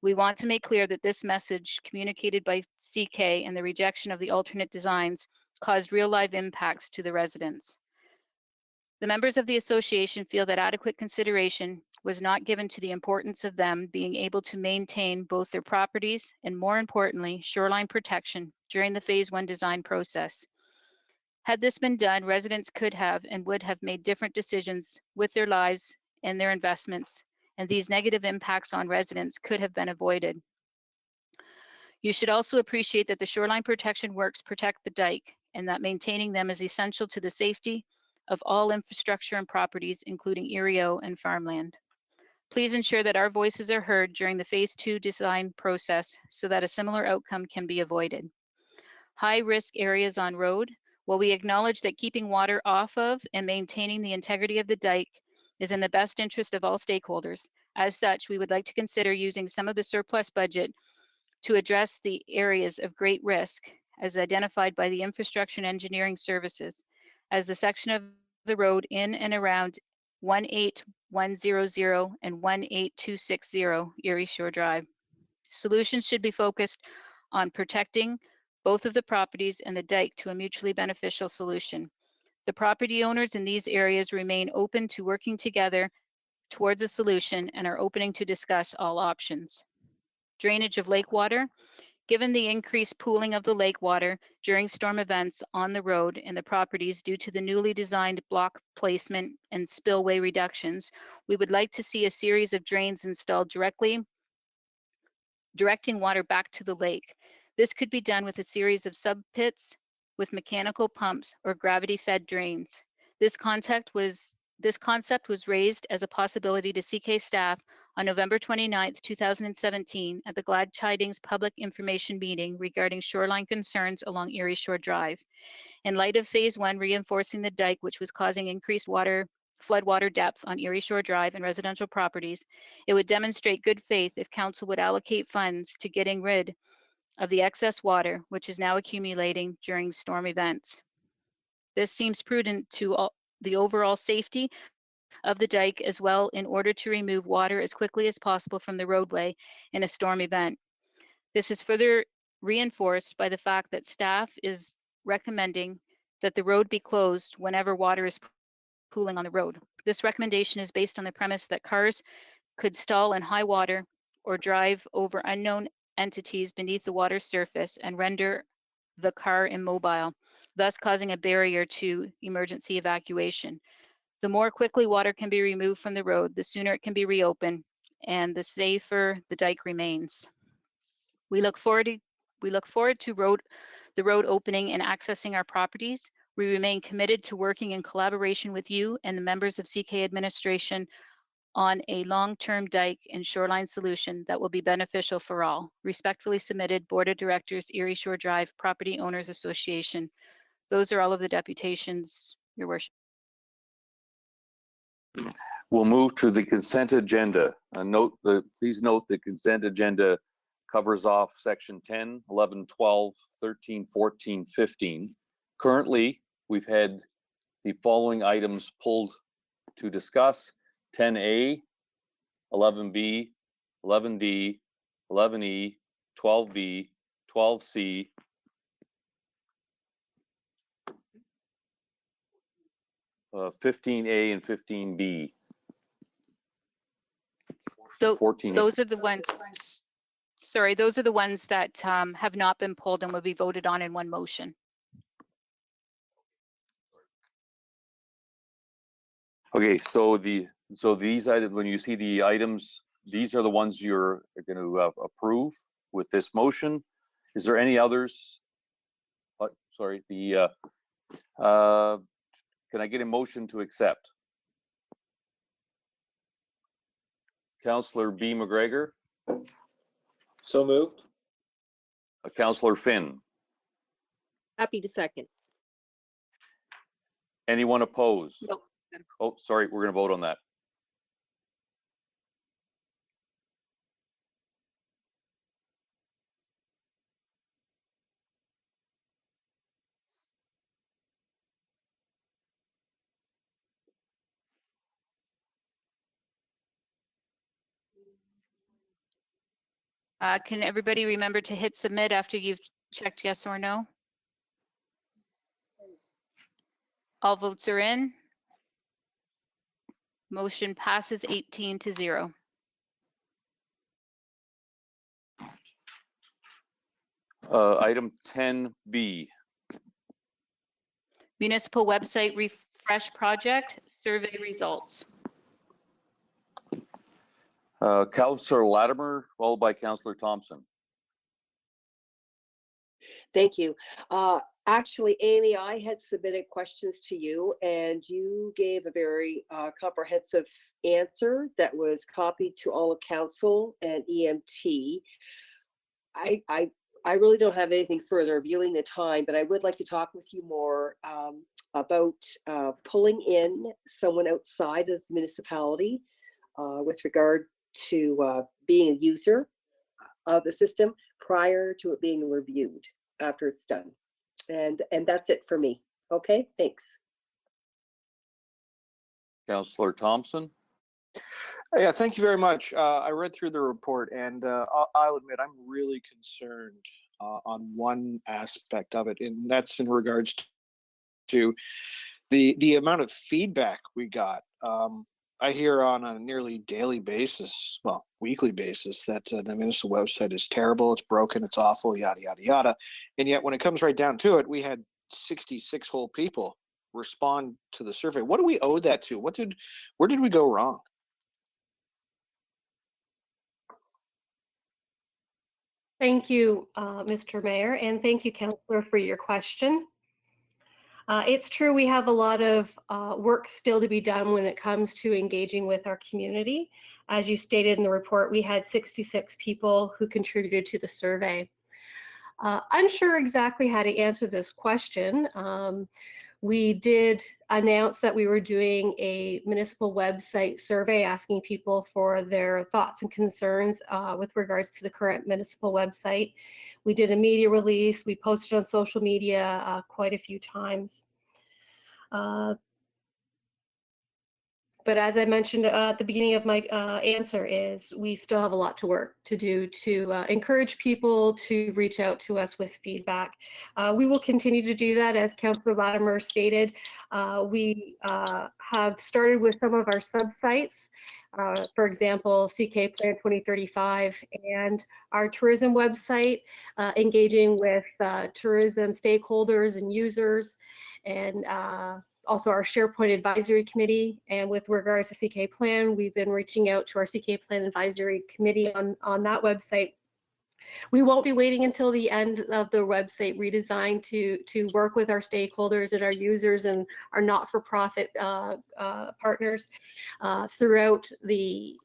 We want to make clear that this message communicated by CK and the rejection of the alternate designs caused real live impacts to the residents. The members of the association feel that adequate consideration was not given to the importance of them being able to maintain both their properties and, more importantly, shoreline protection during the phase 1 design process. Had this been done, residents could have and would have made different decisions with their lives and their investments, and these negative impacts on residents could have been avoided. You should also appreciate that the shoreline protection works protect the dike and that maintaining them is essential to the safety of all infrastructure and properties, including ERIO and farmland. Please ensure that our voices are heard during the phase 2 design process so that a similar outcome can be avoided. High risk areas on road. While we acknowledge that keeping water off of and maintaining the integrity of the dike is in the best interest of all stakeholders, as such, we would like to consider using some of the surplus budget to address the areas of great risk as identified by the Infrastructure and Engineering Services as the section of the road in and around 18100 and 18260 Erie Shore Drive. Solutions should be focused on protecting both of the properties and the dike to a mutually beneficial solution. The property owners in these areas remain open to working together towards a solution and are opening to discuss all options. Drainage of lake water. Given the increased pooling of the lake water during storm events on the road and the properties due to the newly designed block placement and spillway reductions, we would like to see a series of drains installed directing water back to the lake. This could be done with a series of sub pits with mechanical pumps or gravity-fed drains. This concept was raised as a possibility to CK staff on November 29, 2017 at the Glad Tidings Public Information Meeting regarding shoreline concerns along Erie Shore Drive. In light of phase 1 reinforcing the dike, which was causing increased floodwater depth on Erie Shore Drive and residential properties, it would demonstrate good faith if council would allocate funds to getting rid of the excess water, which is now accumulating during storm events. This seems prudent to the overall safety of the dike as well in order to remove water as quickly as possible from the roadway in a storm event. This is further reinforced by the fact that staff is recommending that the road be closed whenever water is pooling on the road. This recommendation is based on the premise that cars could stall in high water or drive over unknown entities beneath the water surface and render the car immobile, thus causing a barrier to emergency evacuation. The more quickly water can be removed from the road, the sooner it can be reopened and the safer the dike remains. We look forward to the road opening and accessing our properties. We remain committed to working in collaboration with you and the members of CK administration on a long-term dike and shoreline solution that will be beneficial for all. Respectfully submitted, Board of Directors, Erie Shore Drive Property Owners Association. Those are all of the deputations, Your Worship. We'll move to the consent agenda. Please note the consent agenda covers off section 10, 11, 12, 13, 14, 15. Currently, we've had the following items pulled to discuss: 10A, 11B, 11D, 11E, 12B, 12C, 15A and 15B. So 14. Those are the ones, sorry, those are the ones that have not been pulled and will be voted on in one motion. Okay, so these items, when you see the items, these are the ones you're going to approve with this motion. Is there any others? Sorry, can I get a motion to accept? Councillor B. McGregor. So moved. Councillor Finn. Happy to second. Anyone opposed? Nope. Oh, sorry, we're going to vote on that. Can everybody remember to hit submit after you've checked yes or no? All votes are in. Motion passes 18-0. Item 10B. Municipal website refresh project, survey results. Councillor Latimer, followed by Councillor Thompson. Thank you. Actually, Amy, I had submitted questions to you and you gave a very comprehensive answer that was copied to all of council and EMT. I really don't have anything further viewing the time, but I would like to talk with you more about pulling in someone outside of the municipality with regard to being a user of the system prior to it being reviewed after it's done. And that's it for me. Okay, thanks. Councillor Thompson. Yeah, thank you very much. I read through the report, and I'll admit I'm really concerned on one aspect of it, and that's in regards to the amount of feedback we got. I hear on a nearly daily basis, well, weekly basis, that the municipal website is terrible, it's broken, it's awful, yada, yada, yada. And yet when it comes right down to it, we had 66 whole people respond to the survey. What do we owe that to? Where did we go wrong? Thank you, Mr. Mayor, and thank you, Councillor, for your question. It's true we have a lot of work still to be done when it comes to engaging with our community. As you stated in the report, we had 66 people who contributed to the survey. Unsure exactly how to answer this question. We did announce that we were doing a municipal website survey asking people for their thoughts and concerns with regards to the current municipal website. We did a media release. We posted on social media quite a few times. But as I mentioned at the beginning of my answer is we still have a lot to work to do to encourage people to reach out to us with feedback. We will continue to do that, as Councillor Latimer stated. We have started with some of our sub-sites, for example, CK Plan 2035 and our tourism website, engaging with tourism stakeholders and users, and also our SharePoint Advisory Committee. And with regards to CK Plan, we've been reaching out to our CK Plan Advisory Committee on that website. We won't be waiting until the end of the website redesign to work with our stakeholders and our users and our not-for-profit partners. Throughout the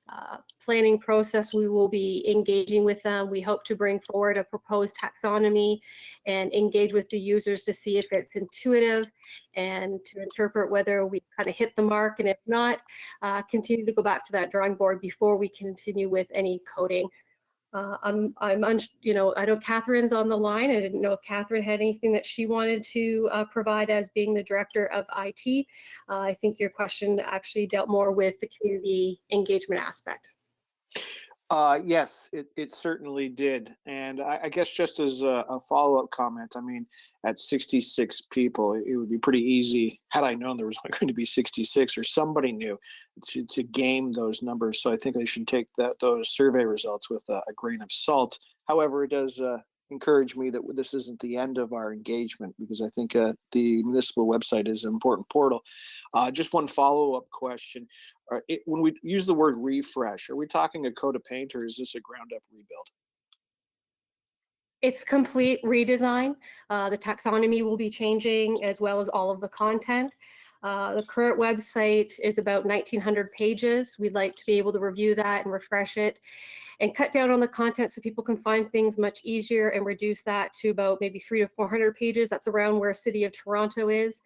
planning process, we will be engaging with them. We hope to bring forward a proposed taxonomy and engage with the users to see if it's intuitive and to interpret whether we kind of hit the mark, and if not, continue to go back to that drawing board before we continue with any coding. I know Catherine's on the line. I didn't know if Catherine had anything that she wanted to provide as being the director of IT. I think your question actually dealt more with the community engagement aspect. Yes, it certainly did. And I guess just as a follow-up comment, I mean, at 66 people, it would be pretty easy, had I known there was going to be 66 or somebody knew, to game those numbers. So I think they should take those survey results with a grain of salt. However, it does encourage me that this isn't the end of our engagement, because I think the municipal website is an important portal. Just one follow-up question. When we use the word refresh, are we talking a coat of paint, or is this a ground-up rebuild? It's complete redesign. The taxonomy will be changing, as well as all of the content. The current website is about 1,900 pages. We'd like to be able to review that and refresh it and cut down on the content so people can find things much easier, and reduce that to about maybe 300 to 400 pages. That's around where City of Toronto is.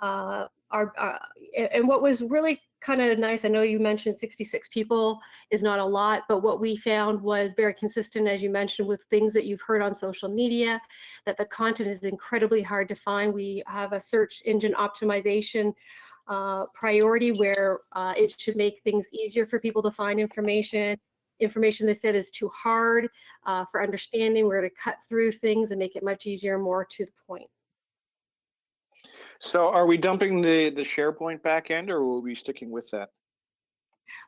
And what was really kind of nice, I know you mentioned 66 people is not a lot, but what we found was very consistent, as you mentioned, with things that you've heard on social media, that the content is incredibly hard to find. We have a search engine optimization priority where it should make things easier for people to find information. Information they said is too hard for understanding. We're going to cut through things and make it much easier, more to the point. So are we dumping the SharePoint backend, or will we be sticking with that?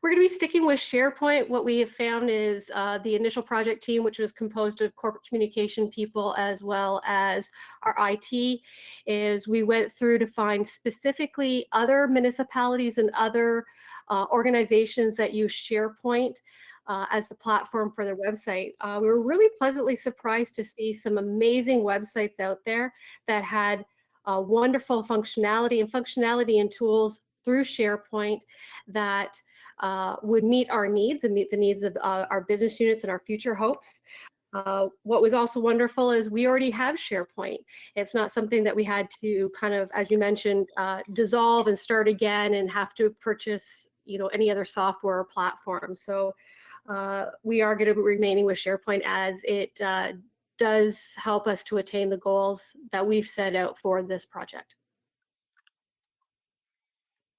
We're going to be sticking with SharePoint. What we have found is the initial project team, which was composed of corporate communication people as well as our IT, is we went through to find specifically other municipalities and other organizations that use SharePoint as the platform for their website. We were really pleasantly surprised to see some amazing websites out there that had wonderful functionality and tools through SharePoint that would meet our needs and meet the needs of our business units and our future hopes. What was also wonderful is we already have SharePoint. It's not something that we had to kind of, as you mentioned, dissolve and start again and have to purchase, any other software or platform. So we are going to be remaining with SharePoint, as it does help us to attain the goals that we've set out for this project.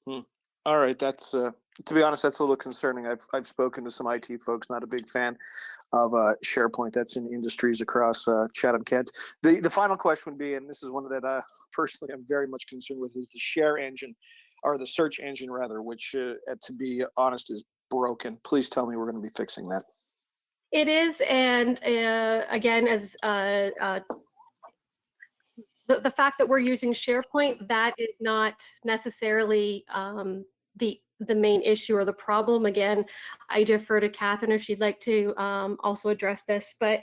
All right, that's to be honest, that's a little concerning. I've spoken to some IT folks, not a big fan of SharePoint. That's in industries across Chatham-Kent. The final question would be, and this is one that personally I'm very much concerned with, is the share engine, or the search engine rather, which to be honest is broken. Please tell me we're going to be fixing that. It is, and again, as the fact that we're using SharePoint, that is not necessarily the main issue or the problem. Again, I defer to Catherine if she'd like to also address this, but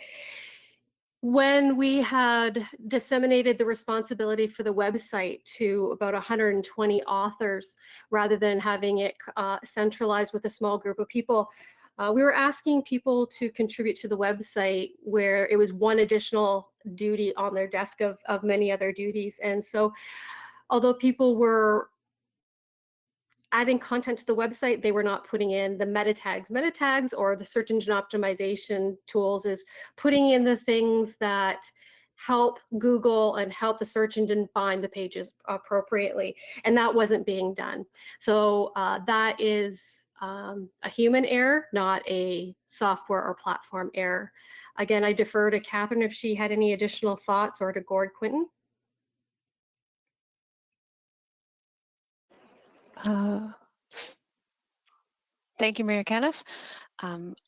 when we had disseminated the responsibility for the website to about 120 authors, rather than having it centralized with a small group of people, we were asking people to contribute to the website where it was one additional duty on their desk of many other duties. And so although people were adding content to the website, they were not putting in the meta tags. Meta tags, or the search engine optimization tools, is putting in the things that help Google and help the search engine find the pages appropriately. And that wasn't being done. So that is a human error, not a software or platform error. Again, I defer to Catherine if she had any additional thoughts, or to Gord Quinton. Thank you, Mayor Caniff.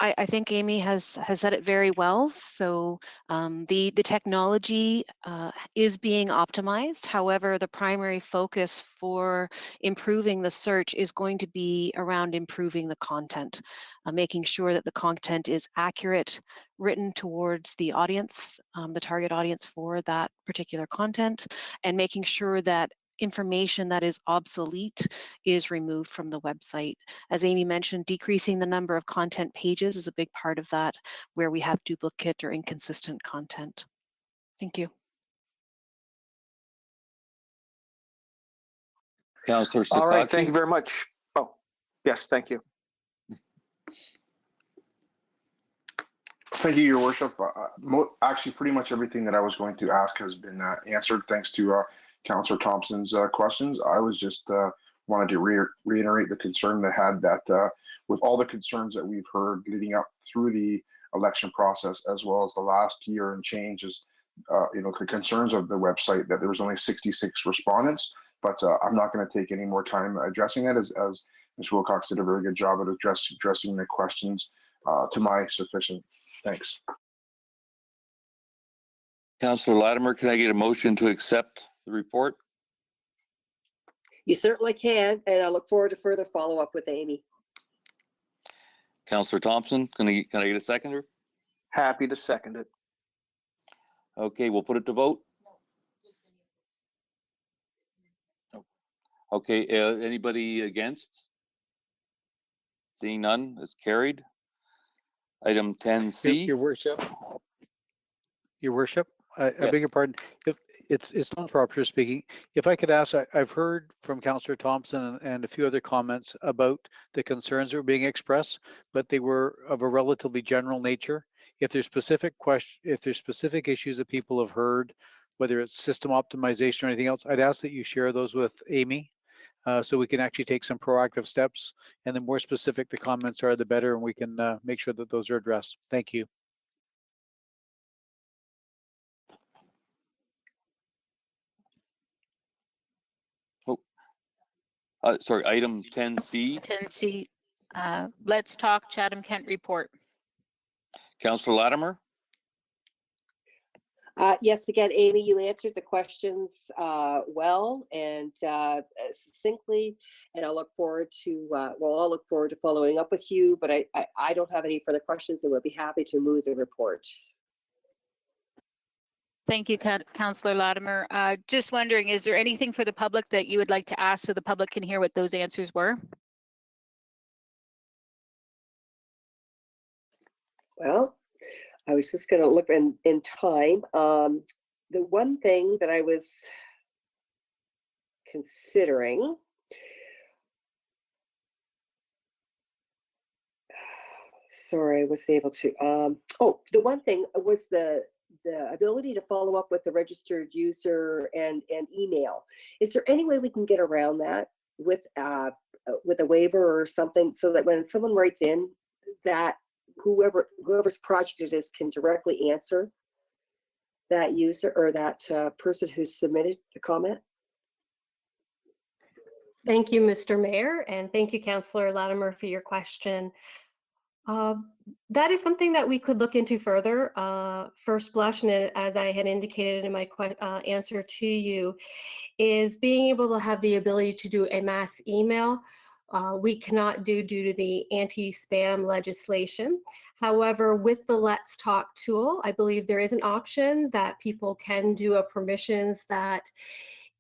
I think Amy has said it very well. So the technology is being optimized. However, the primary focus for improving the search is going to be around improving the content, making sure that the content is accurate, written towards the audience, the target audience for that particular content, and making sure that information that is obsolete is removed from the website. As Amy mentioned, decreasing the number of content pages is a big part of that, where we have duplicate or inconsistent content. Thank you. Councillor All right, Sakatsi? thank you very much. Oh, yes, thank you. Thank you, Your Worship. Actually, pretty much everything that I was going to ask has been answered thanks to Councillor Thompson's questions. I was just wanted to reiterate the concern they had that with all the concerns that we've heard leading up through the election process, as well as the last year and changes, the concerns of the website, that there was only 66 respondents. But I'm not going to take any more time addressing that, as Ms. Wilcox did a very good job at addressing the questions to my sufficient. Thanks. Councillor Latimer, can I get a motion to accept the report? You certainly can, and I look forward to further follow-up with Amy. Councillor Thompson, can I get a seconder? Happy to second it. Okay, we'll put it to vote. Okay, anybody against? Seeing none, it's carried. Item 10C. Your worship. Your worship, I Yes. beg your pardon. If it's Don Propter speaking. If I could ask, I've heard from Councillor Thompson and a few other comments about the concerns that were being expressed, but they were of a relatively general nature. If there's specific issues that people have heard, whether it's system optimization or anything else, I'd ask that you share those with Amy. So we can actually take some proactive steps, and the more specific the comments are, the better, and we can make sure that those are addressed. Thank you. Sorry, item 10C. 10C, let's talk Chatham-Kent report. Councillor Latimer. Yes, again, Amy, you answered the questions well and succinctly, and I'll look forward to, I'll look forward to following up with you, but I don't have any further questions and we'll be happy to move the report. Thank you, Councillor Latimer. Just wondering, is there anything for the public that you would like to ask so the public can hear what those answers were? Well, I was just going to look in time. The one thing that I was considering, sorry, I wasn't able to. The one thing was the ability to follow up with the registered user and email. Is there any way we can get around that with a waiver or something, so that when someone writes in, that whoever's project it is can directly answer that user or that person who submitted the comment? Thank you, Mr. Mayor, and thank you, Councillor Latimer, for your question. That is something that we could look into further. First blush, and as I had indicated in my answer to you, is being able to have the ability to do a mass email. We cannot do due to the anti-spam legislation. However, with the Let's Talk tool, I believe there is an option that people can do a permissions that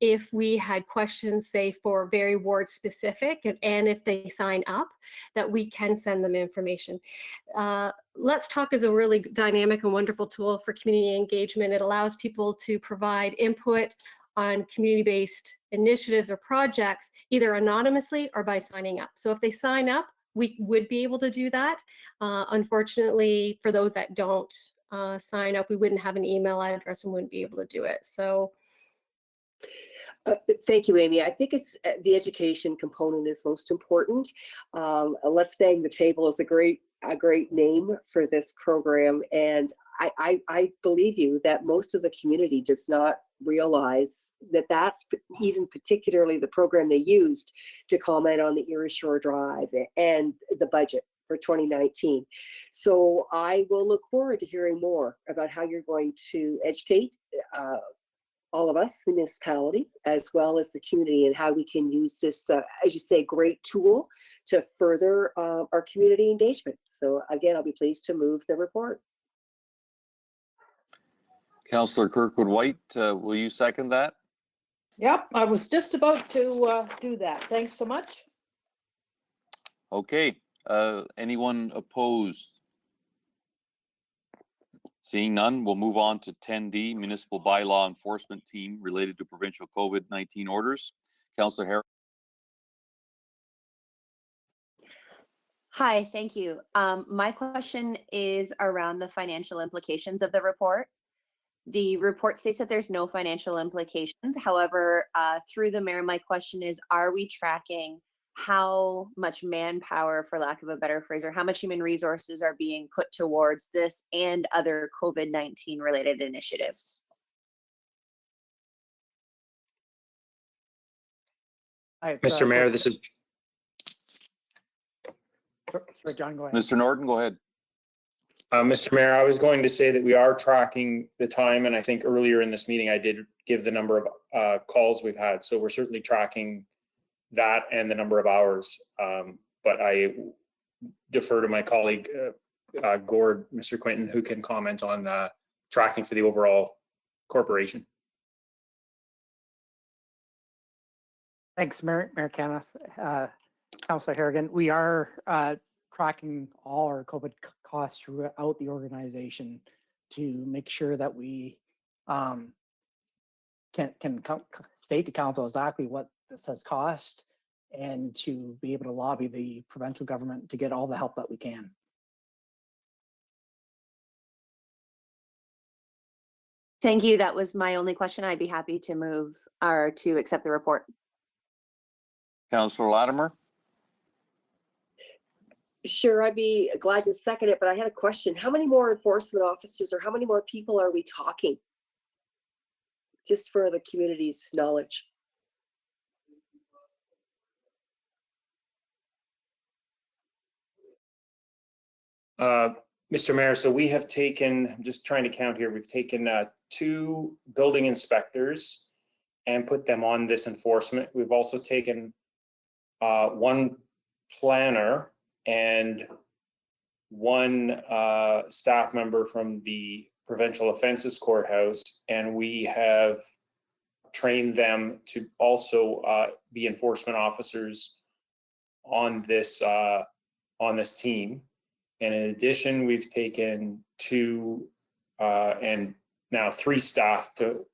if we had questions, say for very ward specific, and if they sign up, that we can send them information. Let's Talk is a really dynamic and wonderful tool for community engagement. It allows people to provide input on community-based initiatives or projects, either anonymously or by signing up. So if they sign up, we would be able to do that. Unfortunately, for those that don't sign up, we wouldn't have an email address and wouldn't be able to do it. So. Thank you, Amy. I think it's the education component is most important. Let's Bang the Table is a great name for this program, and I believe you that most of the community does not realize that that's even particularly the program they used to comment on the Erie Shore Drive and the budget for 2019. So I will look forward to hearing more about how you're going to educate all of us, municipality, as well as the community, and how we can use this, as you say, great tool to further our community engagement. So again, I'll be pleased to move the report. Councillor Kirkwood-White, will you second that? Yep, I was just about to do that. Thanks so much. Okay, anyone opposed? Seeing none, we'll move on to 10D, Municipal Bylaw Enforcement Team related to provincial COVID-19 orders. Councillor Harris. Hi, thank you. My question is around the financial implications of the report. The report states that there's no financial implications. However, through the mayor, my question is, are we tracking how much manpower, for lack of a better phrase, or how much human resources are being put towards this and other COVID-19 related initiatives? Mr. Mayor, this is. Sorry, John, go ahead. Mr. Norton, go ahead. Mr. Mayor, I was going to say that we are tracking the time, and I think earlier in this meeting I did give the number of calls we've had. So we're certainly tracking that and the number of hours. But I defer to my colleague, Gord, Mr. Quinton, who can comment on tracking for the overall corporation. Thanks, Mayor Kenneth. Councillor Harrigan, we are tracking all our COVID costs throughout the organization to make sure that we can state to council exactly what this has cost and to be able to lobby the provincial government to get all the help that we can. Thank you. That was my only question. I'd be happy to move or to accept the report. Councillor Latimer. Sure, I'd be glad to second it, but I had a question. How many more enforcement officers or how many more people are we talking? Just for the community's knowledge. Mr. Mayor, so we have taken, I'm just trying to count here, we've taken 2 building inspectors and put them on this enforcement. We've also taken 1 planner and 1 staff member from the Provincial Offences Courthouse, and we have trained them to also be enforcement officers on this team. And in addition, we've taken 2 and now 3 staff to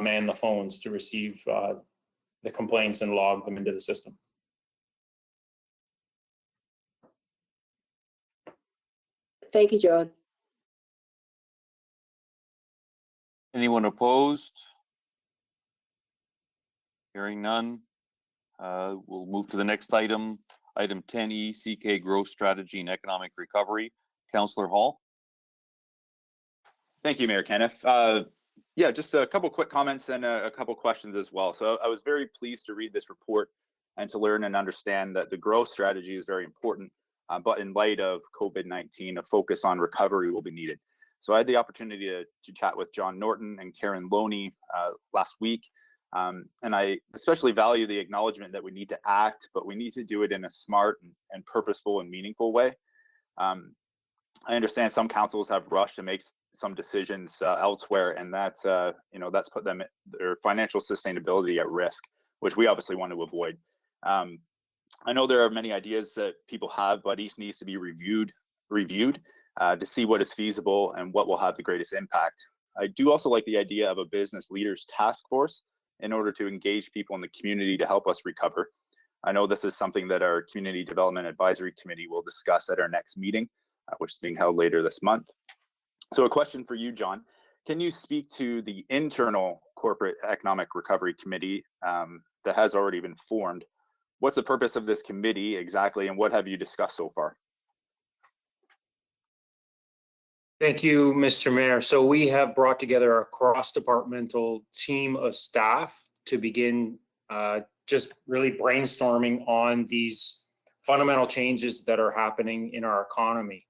man the phones to receive the complaints and log them into the system. Thank you, John. Anyone opposed? Hearing none. We'll move to the next item. Item 10E, CK Growth Strategy and Economic Recovery. Councillor Hall. Thank you, Mayor Kenneth. Yeah, just a couple quick comments and a couple questions as well. So I was very pleased to read this report and to learn and understand that the growth strategy is very important, but in light of COVID-19, a focus on recovery will be needed. So I had the opportunity to chat with John Norton and Karen Loney last week. And I especially value the acknowledgement that we need to act, but we need to do it in a smart and purposeful and meaningful way. I understand some councils have rushed to make some decisions elsewhere, and that's that's put their financial sustainability at risk, which we obviously want to avoid. I know there are many ideas that people have, but each needs to be reviewed to see what is feasible and what will have the greatest impact. I do also like the idea of a business leaders task force in order to engage people in the community to help us recover. I know this is something that our Community Development Advisory Committee will discuss at our next meeting, which is being held later this month. So a question for you, John. Can you speak to the internal Corporate Economic Recovery Committee that has already been formed? What's the purpose of this committee exactly, and what have you discussed so far? Thank you, Mr. Mayor. So we have brought together a cross-departmental team of staff to begin just really brainstorming on these fundamental changes that are happening in our economy.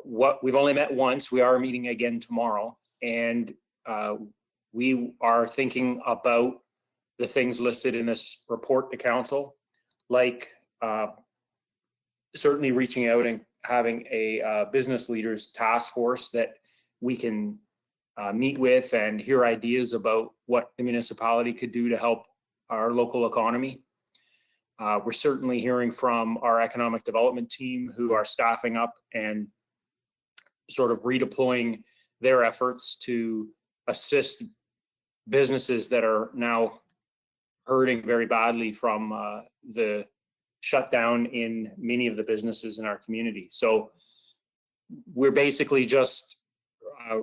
We've only met once. We are meeting again tomorrow, and we are thinking about the things listed in this report to council, like certainly reaching out and having a business leaders task force that we can meet with and hear ideas about what the municipality could do to help our local economy. We're certainly hearing from our economic development team who are staffing up and sort of redeploying their efforts to assist businesses that are now hurting very badly from the shutdown in many of the businesses in our community. So we're basically just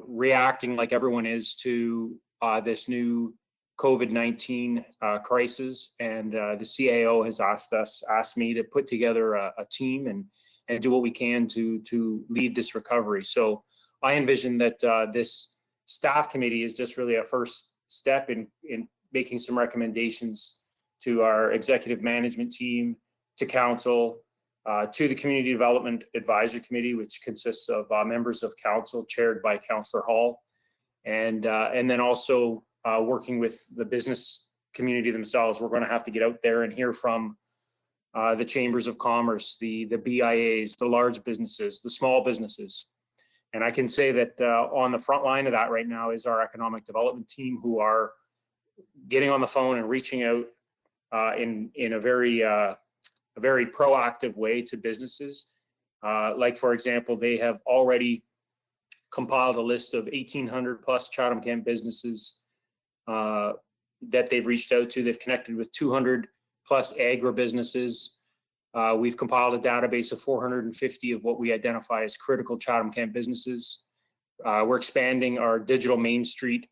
reacting like everyone is to this new COVID-19 crisis, and the CAO has asked me to put together a team and do what we can to lead this recovery. So I envision that this staff committee is just really a first step in making some recommendations to our executive management team, to council, to the Community Development Advisory Committee, which consists of members of council chaired by Councillor Hall, and then also working with the business community themselves. We're going to have to get out there and hear from the chambers of commerce, the BIAs, the large businesses, the small businesses. And I can say that on the front line of that right now is our economic development team, who are getting on the phone and reaching out in a very proactive way to businesses. Like, for example, they have already compiled a list of 1,800 plus Chatham-Kent businesses that they've reached out to. They've connected with 200 plus agribusinesses. We've compiled a database of 450 of what we identify as critical Chatham-Kent businesses. We're expanding our Digital Main Street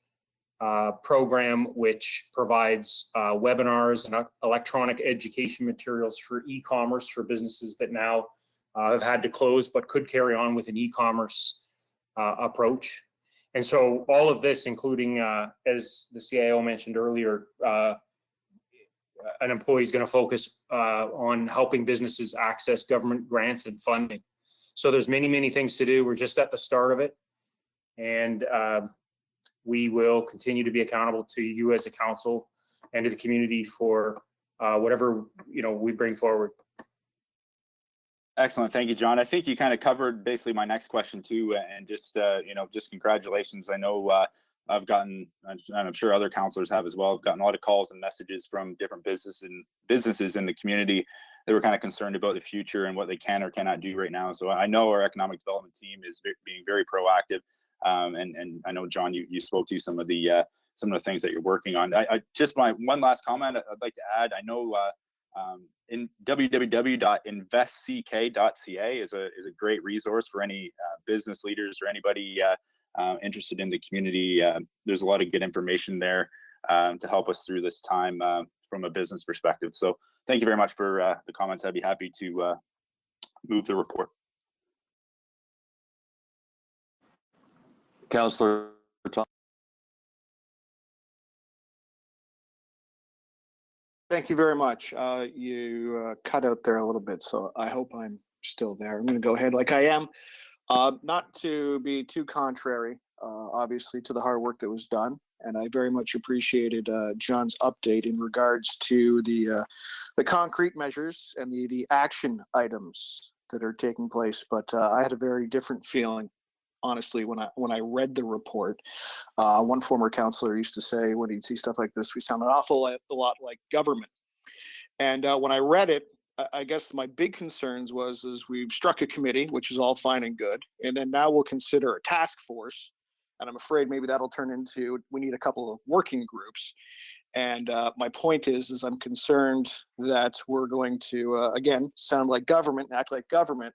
program, which provides webinars and electronic education materials for e-commerce for businesses that now have had to close but could carry on with an e-commerce approach. And so all of this, including, as the CIO mentioned earlier, an employee is going to focus on helping businesses access government grants and funding. So there's many, many things to do. We're just at the start of it. And we will continue to be accountable to you as a council and to the community for whatever we bring forward. Excellent. Thank you, John. I think you kind of covered basically my next question too, and just just congratulations. I know I've gotten, and I'm sure other councillors have as well, I've gotten a lot of calls and messages from different businesses in the community that were kind of concerned about the future and what they can or cannot do right now. So I know our economic development team is being very proactive, and I know, John, you spoke to some of the things that you're working on. I just one last comment I'd like to add. I know in www.investck.ca is a great resource for any business leaders or anybody interested in the community. There's a lot of good information there to help us through this time from a business perspective. So thank you very much for the comments. I'd be happy to move the report. Councillor Tom. Thank you very much. You cut out there a little bit, so I hope I'm still there. I'm going to go ahead like I am. Not to be too contrary, obviously, to the hard work that was done. And I very much appreciated John's update in regards to the concrete measures and the action items that are taking place. But I had a very different feeling, honestly, when I read the report. One former councillor used to say when he'd see stuff like this, we sound an awful lot like government. And when I read it, I guess my big concerns is we've struck a committee, which is all fine and good, and then now we'll consider a task force, and I'm afraid maybe that'll turn into we need a couple of working groups. And my point is I'm concerned that we're going to again sound like government and act like government,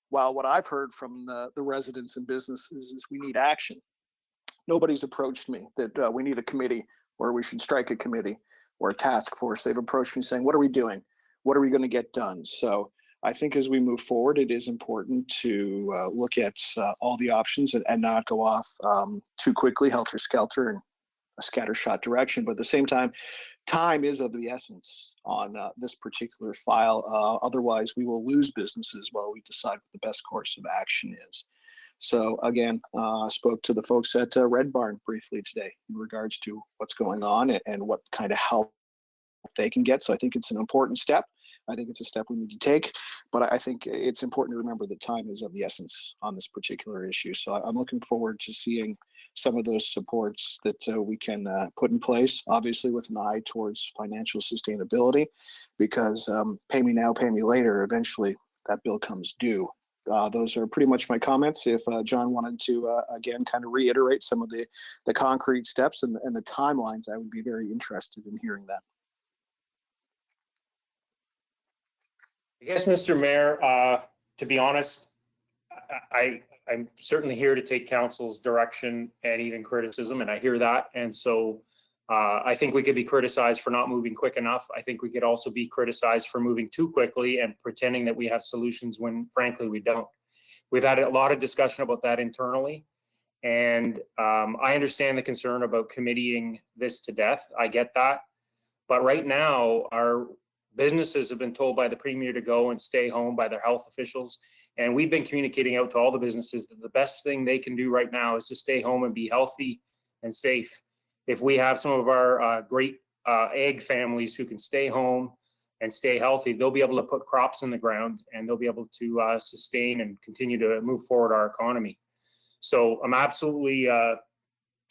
while what I've heard from the residents and businesses is we need action. Nobody's approached me that we need a committee or we should strike a committee or a task force. They've approached me saying, what are we doing? What are we going to get done? So I think as we move forward, it is important to look at all the options and not go off too quickly, helter-skelter, in a scattershot direction. But at the same time is of the essence on this particular file. Otherwise, we will lose businesses while we decide what the best course of action is. So again, I spoke to the folks at Red Barn briefly today in regards to what's going on and what kind of help they can get. So I think it's an important step. I think it's a step we need to take, but I think it's important to remember that time is of the essence on this particular issue. So I'm looking forward to seeing some of those supports that we can put in place, obviously with an eye towards financial sustainability, because pay me now, pay me later, eventually that bill comes due. Those are pretty much my comments. If John wanted to, again, kind of reiterate some of the concrete steps and the timelines, I would be very interested in hearing that. I guess, Mr. Mayor, to be honest, I'm certainly here to take council's direction and even criticism, and I hear that. And so I think we could be criticized for not moving quick enough. I think we could also be criticized for moving too quickly and pretending that we have solutions when, frankly, we don't. We've had a lot of discussion about that internally, and I understand the concern about committeeing this to death. I get that. But right now, our businesses have been told by the Premier to go and stay home by their health officials. And we've been communicating out to all the businesses that the best thing they can do right now is to stay home and be healthy and safe. If we have some of our great egg families who can stay home and stay healthy, they'll be able to put crops in the ground and they'll be able to sustain and continue to move forward our economy. So I'm absolutely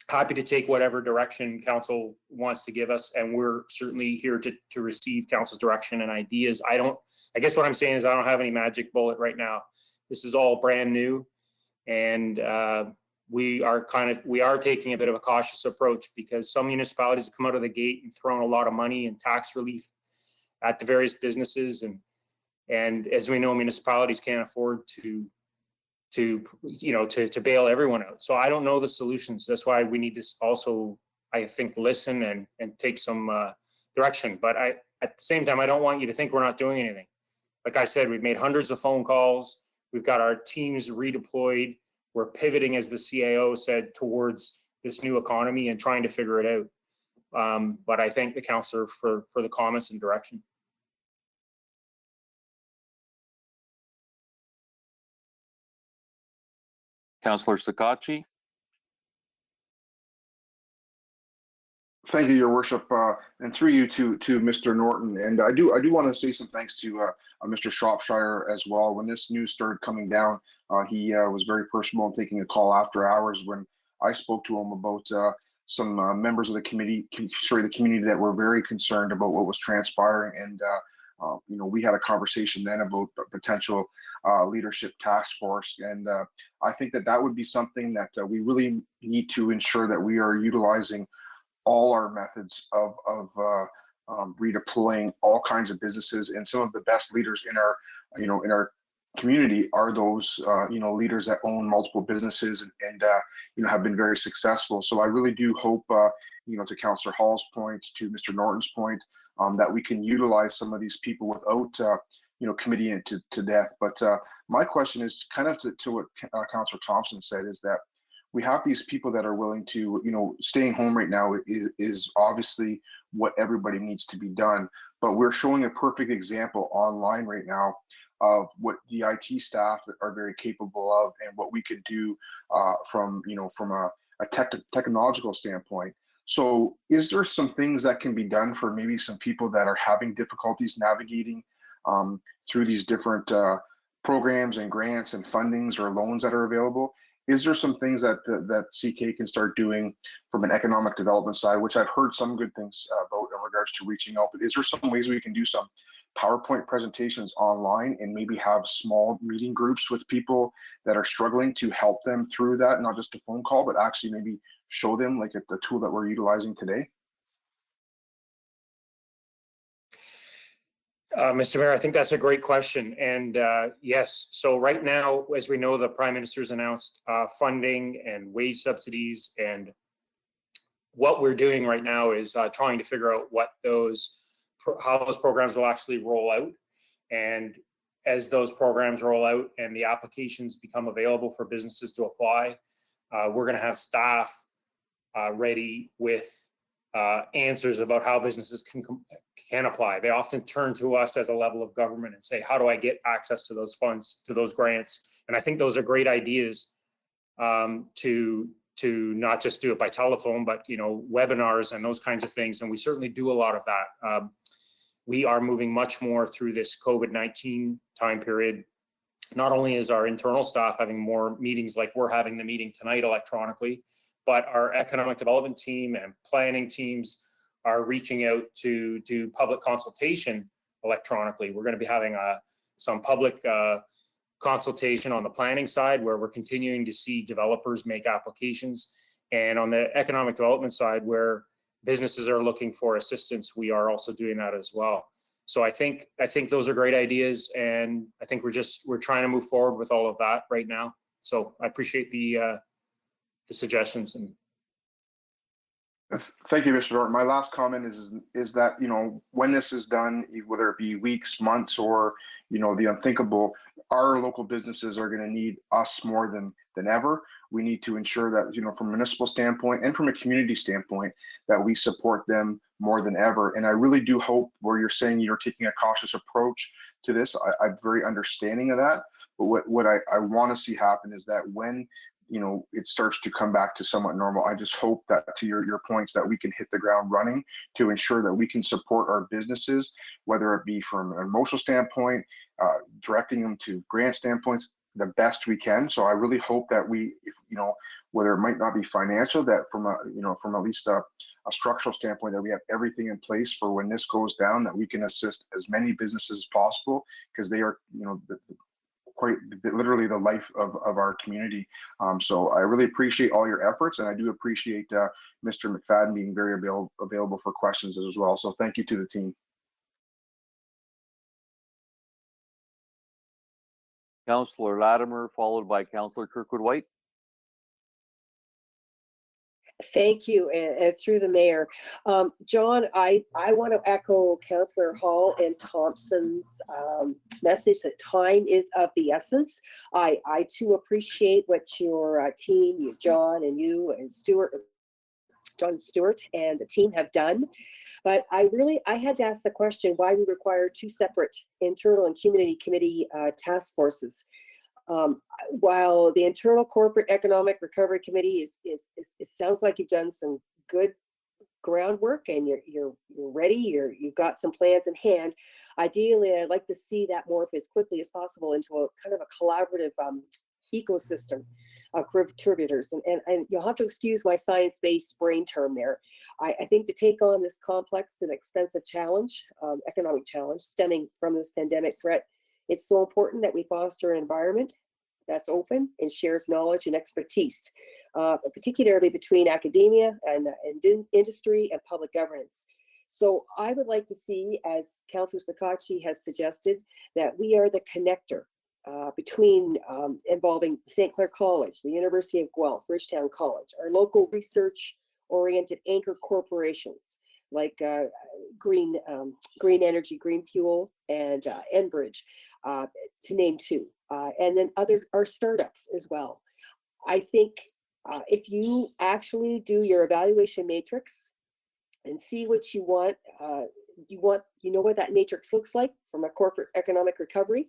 happy to take whatever direction council wants to give us, and we're certainly here to receive council's direction and ideas. I guess what I'm saying is I don't have any magic bullet right now. This is all brand new, and we are taking a bit of a cautious approach because some municipalities have come out of the gate and thrown a lot of money and tax relief at the various businesses, and as we know, municipalities can't afford to bail everyone out. So I don't know the solutions. That's why we need to also, I think, listen and take some direction. But at the same time, I don't want you to think we're not doing anything. Like I said, we've made hundreds of phone calls. We've got our teams redeployed. We're pivoting, as the CAO said, towards this new economy and trying to figure it out. But I thank the councillor for the comments and direction. Councillor Sakatchi. Thank you, Your Worship, and through you to Mr. Norton. And I do want to say some thanks to Mr. Shropshire as well. When this news started coming down, he was very personable in taking a call after hours when I spoke to him about some members of the community that were very concerned about what was transpiring. And we had a conversation then about a potential leadership task force. And I think that would be something that we really need to ensure that we are utilizing all our methods of redeploying all kinds of businesses. And some of the best leaders in our community are those leaders that own multiple businesses and have been very successful. So I really do hope to Councillor Hall's point, to Mr. Norton's point, that we can utilize some of these people without committing it to death. But my question is kind of to what Councillor Thompson said, is that we have these people that are willing to, staying home right now is obviously what everybody needs to be done. But we're showing a perfect example online right now of what the IT staff are very capable of and what we could do from a technological standpoint. So is there some things that can be done for maybe some people that are having difficulties navigating through these different programs and grants and fundings or loans that are available? Is there some things that CK can start doing from an economic development side, which I've heard some good things about in regards to reaching out, but is there some ways we can do some PowerPoint presentations online and maybe have small meeting groups with people that are struggling to help them through that, not just a phone call, but actually maybe show them like the tool that we're utilizing today? Mr. Mayor, I think that's a great question. And yes, so right now, as we know, the Prime Minister's announced funding and wage subsidies. And what we're doing right now is trying to figure out how those programs will actually roll out. And as those programs roll out and the applications become available for businesses to apply, we're going to have staff ready with answers about how businesses can apply. They often turn to us as a level of government and say, how do I get access to those funds, to those grants? And I think those are great ideas to not just do it by telephone, but webinars and those kinds of things. And we certainly do a lot of that. We are moving much more through this COVID-19 time period. Not only is our internal staff having more meetings like we're having the meeting tonight electronically, but our economic development team and planning teams are reaching out to do public consultation electronically. We're going to be having some public consultation on the planning side, where we're continuing to see developers make applications. And on the economic development side, where businesses are looking for assistance, we are also doing that as well. So I think those are great ideas, and I think we're trying to move forward with all of that right now. So I appreciate the suggestions. And thank you, Mr. Norton. My last comment is that when this is done, whether it be weeks, months, or the unthinkable, our local businesses are going to need us more than ever. We need to ensure that from a municipal standpoint and from a community standpoint that we support them more than ever. And I really do hope, where you're saying you're taking a cautious approach to this, I'm very understanding of that. But what I want to see happen is that when it starts to come back to somewhat normal, I just hope that, to your points, that we can hit the ground running to ensure that we can support our businesses, whether it be from an emotional standpoint, directing them to grant standpoints, the best we can. So I really hope that whether it might not be financial, that from at least a structural standpoint, that we have everything in place for when this goes down, that we can assist as many businesses as possible, because they are, quite literally the life of our community. So I really appreciate all your efforts, and I do appreciate Mr. McFadden being very available for questions as well. So thank you to the team. Councillor Latimer, followed by Councillor Kirkwood-White. Thank you, and through the mayor. John, I want to echo Councillor Hall and Thompson's message that time is of the essence. I too appreciate what your team, you, John, and you and John Stewart and the team have done. But I had to ask the question why we require two separate internal and community committee task forces. While the internal corporate economic recovery committee it sounds like you've done some good groundwork and you're ready, you've got some plans in hand. Ideally, I'd like to see that morph as quickly as possible into a kind of a collaborative ecosystem of contributors. And you'll have to excuse my science-based brain term there. I think to take on this complex and expensive challenge, economic challenge stemming from this pandemic threat, it's so important that we foster an environment that's open and shares knowledge and expertise, particularly between academia and industry and public governance. So I would like to see, as Councillor Sakachi has suggested, that we are the connector between involving St. Clair College, the University of Guelph, Ridgetown College, our local research-oriented anchor corporations like Green Energy, Green Fuel, and Enbridge, to name two, and then our startups as well. I think if you actually do your evaluation matrix and see what you want, you know what that matrix looks like from a corporate economic recovery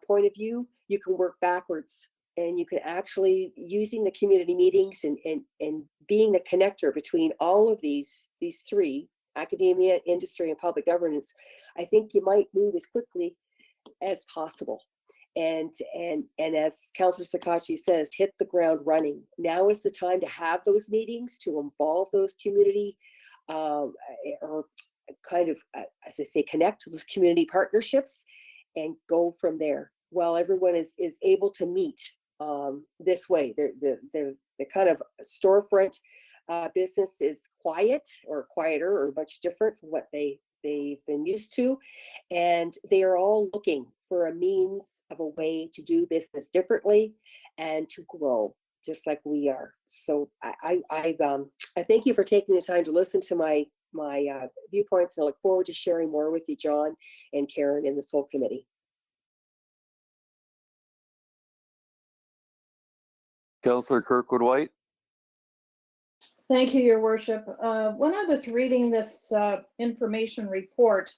point of view, you can work backwards, and you can actually, using the community meetings and being the connector between all of these three, academia, industry, and public governance, I think you might move as quickly as possible. And as Councillor Sakachi says, hit the ground running. Now is the time to have those meetings, to involve those community, or kind of, as I say, connect to those community partnerships and go from there. While everyone is able to meet this way, the kind of storefront business is quiet or quieter or much different from what they've been used to, and they are all looking for a means of a way to do business differently and to grow, just like we are. So I thank you for taking the time to listen to my viewpoints, and I look forward to sharing more with you, John and Karen, in this whole committee. Councillor Kirkwood-White. Thank you, Your Worship. When I was reading this information report,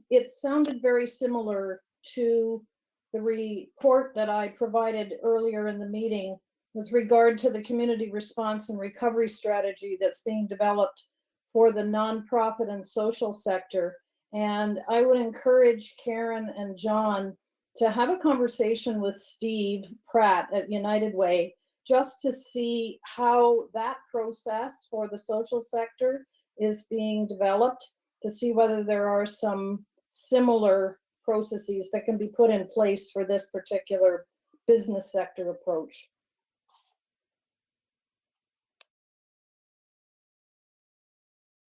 it sounded very similar to the report that I provided earlier in the meeting with regard to the community response and recovery strategy that's being developed for the nonprofit and social sector. And I would encourage Karen and John to have a conversation with Steve Pratt at United Way, just to see how that process for the social sector is being developed, to see whether there are some similar processes that can be put in place for this particular business sector approach.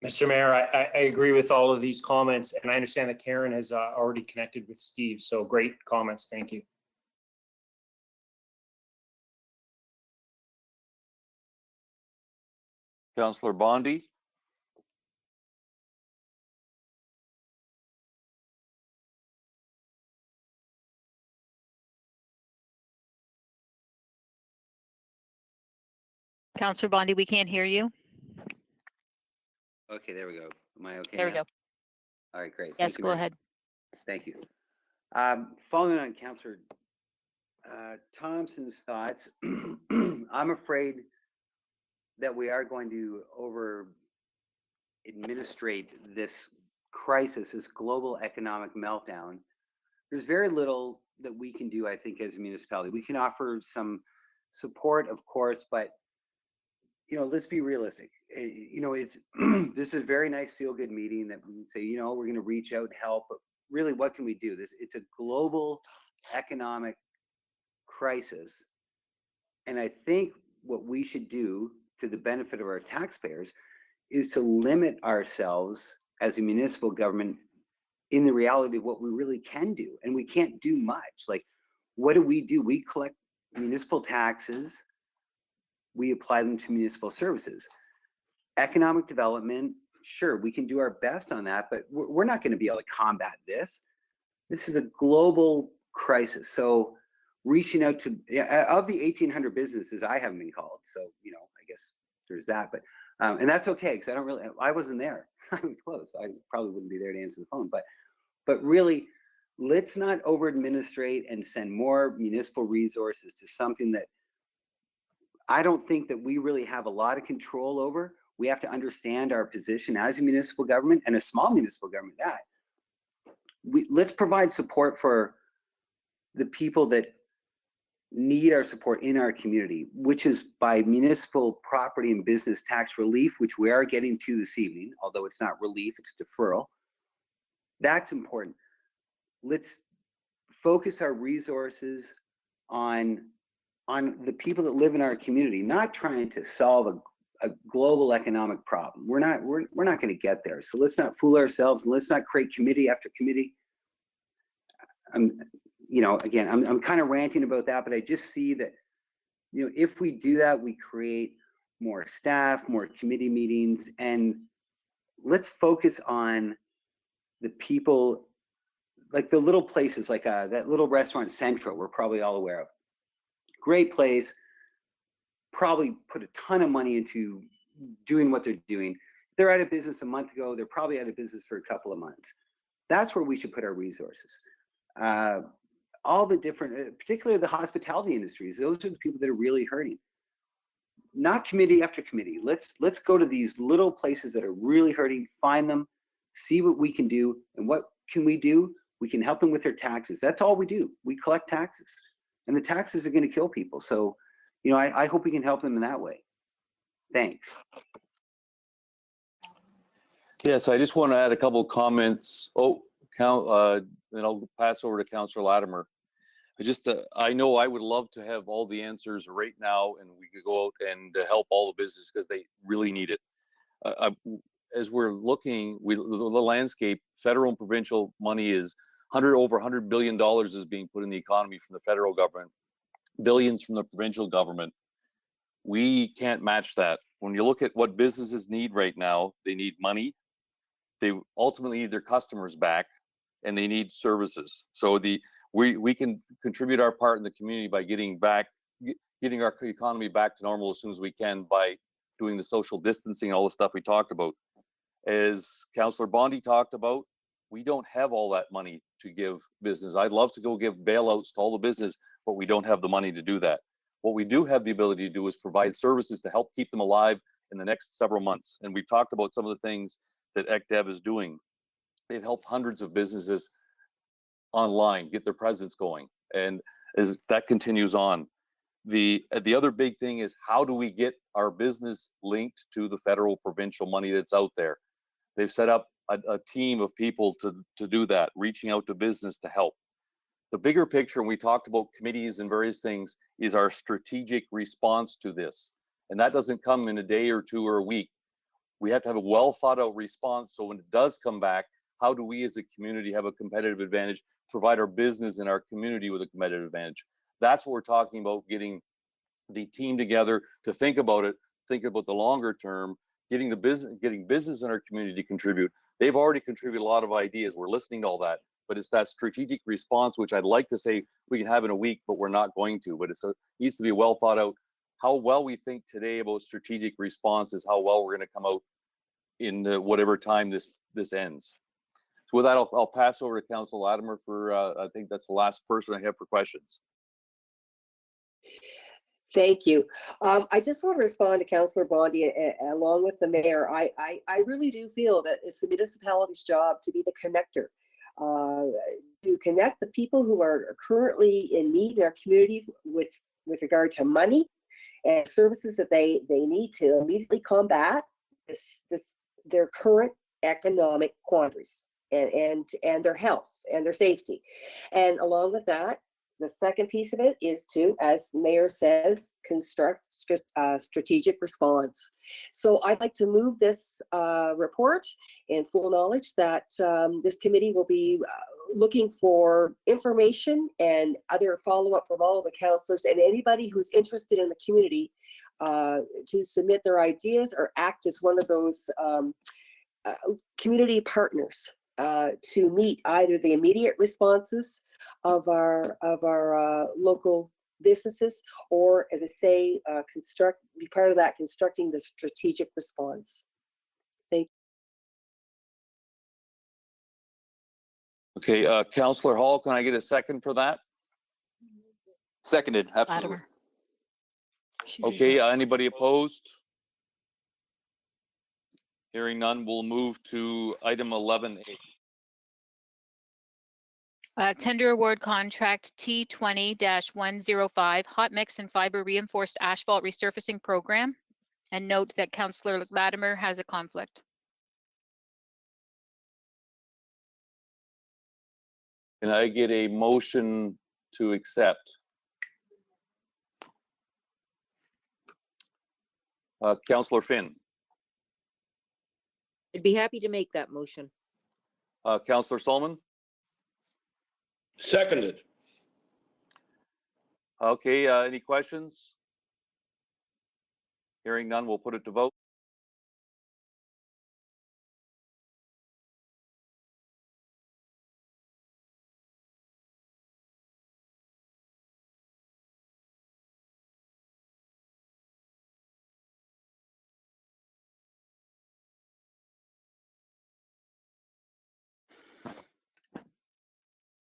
Mr. Mayor, I agree with all of these comments, and I understand that Karen has already connected with Steve, so great comments. Thank you. Councillor Bondi. Councillor Bondi, we can't hear you. Okay, there we go. Am I okay There we now? go. All right, great. Yes, Thank you, go Mary. ahead. Thank you. Following on Councillor Thompson's thoughts, I'm afraid that we are going to over administrate this crisis, this global economic meltdown. There's very little that we can do, I think, as a municipality. We can offer some support, of course, but let's be realistic. It's this is a very nice feel-good meeting that we can say, we're going to reach out and help, but really, what can we do? It's a global economic crisis, and I think what we should do to the benefit of our taxpayers is to limit ourselves as a municipal government in the reality of what we really can do, and we can't do much. Like, what do? We collect municipal taxes, we apply them to municipal services. Economic development, sure, we can do our best on that, but we're not going to be able to combat this. This is a global crisis. So reaching out to, of the 1,800 businesses, I haven't been called. So, I guess there's that, but, and that's okay, because I wasn't there. I was close. I probably wouldn't be there to answer the phone, but really, let's not over administrate and send more municipal resources to something that I don't think that we really have a lot of control over. We have to understand our position as a municipal government, and a small municipal government, that let's provide support for the people that need our support in our community, which is by municipal property and business tax relief, which we are getting to this evening, although it's not relief, it's deferral. That's important. Let's focus our resources on the people that live in our community, not trying to solve a global economic problem. We're not going to get there. So let's not fool ourselves, and let's not create committee after committee. Again, I'm kind of ranting about that, but I just see that, if we do that, we create more staff, more committee meetings, and let's focus on the people, like the little places, like that little restaurant Central, we're probably all aware of. Great place, probably put a ton of money into doing what they're doing. They're out of business a month ago. They're probably out of business for a couple of months. That's where we should put our resources. All the different, particularly the hospitality industries, those are the people that are really hurting. Not committee after committee. Let's go to these little places that are really hurting, find them, see what we can do. And what can we do? We can help them with their taxes. That's all we do. We collect taxes. And the taxes are going to kill people. So, I hope we can help them in that way. Thanks. Yes, I just want to add a couple of comments. Then I'll pass over to Councillor Latimer. I know I would love to have all the answers right now, and we could go out and help all the businesses because they really need it. As we're looking, the landscape, federal and provincial money is over $100 billion is being put in the economy from the federal government, billions from the provincial government. We can't match that. When you look at what businesses need right now, they need money. They ultimately need their customers back, and they need services. So we can contribute our part in the community by getting our economy back to normal as soon as we can by doing the social distancing, all the stuff we talked about. As Councillor Bondi talked about, we don't have all that money to give business. I'd love to go give bailouts to all the business, but we don't have the money to do that. What we do have the ability to do is provide services to help keep them alive in the next several months. And we've talked about some of the things that ECDEV is doing. They've helped hundreds of businesses online get their presence going. And as that continues on, the other big thing is, how do we get our business linked to the federal provincial money that's out there? They've set up a team of people to do that, reaching out to business to help. The bigger picture, and we talked about committees and various things, is our strategic response to this. And that doesn't come in a day or two or a week. We have to have a well thought out response. So when it does come back, how do we as a community have a competitive advantage, provide our business and our community with a competitive advantage? That's what we're talking about, getting the team together to think about it, think about the longer term, getting business in our community to contribute. They've already contributed a lot of ideas. We're listening to all that, but it's that strategic response, which I'd like to say we can have in a week, but we're not going to. But it needs to be well thought out. How well we think today about strategic response is how well we're going to come out in whatever time this ends. So with that, I'll pass over to Council Latimer for, I think that's the last person I have for questions. Thank you. I just want to respond to Councillor Bondi along with the mayor. I really do feel that it's the municipality's job to be the connector, to connect the people who are currently in need in our community with regard to money and services that they need to immediately combat their current economic quandaries and their health and their safety. And along with that, the second piece of it is to, as Mayor says, construct strategic response. So I'd like to move this report in full knowledge that this committee will be looking for information and other follow-up from all of the councillors and anybody who's interested in the community to submit their ideas or act as one of those community partners to meet either the immediate responses of our local businesses, or as I say, be part of that, constructing the strategic response. Thank you. Okay, Councillor Hall, can I get a second for that? Seconded, absolutely. Okay, anybody opposed? Hearing none, we'll move to item 11A. Tender award contract T20-105 hot mix and fiber reinforced asphalt resurfacing program. And note that Councillor Latimer has a conflict. Can I get a motion to accept? Councillor Finn. I'd be happy to make that motion. Councillor Solomon. Seconded. Okay, any questions? Hearing none, we'll put it to vote.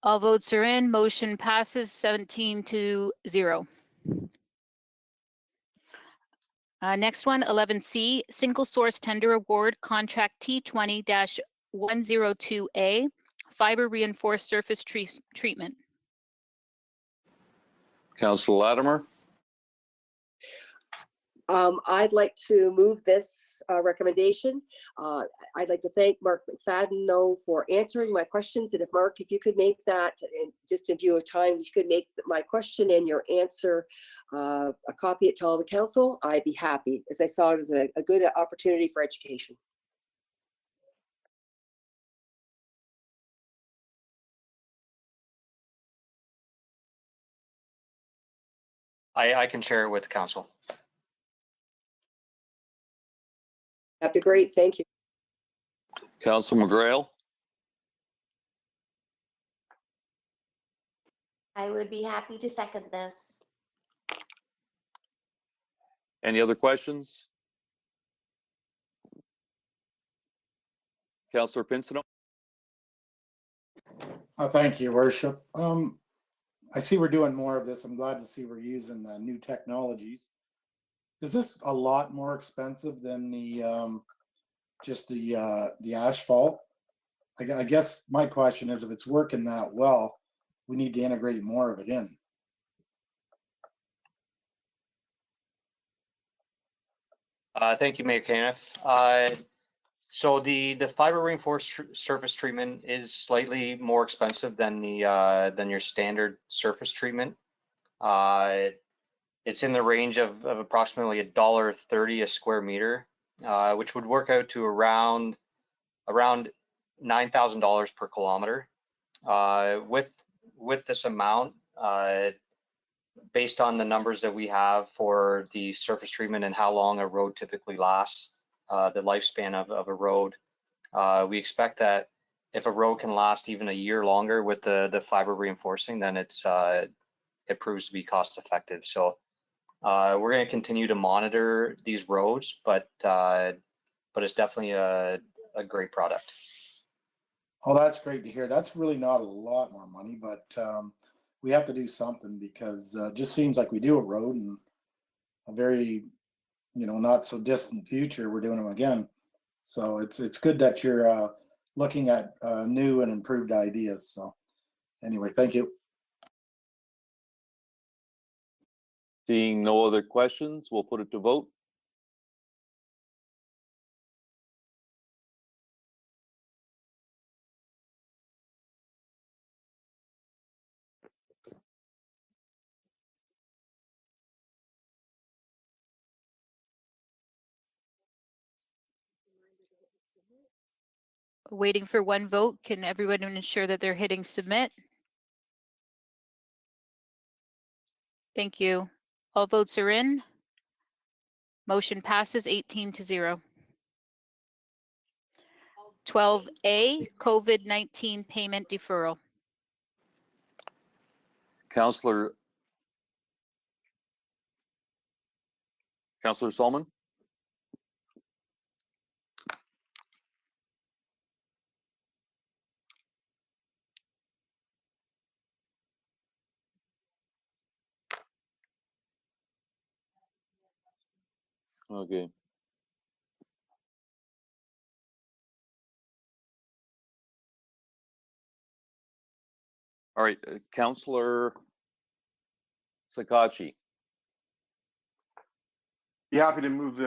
All votes are in. Motion passes 17-0. Next one, 11C, single source tender award contract T20-102A, fiber reinforced surface treatment. Councillor Latimer. I'd like to move this recommendation. I'd like to thank Mark McFadden, though, for answering my questions. And if Mark, if you could make that, just in view of time, if you could make my question and your answer a copy it to all the council, I'd be happy, as I saw it as a good opportunity for education. I can share it with council. That'd be great. Thank you. Councillor McGrail. I would be happy to second this. Any other questions? Councillor Pinsino. Thank you, Worship. I see we're doing more of this. I'm glad to see we're using new technologies. Is this a lot more expensive than the just the asphalt? I guess my question is, if it's working that well, we need to integrate more of it in. Thank you, Mayor Caniff. So the fiber reinforced surface treatment is slightly more expensive than than your standard surface treatment. It's in the range of approximately $1.30 a square meter, which would work out to around $9,000 per kilometer. With this amount, based on the numbers that we have for the surface treatment and how long a road typically lasts, the lifespan of a road, we expect that if a road can last even a year longer with the fiber reinforcing, then it proves to be cost effective. So we're going to continue to monitor these roads, but it's definitely a great product. Oh, that's great to hear. That's really not a lot more money, but we have to do something because it just seems like we do a road and a very, not so distant future, we're doing them again. So it's good that you're looking at new and improved ideas. So anyway, thank you. Seeing no other questions, we'll put it to vote. Waiting for one vote. Can everyone ensure that they're hitting submit? Thank you. All votes are in. Motion passes 18-0. 12A, COVID-19 payment deferral. Councillor Solomon? Okay. All right, Councillor Sakachi. Be happy to move,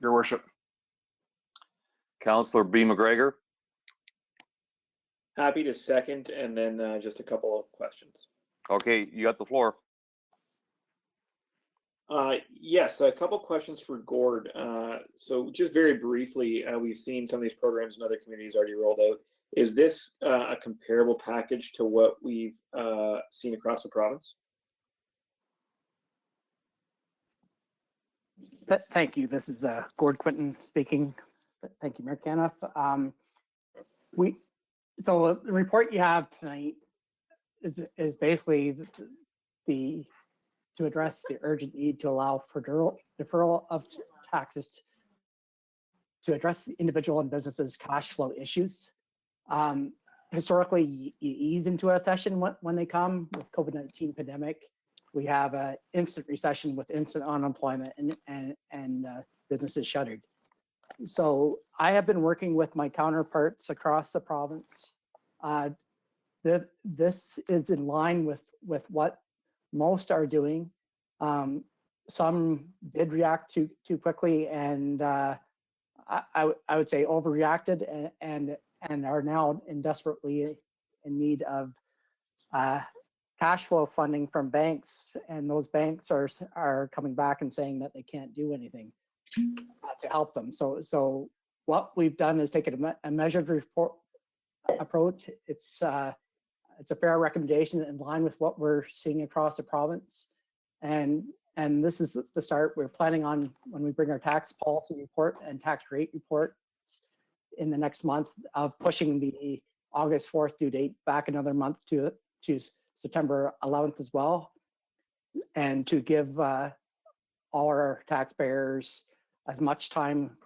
your worship. Councillor B. McGregor. Happy to second, and then just a couple of questions. Okay, you got the floor. Yes, a couple questions for Gord. So just very briefly, we've seen some of these programs in other communities already rolled out. Is this a comparable package to what we've seen across the province? Thank you. This is Gord Quinton speaking. Thank you, Mayor Caniff. So the report you have tonight is basically to address the urgent need to allow for deferral of taxes to address individual and businesses' cash flow issues. Historically, you ease into a session when they come. With COVID-19 pandemic, we have an instant recession with instant unemployment and businesses shuttered. So I have been working with my counterparts across the province. This is in line with what most are doing. Some did react too quickly, and I would say overreacted, and are now desperately in need of cash flow funding from banks, and those banks are coming back and saying that they can't do anything to help them. So what we've done is taken a measured approach. It's a fair recommendation in line with what we're seeing across the province, and this is the start. We're planning on, when we bring our tax policy report and tax rate report in the next month, of pushing the August 4th due date back another month to September 11th as well, and to give all our taxpayers as much time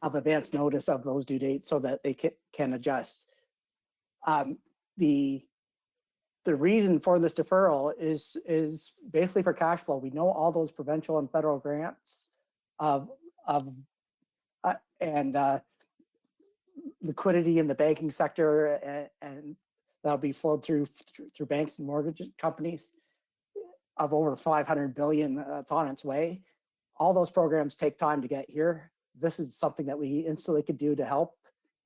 of advance notice of those due dates so that they can adjust. The reason for this deferral is basically for cash flow. We know all those provincial and federal grants and liquidity in the banking sector, and that'll be flowed through banks and mortgage companies of over 500 billion that's on its way. All those programs take time to get here. This is something that we instantly could do to help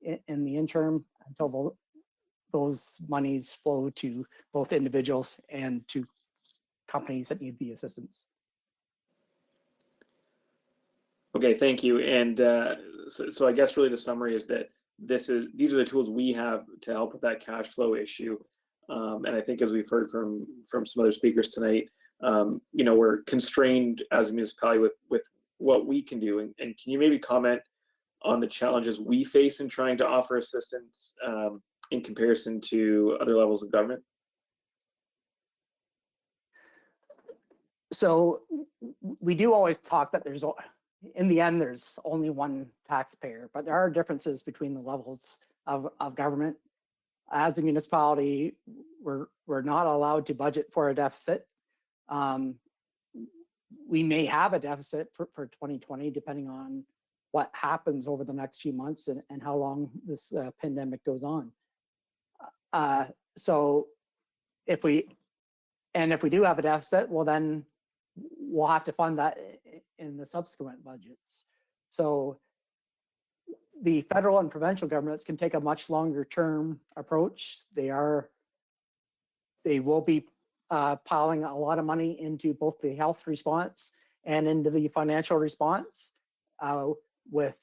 in the interim until those monies flow to both individuals and to companies that need the assistance. Okay, thank you. And so I guess really the summary is that these are the tools we have to help with that cash flow issue. And I think, as we've heard from some other speakers tonight, we're constrained as a municipality with what we can do. And can you maybe comment on the challenges we face in trying to offer assistance in comparison to other levels of government? So we do always talk that in the end, there's only one taxpayer, but there are differences between the levels of government. As a municipality, we're not allowed to budget for a deficit. We may have a deficit for 2020, depending on what happens over the next few months and how long this pandemic goes on. So if we do have a deficit, well, then we'll have to fund that in the subsequent budgets. So the federal and provincial governments can take a much longer term approach. They will be piling a lot of money into both the health response and into the financial response with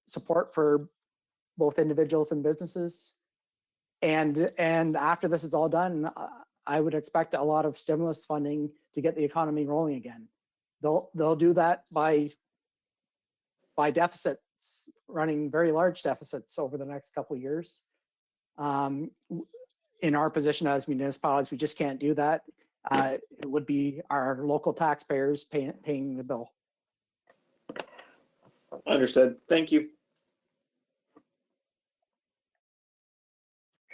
support for both individuals and businesses. And after this is all done, I would expect a lot of stimulus funding to get the economy rolling again. They'll do that by deficits, running very large deficits over the next couple of years. In our position as municipalities, we just can't do that. It would be our local taxpayers paying the bill. Understood. Thank you.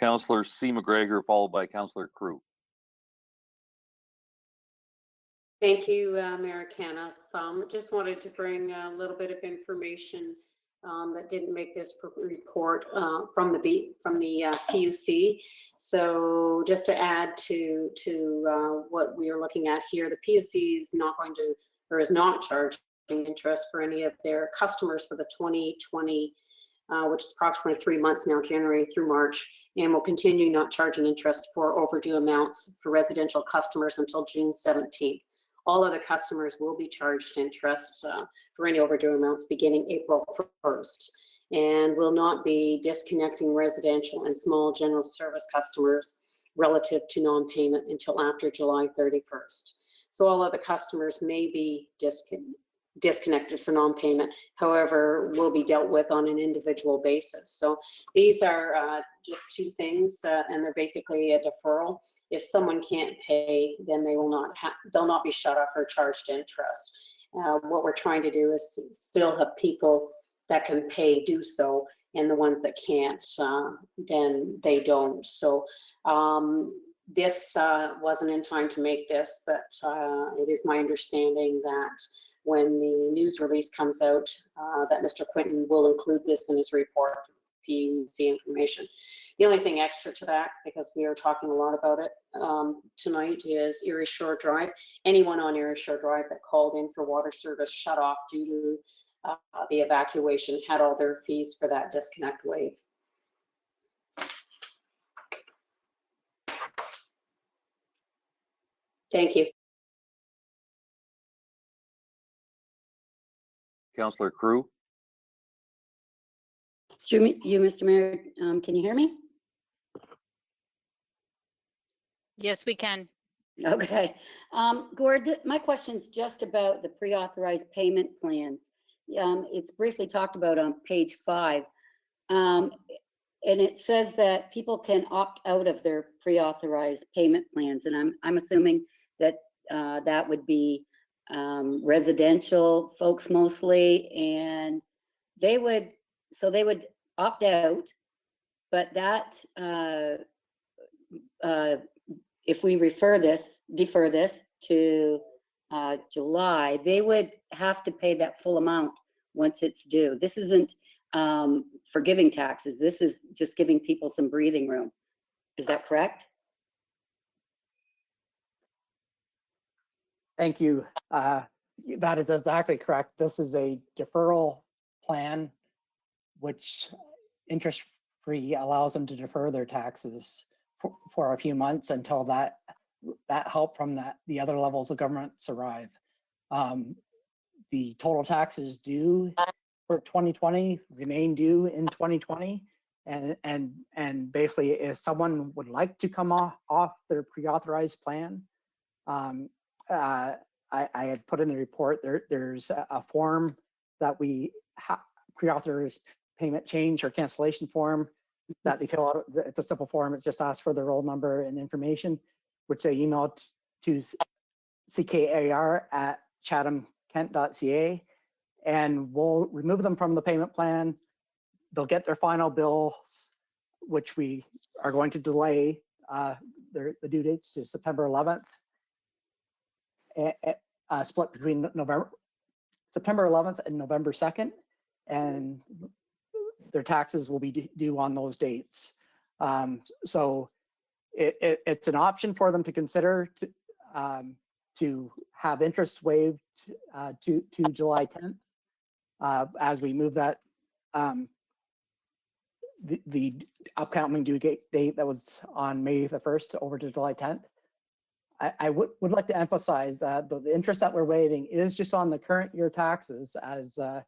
Councillor C. McGregor, followed by Councillor Crew. Thank you, Mayor Caniff. Just wanted to bring a little bit of information that didn't make this report from the PUC. So just to add to what we are looking at here, the PUC is not going to, or is not charging interest for any of their customers for the 2020, which is approximately 3 months now, January through March, and will continue not charging interest for overdue amounts for residential customers until June 17th. All other customers will be charged interest for any overdue amounts beginning April 1st, and will not be disconnecting residential and small general service customers relative to non-payment until after July 31st. So all other customers may be disconnected for non-payment, however, will be dealt with on an individual basis. So these are just two things, and they're basically a deferral. If someone can't pay, then they'll not be shut off or charged interest. What we're trying to do is still have people that can pay do so, and the ones that can't, then they don't. So this wasn't in time to make this, but it is my understanding that when the news release comes out, that Mr. Quinton will include this in his report for PUC information. The only thing extra to that, because we are talking a lot about it tonight, is Erie Shore Drive. Anyone on Erie Shore Drive that called in for water service shut off due to the evacuation had all their fees for that disconnect waived. Thank you. Councillor Crew. Through you, Mr. Mayor, can you hear me? Yes, we can. Okay. Gord, my question is just about the pre-authorized payment plans. It's briefly talked about on page 5. And it says that people can opt out of their pre-authorized payment plans. And I'm assuming that that would be residential folks mostly, and they would opt out, but that if we defer this to July, they would have to pay that full amount once it's due. This isn't forgiving taxes. This is just giving people some breathing room. Is that correct? Thank you. That is exactly correct. This is a deferral plan, which interest-free allows them to defer their taxes for a few months until that help from the other levels of governments arrive. The total taxes due for 2020 remain due in 2020, and basically, if someone would like to come off their pre-authorized plan, I had put in the report, there's a form that we pre-authorized payment change or cancellation form that they fill out. It's a simple form. It just asks for the roll number and information, which they emailed to ckar@chathamkent.ca. and we'll remove them from the payment plan. They'll get their final bills, which we are going to delay the due dates to September 11th, split between September 11th and November 2nd, and their taxes will be due on those dates. So it's an option for them to consider to have interest waived to July 10th as we move that the upcoming due date that was on May the 1st over to July 10th. I would like to emphasize the interest that we're waiving is just on the current year taxes, as the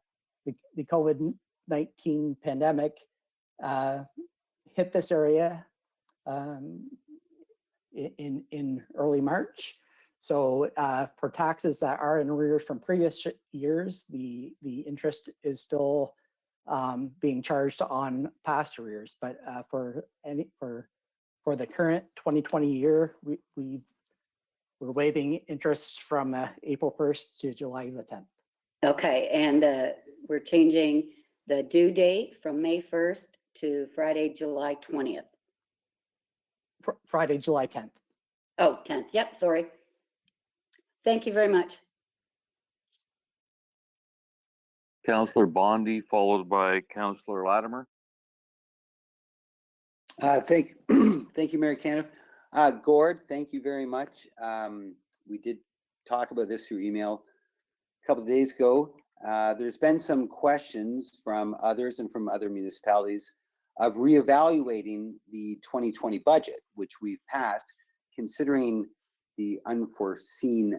COVID-19 pandemic hit this area in early March. So for taxes that are in arrears from previous years, the interest is still being charged on past arrears. But for the current 2020 year, we're waiving interest from April 1st to July the 10th. Okay, and we're changing the due date from May 1st to Friday, July 20th. Friday, July 10th. Oh, 10th. Yep, sorry. Thank you very much. Councillor Bondi, followed by Councillor Latimer. Thank you, Mayor Caniff. Gord, thank you very much. We did talk about this through email a couple of days ago. There's been some questions from others and from other municipalities of reevaluating the 2020 budget, which we've passed, considering the unforeseen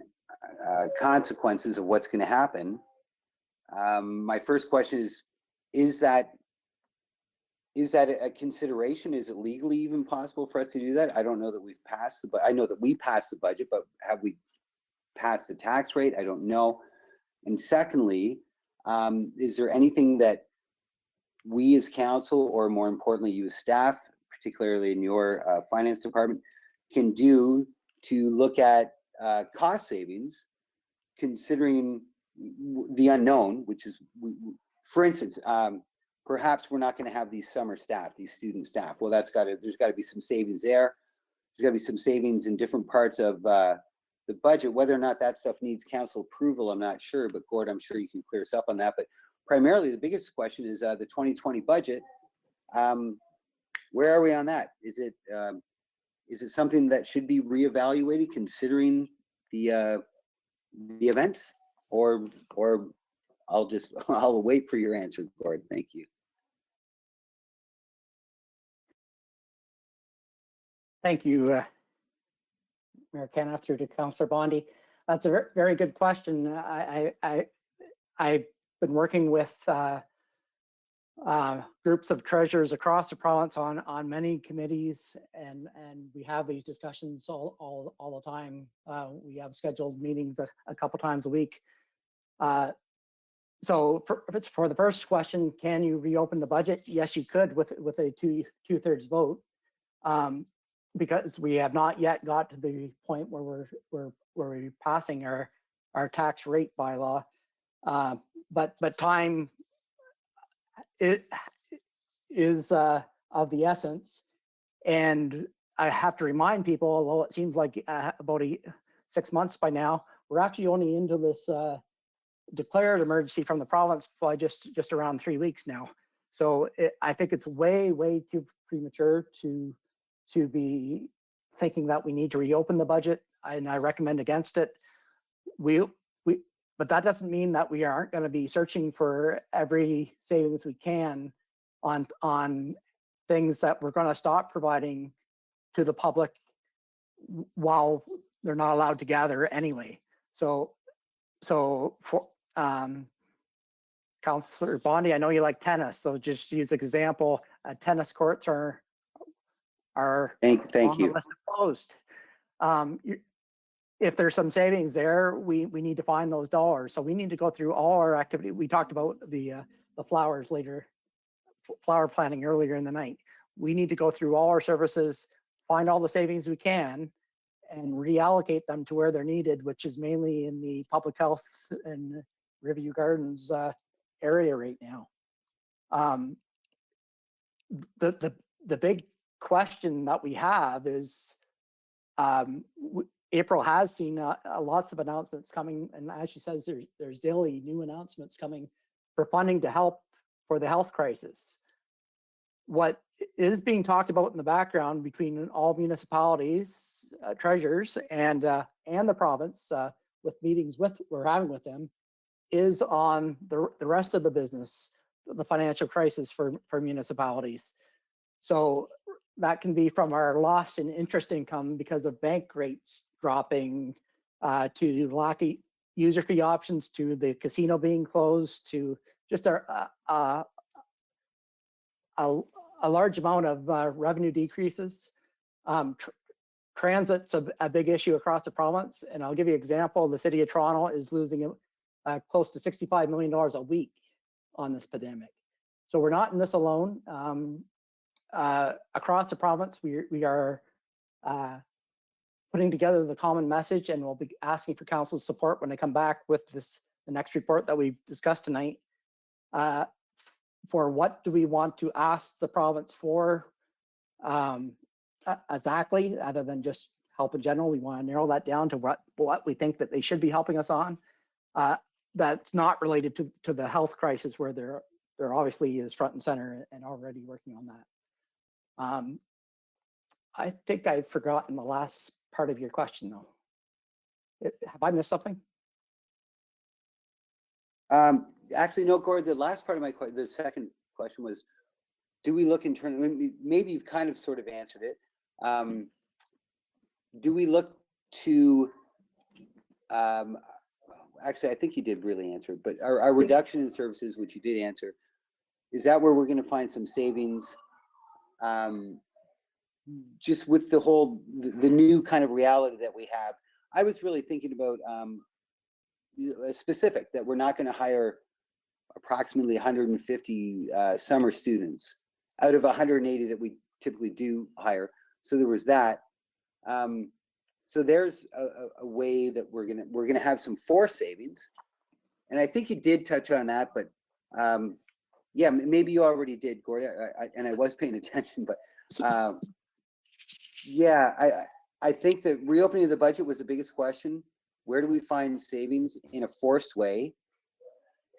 consequences of what's going to happen. My first question is that a consideration? Is it legally even possible for us to do that? I don't know that we've passed the budget. I know that we passed the budget, but have we passed the tax rate? I don't know. And secondly, is there anything that we as council, or more importantly, you as staff, particularly in your finance department, can do to look at cost savings, considering the unknown, which is, for instance, perhaps we're not going to have these summer staff, these student staff. Well, there's got to be some savings there. There's got to be some savings in different parts of the budget. Whether or not that stuff needs council approval, I'm not sure. But Gord, I'm sure you can clear us up on that. But primarily, the biggest question is the 2020 budget. Where are we on that? Is it something that should be reevaluated considering the events, or I'll wait for your answer, Gord. Thank you. Thank you, Mayor Caniff, through to Councillor Bondi. That's a very good question. I've been working with groups of treasurers across the province on many committees, and we have these discussions all the time. We have scheduled meetings a couple times a week. So for the first question, can you reopen the budget? Yes, you could with a two-thirds vote, because we have not yet got to the point where we're passing our tax rate bylaw. But time is of the essence, and I have to remind people, although it seems like about 6 months by now, we're actually only into this declared emergency from the province by just around 3 weeks now. So I think it's way too premature to be thinking that we need to reopen the budget, and I recommend against it. But that doesn't mean that we aren't going to be searching for every savings we can on things that we're going to stop providing to the public while they're not allowed to gather anyway. So for Councillor Bondi, I know you like tennis, so just use example. Tennis courts are thank on you. the list of closed. If there's some savings there, we need to find those dollars. So we need to go through all our activity. We talked about the flowers later, flower planting earlier in the night. We need to go through all our services, find all the savings we can, and reallocate them to where they're needed, which is mainly in the public health and Riverview Gardens area right now. The big question that we have is April has seen lots of announcements coming, and as she says, there's daily new announcements coming for funding to help for the health crisis. What is being talked about in the background between all municipalities, treasurers, and the province, with meetings we're having with them, is on the rest of the business, the financial crisis for municipalities. So that can be from our loss in interest income because of bank rates dropping, to lack of user fee options, to the casino being closed, to just a large amount of revenue decreases. Transit's a big issue across the province, and I'll give you an example. The city of Toronto is losing close to $65 million a week on this pandemic. So we're not in this alone. Across the province, we are putting together the common message, and we'll be asking for council's support when they come back with the next report that we've discussed tonight. For what do we want to ask the province for exactly, other than just help in general. We want to narrow that down to what we think that they should be helping us on. That's not related to the health crisis, where there obviously is front and center and already working on that. I think I've forgotten the last part of your question, though. Have I missed something? Actually, no, Gord, the last part of my question, the second question was, do we look internally? Maybe you've kind of sort of answered it. Do we look to, actually, I think you did really answer it, but our reduction in services, which you did answer, is that where we're going to find some savings? Just with the whole, the new kind of reality that we have. I was really thinking about a specific, that we're not going to hire approximately 150 summer students out of 180 that we typically do hire. So there was that. So there's a way that we're gonna have some forced savings, and I think you did touch on that, but yeah, maybe you already did, Gordon, and I was paying attention, but yeah, I think that reopening of the budget was the biggest question. Where do we find savings in a forced way?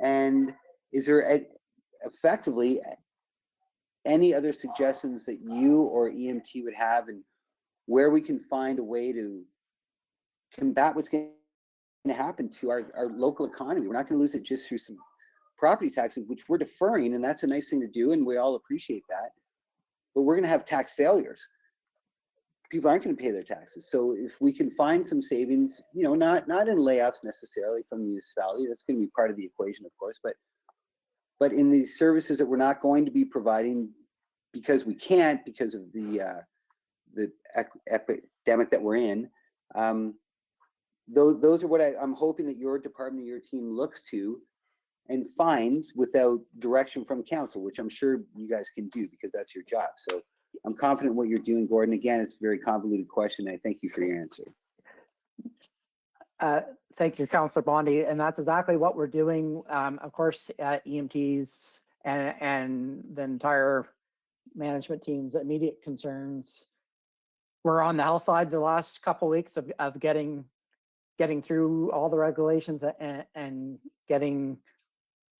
And is there effectively any other suggestions that you or EMT would have, and where we can find a way to combat what's going to happen to our local economy? We're not going to lose it just through some property taxes, which we're deferring, and that's a nice thing to do, and we all appreciate that. But we're going to have tax failures. People aren't going to pay their taxes. So if we can find some savings, you know, not in layoffs necessarily from the municipality, that's going to be part of the equation, of course, but in these services that we're not going to be providing because we can't, because of the epidemic that we're in, those are what I'm hoping that your department, your team looks to and finds without direction from council, which I'm sure you guys can do because that's your job. So I'm confident what you're doing, Gordon. Again, it's a very convoluted question. I thank you for your answer. Thank you, Councillor Bondi, and that's exactly what we're doing. Of course, EMTs and the entire management team's immediate concerns. We're on the health side the last couple of weeks of getting through all the regulations and getting,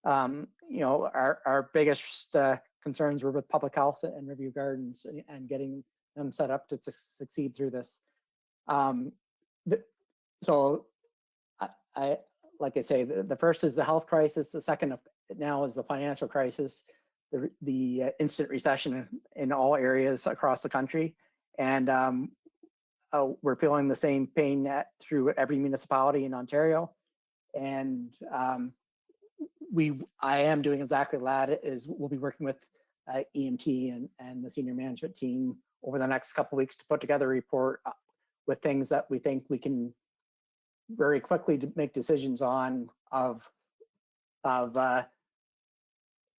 you know, our biggest concerns were with public health and Riverview Gardens and getting them set up to succeed through this. So I like I say, the first is the health crisis. The second now is the financial crisis, the instant recession in all areas across the country. And we're feeling the same pain through every municipality in Ontario. And I am doing exactly that. We'll be working with EMT and the senior management team over the next couple of weeks to put together a report with things that we think we can very quickly to make decisions on of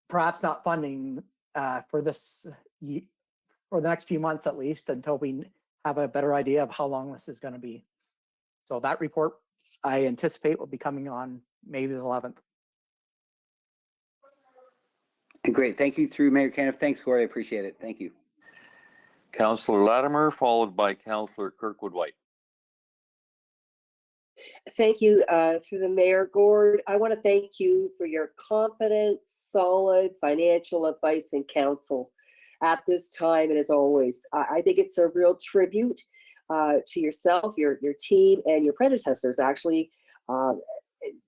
perhaps not funding for this for the next few months at least, until we have a better idea of how long this is going to be. So that report I anticipate will be coming on May the 11th. Great. Thank you through Mayor Caniff. Thanks, Corey. I appreciate it. Thank you. Councillor Latimer, followed by Councillor Kirkwood White. Thank you, through the Mayor. Gord, I want to thank you for your confident, solid financial advice and counsel at this time and as always. I think it's a real tribute to yourself, your team, and your predecessors, actually,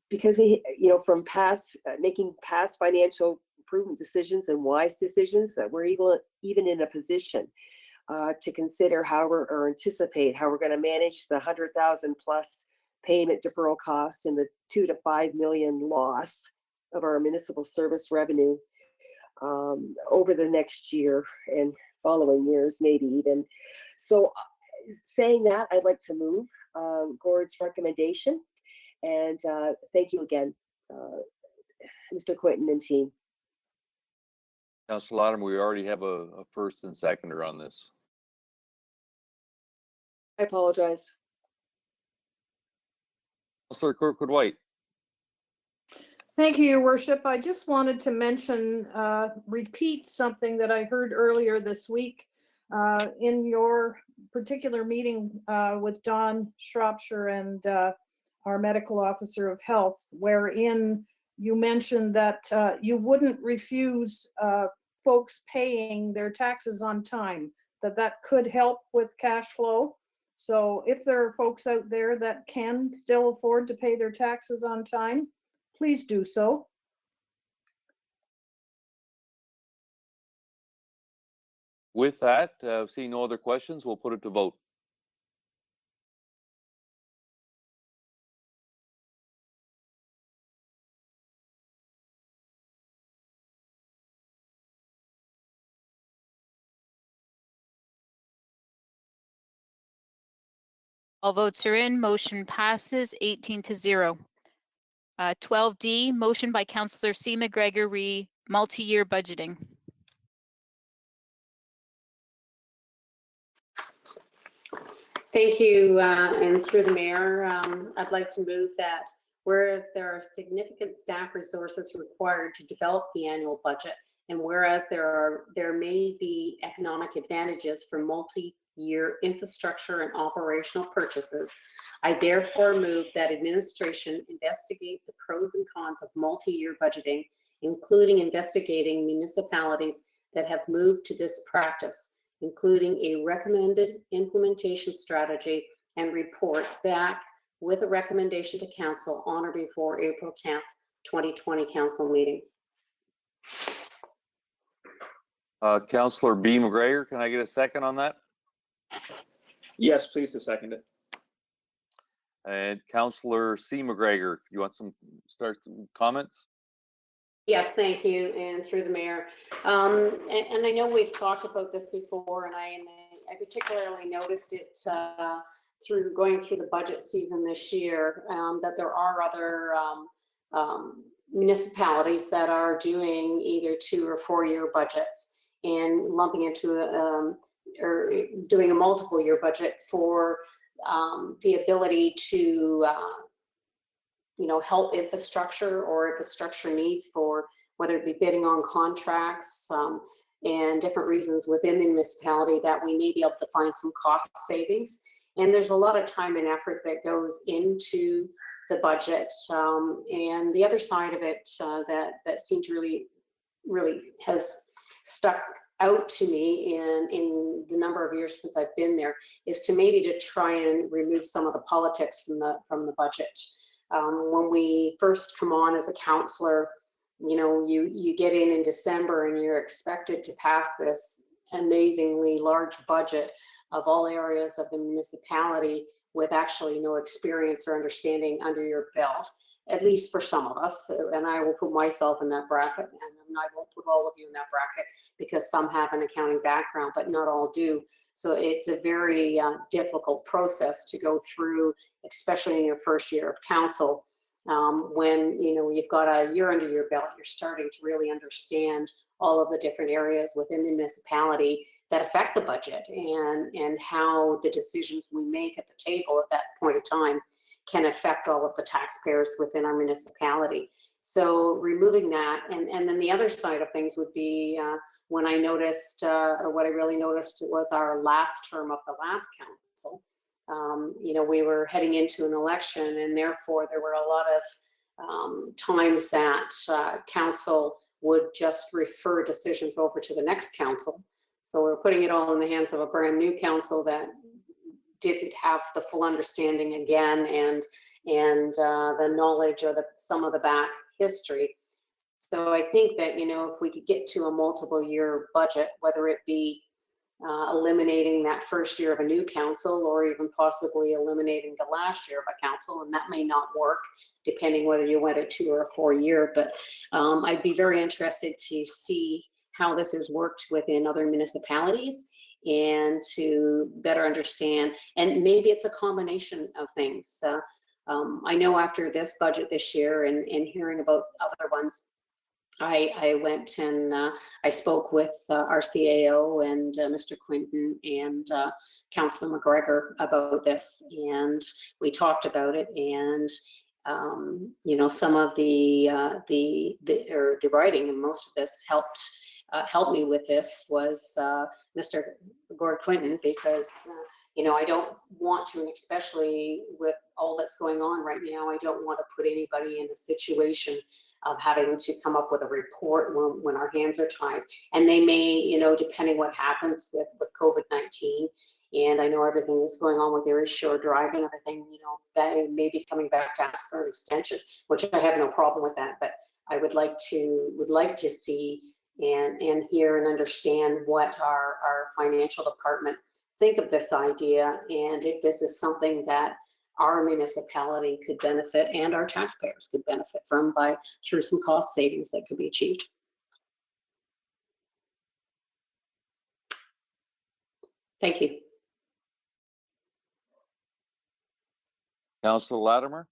because we, from past, making past financial improvement decisions and wise decisions, that we're even in a position to consider how or anticipate how we're going to manage the 100,000 plus payment deferral costs and the 2 to 5 million loss of our municipal service revenue over the next year and following years, maybe even. So saying that, I'd like to move Gord's recommendation, and thank you again, Mr. Quinton and team. Councillor Latimer, we already have a first and seconder on this. I apologize. Councillor Kirkwood White. Thank you, Your Worship. I just wanted to mention, repeat something that I heard earlier this week in your particular meeting with Don Shropshire and our medical officer of health, wherein you mentioned that you wouldn't refuse folks paying their taxes on time, that could help with cash flow. So if there are folks out there that can still afford to pay their taxes on time, please do so. With that, seeing no other questions, we'll put it to vote. All votes are in. Motion passes 18-0. 12D, motion by Councillor C. McGregor re multi-year budgeting. Thank you, and through the Mayor, I'd like to move that whereas there are significant staff resources required to develop the annual budget, and whereas there may be economic advantages for multi-year infrastructure and operational purchases, I therefore move that administration investigate the pros and cons of multi-year budgeting, including investigating municipalities that have moved to this practice, including a recommended implementation strategy, and report back with a recommendation to council on or before April 10th, 2020 council meeting. Councillor B. McGregor, can I get a second on that? Yes, please to second it. And Councillor C. McGregor, you want start some comments? Yes, thank you, and through the Mayor. And I know we've talked about this before, and I particularly noticed it through going through the budget season this year, that there are other municipalities that are doing either 2 or 4 year budgets and lumping into or doing a multiple year budget for the ability to help infrastructure or infrastructure needs for whether it be bidding on contracts and different reasons within the municipality that we may be able to find some cost savings. And there's a lot of time and effort that goes into the budget. And the other side of it that seemed to really has stuck out to me in the number of years since I've been there is to maybe to try and remove some of the politics from the budget. When we first come on as a councillor, you get in December and you're expected to pass this amazingly large budget of all areas of the municipality with actually no experience or understanding under your belt, at least for some of us. And I will put myself in that bracket, and I won't put all of you in that bracket because some have an accounting background, but not all do. So it's a very difficult process to go through, especially in your first year of council. When you've got a year under your belt, you're starting to really understand all of the different areas within the municipality that affect the budget and how the decisions we make at the table at that point of time can affect all of the taxpayers within our municipality. So removing that, and then the other side of things would be when I noticed, or what I really noticed was our last term of the last council. You know, we were heading into an election, and therefore there were a lot of times that council would just refer decisions over to the next council. So we're putting it all in the hands of a brand new council that didn't have the full understanding again, and the knowledge or some of the back history. So I think that, you know, if we could get to a multiple year budget, whether it be eliminating that first year of a new council, or even possibly eliminating the last year of a council, and that may not work depending whether you went a 2 or a 4 year, but I'd be very interested to see how this has worked within other municipalities and to better understand, and maybe it's a combination of things. I know after this budget this year and hearing about other ones, I went and I spoke with our CAO and Mr. Quinton and Councillor McGregor about this, and we talked about it. And you know, some of the writing, and most of this helped me with this was Mr. Gord Quinton, because you know, I don't want to, and especially with all that's going on right now, I don't want to put anybody in a situation of having to come up with a report when our hands are tied. And they may, you know, depending what happens with COVID-19, and I know everything is going on with Erie Shore Drive and everything, you know, that may be coming back to ask for an extension, which I have no problem with that, but I would like to see and hear and understand what our financial department think of this idea, and if this is something that our municipality could benefit and our taxpayers could benefit from through some cost savings that could be achieved. Thank you. Councillor Latimer?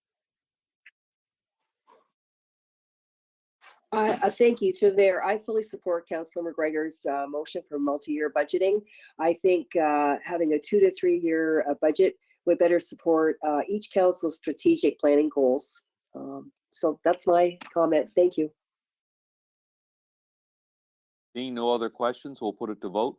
Thank you. Through there, I fully support Councillor McGregor's motion for multi-year budgeting. I think having a 2 to 3 year budget would better support each council's strategic planning goals. So that's my comment. Thank you. Seeing no other questions, we'll put it to vote.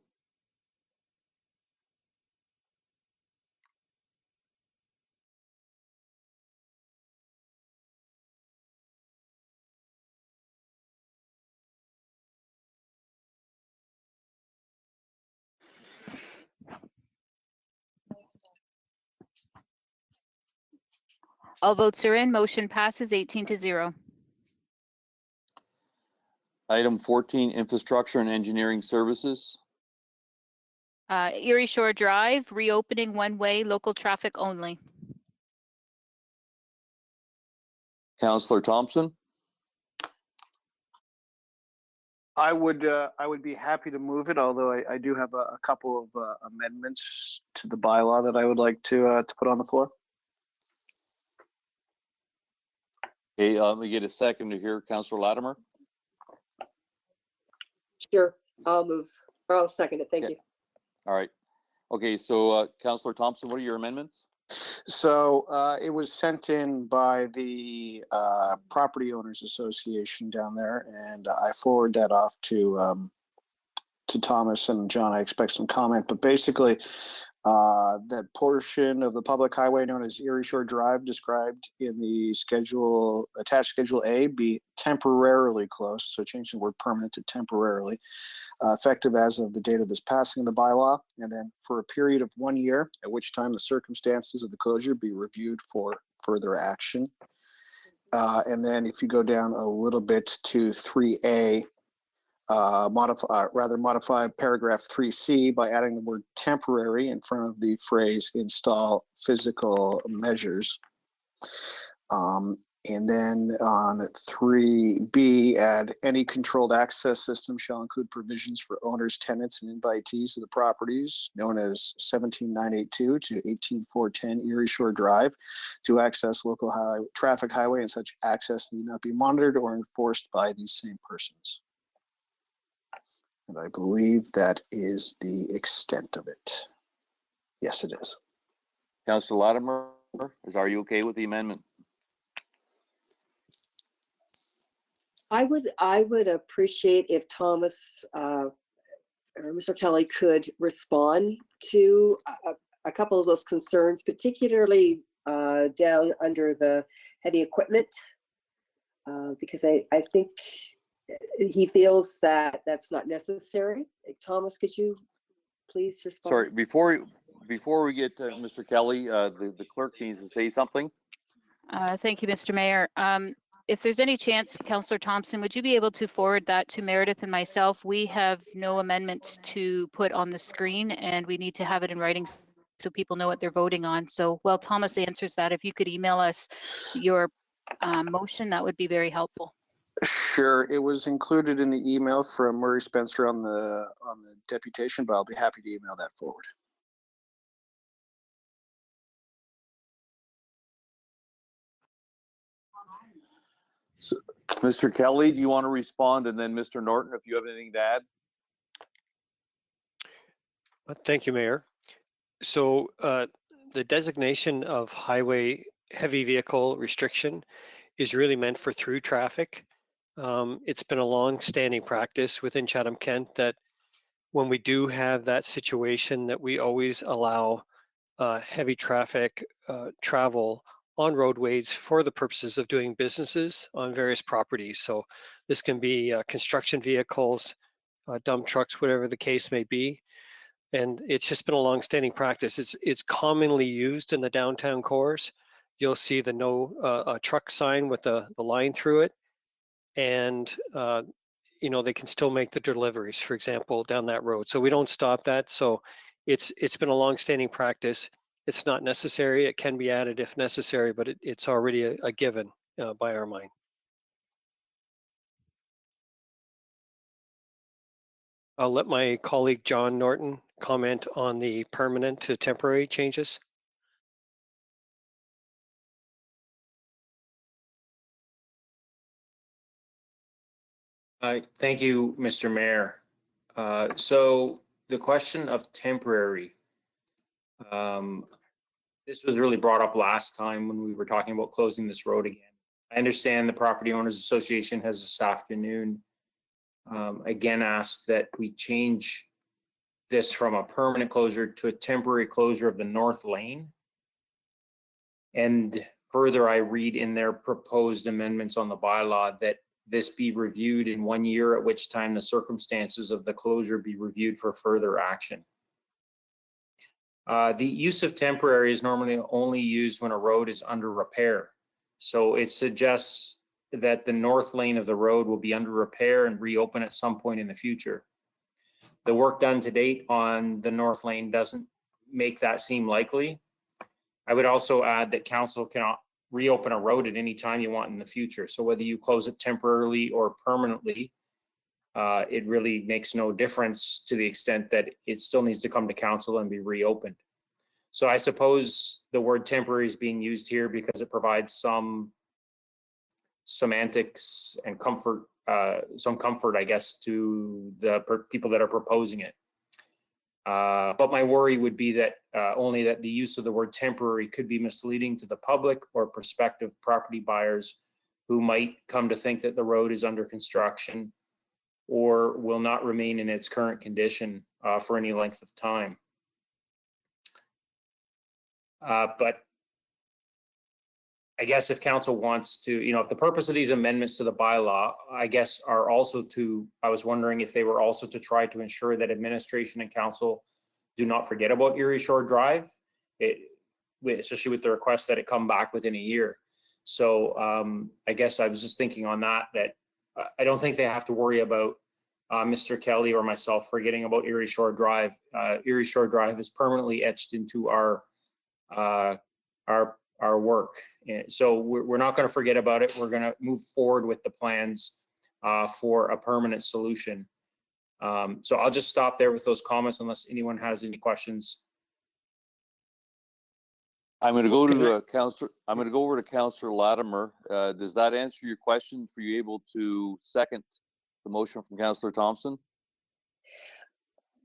All votes are in. Motion passes 18-0. Item 14, infrastructure and engineering services. Erie Shore Drive, reopening one-way, local traffic only. Councillor Thompson? I would be happy to move it, although I do have a couple of amendments to the bylaw that I would like to put on the floor. Okay, let me get a second to hear Councillor Latimer. Sure, I'll move, or I'll second it. Thank you. All right. Okay, so Councillor Thompson, what are your amendments? So it was sent in by the Property Owners Association down there, and I forward that off to Thomas and John. I expect some comment, but basically that portion of the public highway known as Erie Shore Drive described in the attached Schedule A be temporarily closed. So change the word permanent to temporarily, effective as of the date of this passing of the bylaw, and then for a period of 1 year, at which time the circumstances of the closure be reviewed for further action. And then if you go down a little bit to 3A, modify paragraph 3C by adding the word temporary in front of the phrase install physical measures. And then on 3B, add any controlled access system shall include provisions for owners, tenants, and invitees of the properties known as 17982 to 18410 Erie Shore Drive to access local traffic highway, and such access need not be monitored or enforced by these same persons. And I believe that is the extent of it. Yes, it is. Councillor Latimer, are you okay with the amendment? I would appreciate if Thomas or Mr. Kelly could respond to a couple of those concerns, particularly down under the heavy equipment, because I think he feels that that's not necessary. Thomas, could you please respond? Sorry, before we get to Mr. Kelly, the clerk needs to say something. Thank you, Mr. Mayor. If there's any chance, Councillor Thompson, would you be able to forward that to Meredith and myself? We have no amendment to put on the screen, and we need to have it in writing so people know what they're voting on. So while Thomas answers that, if you could email us your motion, that would be very helpful. Sure, it was included in the email from Murray Spencer on the deputation, but I'll be happy to email that forward. So, Mr. Kelly, do you want to respond? And then Mr. Norton, if you have anything to add. Thank you, Mayor. So the designation of highway heavy vehicle restriction is really meant for through traffic. It's been a long-standing practice within Chatham-Kent that when we do have that situation, that we always allow heavy traffic travel on roadways for the purposes of doing businesses on various properties. So this can be construction vehicles, dump trucks, whatever the case may be. And it's just been a long-standing practice. It's commonly used in the downtown cores. You'll see the no truck sign with the line through it. And you know, they can still make the deliveries, for example, down that road. So we don't stop that. So it's been a long-standing practice. It's not necessary. It can be added if necessary, but it's already a given by our mind. I'll let my colleague John Norton comment on the permanent to temporary changes. Thank you, Mr. Mayor. So the question of temporary, this was really brought up last time when we were talking about closing this road again. I understand the Property Owners Association has this afternoon again asked that we change this from a permanent closure to a temporary closure of the north lane. And further, I read in their proposed amendments on the bylaw that this be reviewed in 1 year, at which time the circumstances of the closure be reviewed for further action. The use of temporary is normally only used when a road is under repair. So it suggests that the north lane of the road will be under repair and reopen at some point in the future. The work done to date on the north lane doesn't make that seem likely. I would also add that council cannot reopen a road at any time you want in the future. So whether you close it temporarily or permanently, it really makes no difference to the extent that it still needs to come to council and be reopened. So I suppose the word temporary is being used here because it provides some semantics and comfort, some comfort, I guess, to the people that are proposing it. But my worry would be that only that the use of the word temporary could be misleading to the public or prospective property buyers who might come to think that the road is under construction or will not remain in its current condition for any length of time. But I guess if council wants to, you know, if the purpose of these amendments to the bylaw, I guess, are also to, I was wondering if they were also to try to ensure that administration and council do not forget about Erie Shore Drive, especially with the request that it come back within a year. So I guess I was just thinking on that I don't think they have to worry about Mr. Kelly or myself forgetting about Erie Shore Drive. Erie Shore Drive is permanently etched into our work. So we're not going to forget about it. We're going to move forward with the plans for a permanent solution. So I'll just stop there with those comments unless anyone has any questions. I'm going to go to Councillor. I'm going to go over to Councillor Latimer. Does that answer your question? For you able to second the motion from Councillor Thompson?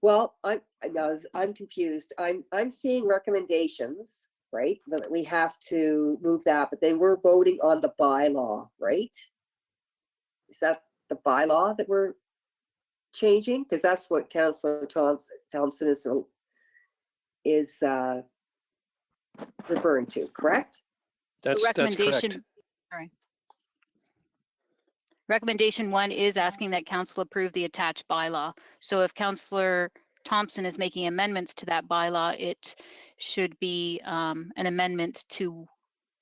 Well, I'm confused. I'm seeing recommendations, right? That we have to move that, but then we're voting on the bylaw, right? is that the bylaw that we're changing? Because that's what Councillor Thompson is referring to, correct? That's correct. Recommendation, sorry. Recommendation 1 is asking that council approve the attached bylaw. So if Councillor Thompson is making amendments to that bylaw, it should be an amendment to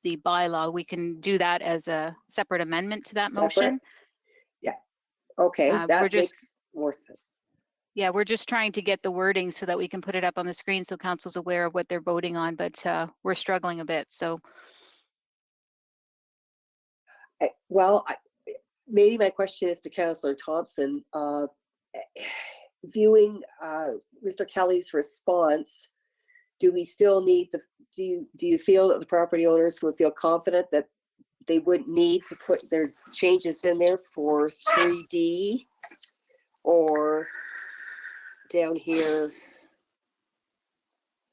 the bylaw. We can do that as a separate amendment to that motion. Yeah. Okay, that makes more sense. Yeah, we're just trying to get the wording so that we can put it up on the screen so council's aware of what they're voting on, but we're struggling a bit, so. Well, maybe my question is to Councillor Thompson. Viewing Mr. Kelly's response, do we still need do you feel that the property owners would feel confident that they wouldn't need to put their changes in there for 3D or down here?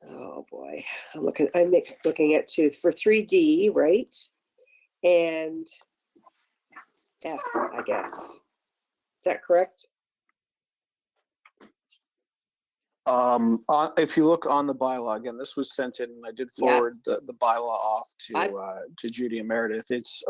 Oh boy, I'm looking at two for 3D, right? And F, I guess. Is that correct? If you look on the bylaw, again, this was sent in, and I did forward the bylaw off to Judy and Meredith. It's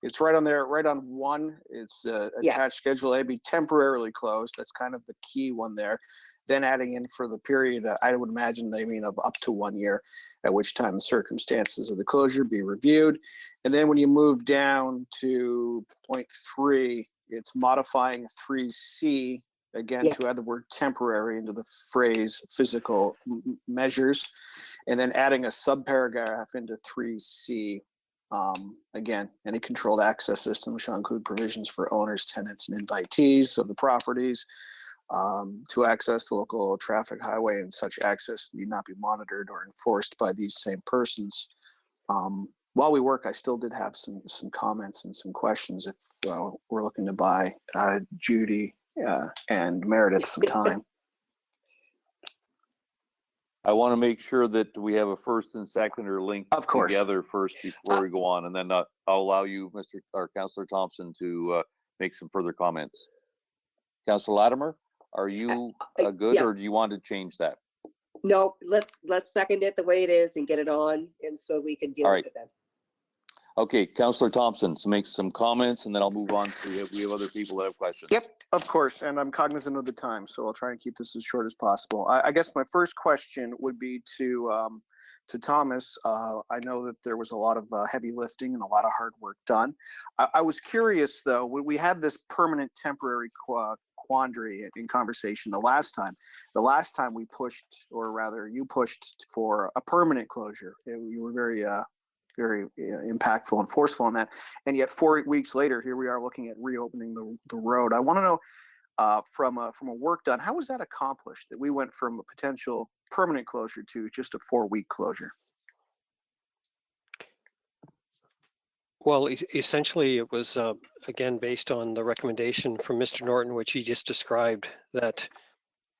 it's right on there, right on 1. It's attached Schedule A, be temporarily closed. That's kind of the key one there. Then adding in for the period, I would imagine they mean of up to 1 year, at which time the circumstances of the closure be reviewed. And then when you move down to point 3, it's modifying 3C, again, to add the word temporary into the phrase physical measures, and then adding a subparagraph into 3C. Again, any controlled access system shall include provisions for owners, tenants, and invitees of the properties to access the local traffic highway, and such access need not be monitored or enforced by these same persons. While we work, I still did have some comments and some questions if we're looking to buy Judy and Meredith some time. I want to make sure that we have a first and second or linked together first before we go on, and then I'll allow you, Councillor Thompson, to make some further comments. Councillor Latimer, are you good, or do you want to change that? No, let's second it the way it is and get it on, and so we can deal with it then. Okay, Councillor Thompson, so make some comments, and then I'll move on to we have other people that have questions. Yep, of course, and I'm cognizant of the time, so I'll try and keep this as short as possible. I guess my first question would be to Thomas. I know that there was a lot of heavy lifting and a lot of hard work done. I was curious, though, when we had this permanent temporary quandary in conversation the last time we pushed, or rather you pushed for a permanent closure. You were very impactful and forceful on that, and yet 4 weeks later, here we are looking at reopening the road. I want to know from a work done, how was that accomplished, that we went from a potential permanent closure to just a 4-week closure? Well, essentially, it was, again, based on the recommendation from Mr. Norton, which he just described, that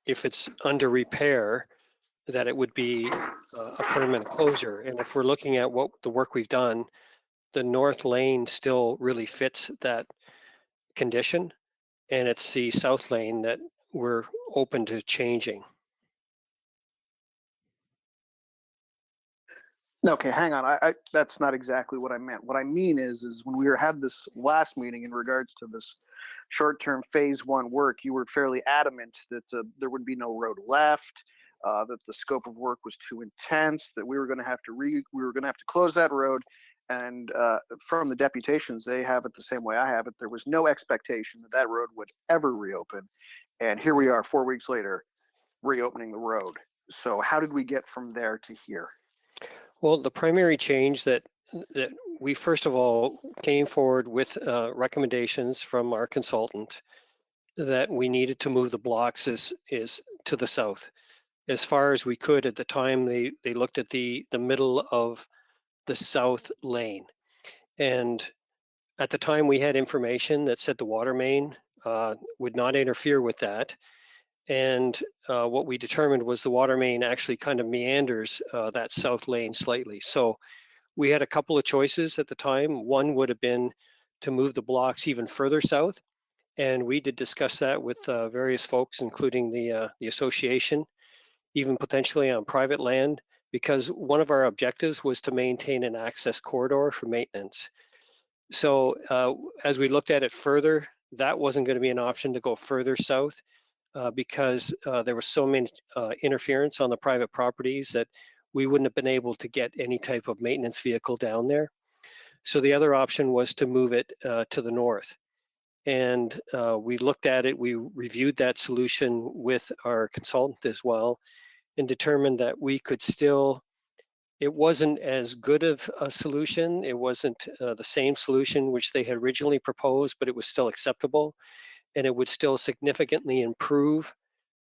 if it's under repair, that it would be a permanent closure. And if we're looking at what the work we've done, the north lane still really fits that condition. And it's the south lane that we're open to changing. Okay, hang on. That's not exactly what I meant. What I mean is when we had this last meeting in regards to this short-term phase 1 work, you were fairly adamant that there would be no road left, that the scope of work was too intense, that we were going to have to close that road. And from the deputations, they have it the same way I have it. There was no expectation that road would ever reopen, and here we are 4 weeks later, reopening the road. So how did we get from there to here? Well, the primary change that we first of all came forward with recommendations from our consultant that we needed to move the blocks is to the south as far as we could. At the time, they looked at the middle of the south lane, and at the time we had information that said the water main would not interfere with that. And what we determined was the water main actually kind of meanders that south lane slightly. So we had a couple of choices at the time. One would have been to move the blocks even further south. And we did discuss that with various folks, including the association, even potentially on private land, because one of our objectives was to maintain an access corridor for maintenance. So as we looked at it further, that wasn't going to be an option to go further south because there was so many interference on the private properties that we wouldn't have been able to get any type of maintenance vehicle down there. So the other option was to move it to the north. And we looked at it, we reviewed that solution with our consultant as well, and determined that we could still, it wasn't as good of a solution. It wasn't the same solution which they had originally proposed, but it was still acceptable. And it would still significantly improve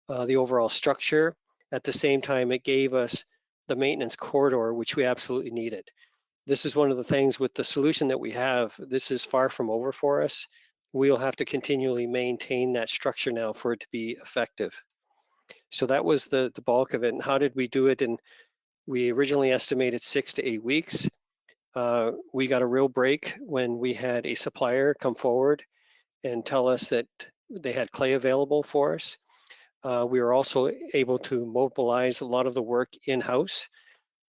the overall structure. At the same time, it gave us the maintenance corridor, which we absolutely needed. This is one of the things with the solution that we have, this is far from over for us. We'll have to continually maintain that structure now for it to be effective. So that was the bulk of it. And how did we do it? And we originally estimated 6 to 8 weeks. We got a real break when we had a supplier come forward and tell us that they had clay available for us. We were also able to mobilize a lot of the work in-house.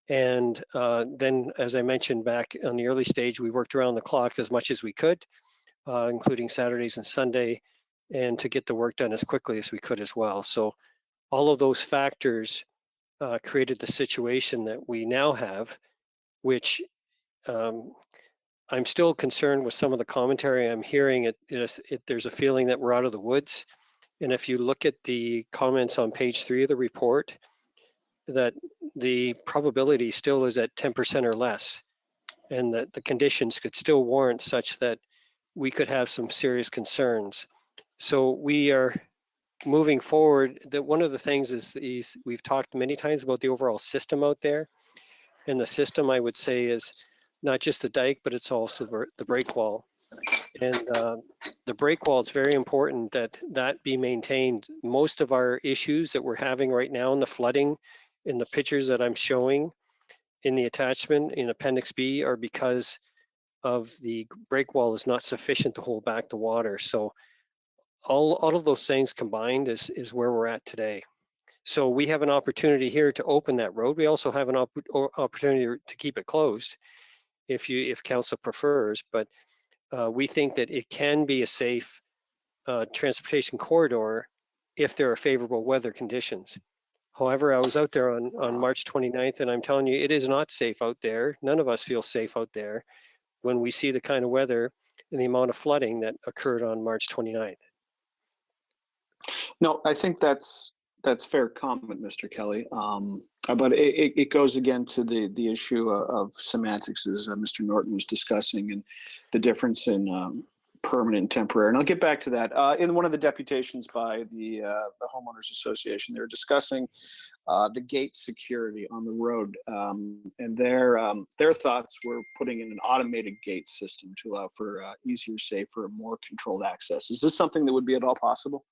And then, as I mentioned back on the early stage, we worked around the clock as much as we could, including Saturdays and Sunday, and to get the work done as quickly as we could as well. So all of those factors created the situation that we now have, which I'm still concerned with some of the commentary I'm hearing. There's a feeling that we're out of the woods. And if you look at the comments on page 3 of the report, that the probability still is at 10% or less, and that the conditions could still warrant such that we could have some serious concerns. So we are moving forward. That one of the things is we've talked many times about the overall system out there, and the system, I would say, is not just the dike, but it's also the break wall. And the break wall, it's very important that that be maintained. Most of our issues that we're having right now in the flooding, in the pictures that I'm showing in the attachment in Appendix B, are because of the break wall is not sufficient to hold back the water. So all of those things combined is where we're at today. So we have an opportunity here to open that road. We also have an opportunity to keep it closed if council prefers, but we think that it can be a safe transportation corridor if there are favorable weather conditions. However, I was out there on March 29th, and I'm telling you, it is not safe out there. None of us feel safe out there when we see the kind of weather and the amount of flooding that occurred on March 29th. No, I think that's fair comment, Mr. Kelly. But it goes again to the issue of semantics, as Mr. Norton was discussing, and the difference in permanent and temporary. And I'll get back to that. In one of the deputations by the Homeowners Association, they were discussing the gate security on the road, and their thoughts were putting in an automated gate system to allow for easier, safer, more controlled access. Is this something that would be at all possible?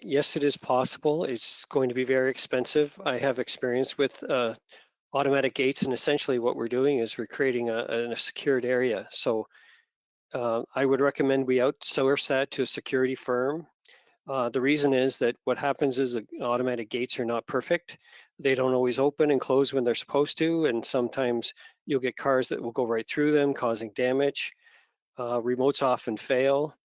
Yes, it is possible. It's going to be very expensive. I have experience with automatic gates, and essentially what we're doing is we're creating a secured area. So I would recommend we outsource that to a security firm. The reason is that what happens is automatic gates are not perfect. They don't always open and close when they're supposed to, and sometimes you'll get cars that will go right through them, causing damage. Remotes often fail.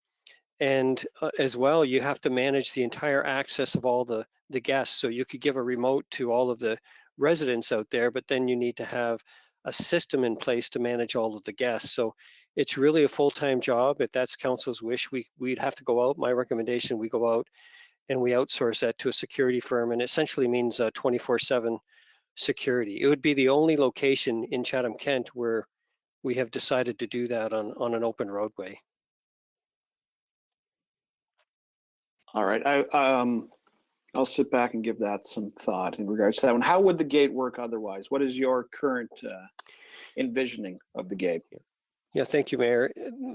And as well, you have to manage the entire access of all the guests. So you could give a remote to all of the residents out there, but then you need to have a system in place to manage all of the guests. So it's really a full-time job. If that's council's wish, we'd have to go out. My recommendation, we go out and we outsource that to a security firm, and essentially means 24/7 security. It would be the only location in Chatham-Kent where we have decided to do that on an open roadway. All right, I'll sit back and give that some thought in regards to that one. How would the gate work otherwise? What is your current envisioning of the gate? Yeah, thank you, Mayor.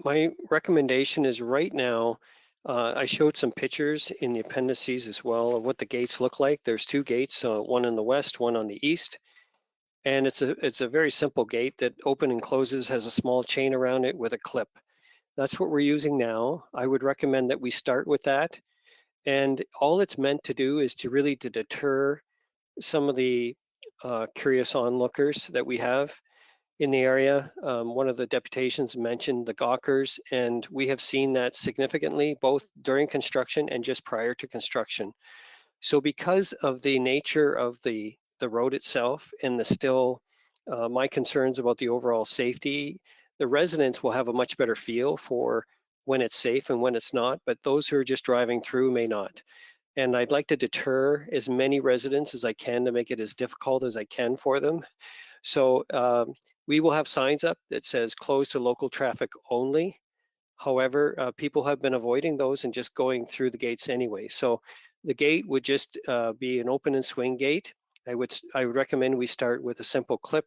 My recommendation is right now, I showed some pictures in the appendices as well of what the gates look like. There's 2 gates, one in the west, one on the east. And it's a very simple gate that open and closes, has a small chain around it with a clip. That's what we're using now. I would recommend that we start with that. And all it's meant to do is to deter some of the curious onlookers that we have in the area. One of the deputations mentioned the gawkers, and we have seen that significantly both during construction and just prior to construction. So because of the nature of the road itself and my concerns about the overall safety, the residents will have a much better feel for when it's safe and when it's not, but those who are just driving through may not. And I'd like to deter as many residents as I can to make it as difficult as I can for them. So we will have signs up that says closed to local traffic only. However, people have been avoiding those and just going through the gates anyway. So the gate would just be an open and swing gate. I would recommend we start with a simple clip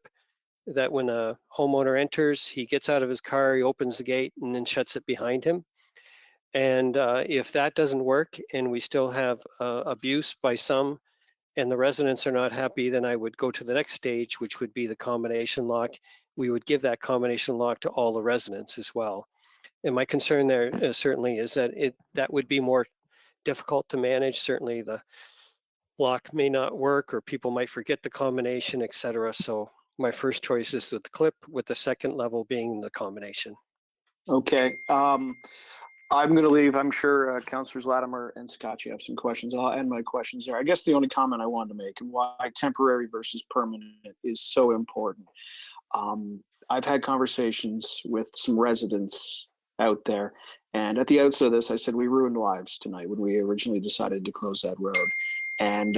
that when a homeowner enters, he gets out of his car, he opens the gate and then shuts it behind him. And if that doesn't work and we still have abuse by some and the residents are not happy, then I would go to the next stage, which would be the combination lock. We would give that combination lock to all the residents as well. And my concern there certainly is that that would be more difficult to manage. Certainly the lock may not work or people might forget the combination, et cetera. So my first choice is with the clip, with the second level being the combination. Okay. I'm going to leave. I'm sure Councillors Latimer and Scott, you have some questions. I'll end my questions there. I guess the only comment I wanted to make and why temporary versus permanent is so important. I've had conversations with some residents out there, and at the outset of this, I said we ruined lives tonight when we originally decided to close that road. And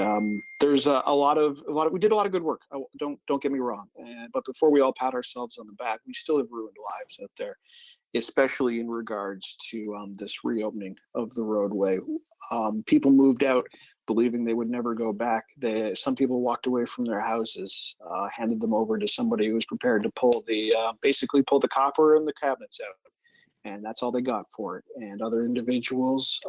there's a lot of we did a lot of good work. Don't get me wrong. But before we all pat ourselves on the back, we still have ruined lives out there, especially in regards to this reopening of the roadway. People moved out believing they would never go back. Some people walked away from their houses, handed them over to somebody who was prepared to basically pull the copper and the cabinets out. And that's all they got for it. And other individuals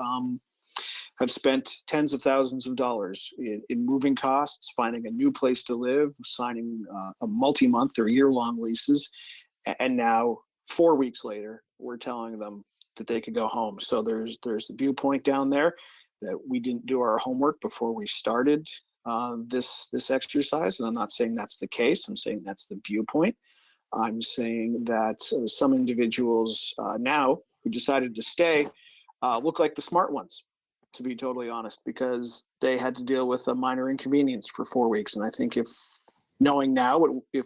have spent tens of thousands of dollars in moving costs, finding a new place to live, signing a multi-month or year-long leases. And now, 4 weeks later, we're telling them that they could go home. So there's the viewpoint down there that we didn't do our homework before we started this exercise. And I'm not saying that's the case. I'm saying that's the viewpoint. I'm saying that some individuals now who decided to stay look like the smart ones, to be totally honest, because they had to deal with a minor inconvenience for 4 weeks. And I think if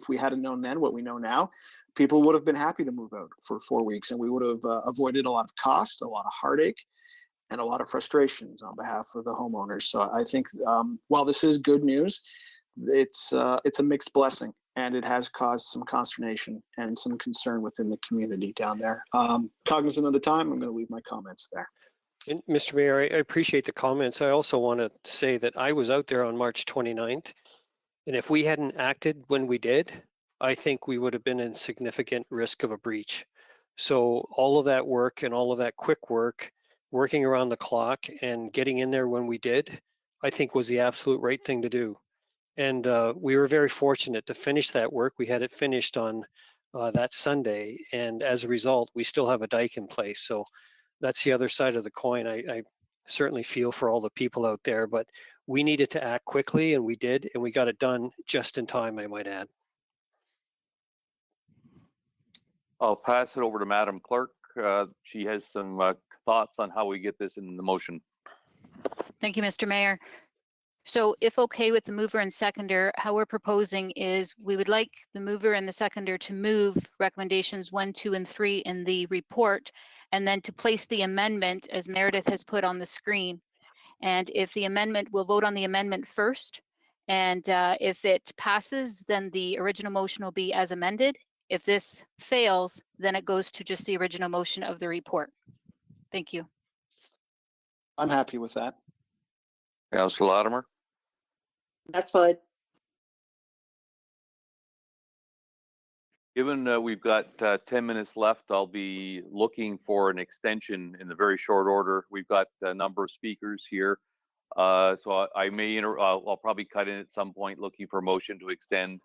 we hadn't known then what we know now, people would have been happy to move out for 4 weeks, and we would have avoided a lot of cost, a lot of heartache, and a lot of frustrations on behalf of the homeowners. So I think while this is good news, it's a mixed blessing, and it has caused some consternation and some concern within the community down there. Cognizant of the time, I'm going to leave my comments there. And Mr. Mayor, I appreciate the comments. I also want to say that I was out there on March 29th, and if we hadn't acted when we did, I think we would have been in significant risk of a breach. So all of that work and all of that quick work, working around the clock and getting in there when we did, I think was the absolute right thing to do. And we were very fortunate to finish that work. We had it finished on that Sunday. And as a result, we still have a dike in place. So that's the other side of the coin. I certainly feel for all the people out there, but we needed to act quickly, and we did, and we got it done just in time, I might add. I'll pass it over to Madam Clerk. She has some thoughts on how we get this in the motion. Thank you, Mr. Mayor. So if okay with the mover and seconder, how we're proposing is we would like the mover and the seconder to move recommendations 1, 2, and 3 in the report, and then to place the amendment as Meredith has put on the screen. And if the amendment, we'll vote on the amendment first. And if it passes, then the original motion will be as amended. If this fails, then it goes to just the original motion of the report. Thank you. I'm happy with that. Councillor Latimer? That's fine. Given we've got 10 minutes left, I'll be looking for an extension in the very short order. We've got a number of speakers here. So I may, I'll probably cut in at some point looking for a motion to extend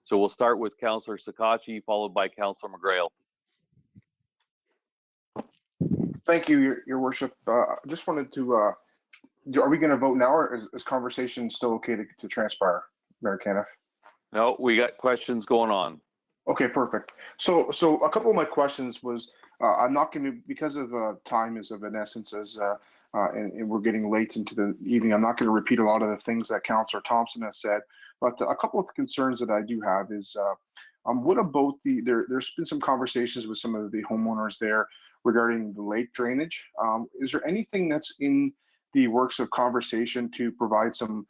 So we'll start with Councillor Sakachi, followed by Councillor McGrail. Thank you, Your Worship. Just wanted to, are we going to vote now, or is conversation still okay to transpire, Mayor Caniff? No, we got questions going on. Okay, perfect. So a couple of my questions was, I'm not going to, because of time is of an essence, as and we're getting late into the evening, I'm not going to repeat a lot of the things that Councillor Thompson has said, but a couple of concerns that I do have is, what about there's been some conversations with some of the homeowners there regarding the lake drainage. Is there anything that's in the works of conversation to provide some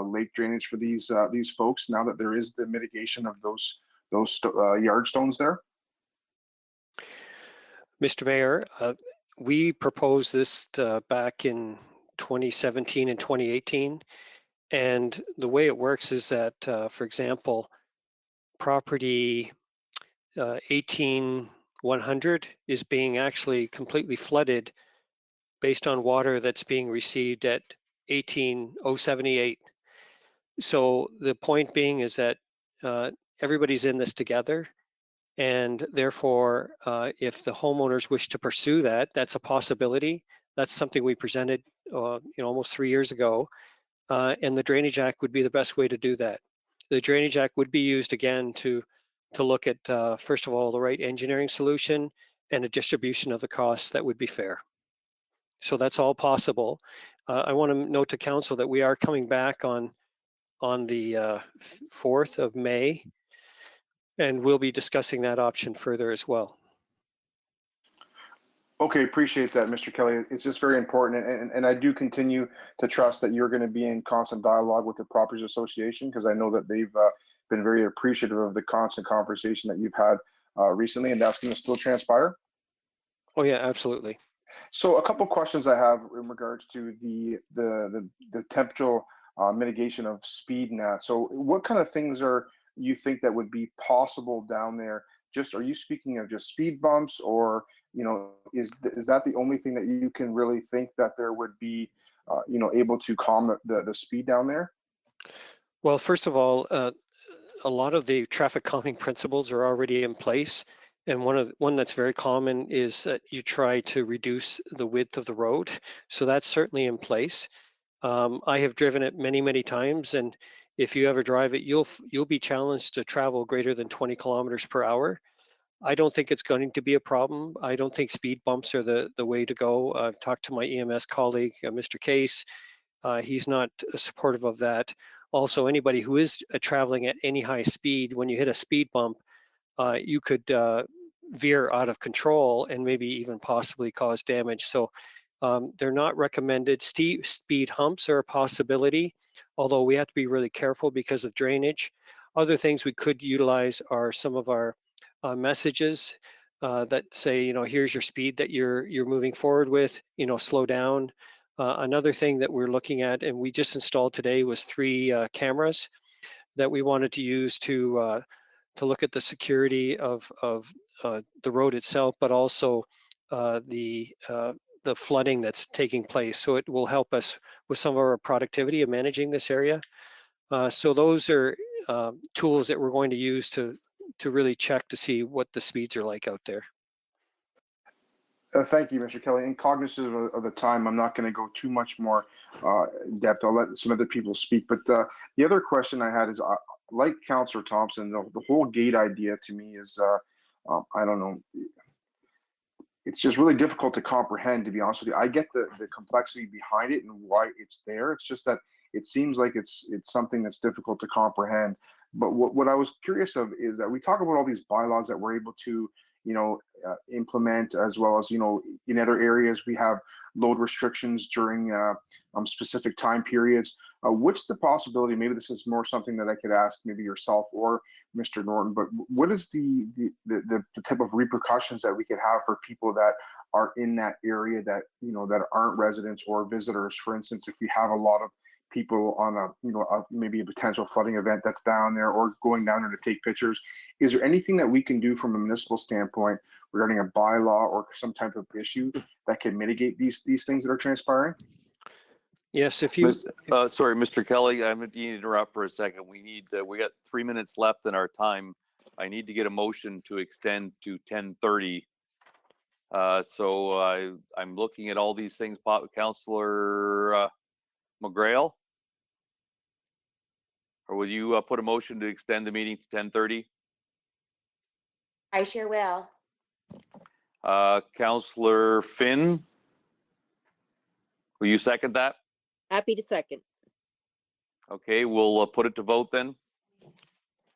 lake drainage for these folks now that there is the mitigation of those yard stones there? Mr. Mayor, we proposed this back in 2017 and 2018. And the way it works is that, for example, property 18100 is being actually completely flooded based on water that's being received at 18078. So the point being is that everybody's in this together, and therefore if the homeowners wish to pursue that, that's a possibility. That's something we presented almost 3 years ago, and the Drainage Act would be the best way to do that. The Drainage Act would be used again to look at first of all the right engineering solution and a distribution of the costs that would be fair. So that's all possible. I want to note to council that we are coming back on the 4th of May, and we'll be discussing that option further as well. Okay, appreciate that, Mr. Kelly. It's just very important, and I do continue to trust that you're going to be in constant dialogue with the Properties Association, because I know that they've been very appreciative of the constant conversation that you've had recently, and that's going to still transpire. Oh yeah, absolutely. So a couple questions I have in regards to the temporal mitigation of speed in that. So what kind of things are you think that would be possible down there? Just, are you speaking of just speed bumps, or is that the only thing that you can really think that there would be able to calm the speed down there? Well, first of all, a lot of the traffic calming principles are already in place. And one that's very common is that you try to reduce the width of the road. So that's certainly in place. I have driven it many, many times, and if you ever drive it, you'll be challenged to travel greater than 20 kilometers per hour. I don't think it's going to be a problem. I don't think speed bumps are the way to go. I've talked to my EMS colleague, Mr. Case. He's not supportive of that. Also, anybody who is traveling at any high speed, when you hit a speed bump, you could veer out of control and maybe even possibly cause damage. So they're not recommended. Speed humps are a possibility, although we have to be really careful because of drainage. Other things we could utilize are some of our messages that say, here's your speed that you're moving forward with, slow down. Another thing that we're looking at, and we just installed today, was 3 cameras that we wanted to use to look at the security of the road itself, but also the flooding that's taking place. So it will help us with some of our productivity of managing this area. So those are tools that we're going to use to really check to see what the speeds are like out there. Thank you, Mr. Kelly. And cognizant of the time, I'm not going to go too much more in depth. I'll let some other people speak. But the other question I had is, like Councillor Thompson, the whole gate idea to me is, I don't know, it's just really difficult to comprehend, to be honest with you. I get the complexity behind it and why it's there. It's just that it seems like it's something that's difficult to comprehend. But what I was curious of is that we talk about all these bylaws that we're able to implement, as well as, in other areas we have load restrictions during specific time periods. What's the possibility, maybe this is more something that I could ask maybe yourself or Mr. Norton, but what is the type of repercussions that we could have for people that are in that area that, that aren't residents or visitors? For instance, if we have a lot of people on maybe a potential flooding event that's down there, or going down there to take pictures, is there anything that we can do from a municipal standpoint regarding a bylaw or some type of issue that can mitigate these things that are transpiring? Yes, if you, Sorry, Mr. Kelly, I'm going to interrupt for a second. We got 3 minutes left in our time. I need to get a motion to extend to 10:30. So I'm looking at all these things. Councillor McGrail? Or will you put a motion to extend the meeting to 10:30? I sure will. Councillor Finn? Will you second that? Happy to second. Okay, we'll put it to vote then.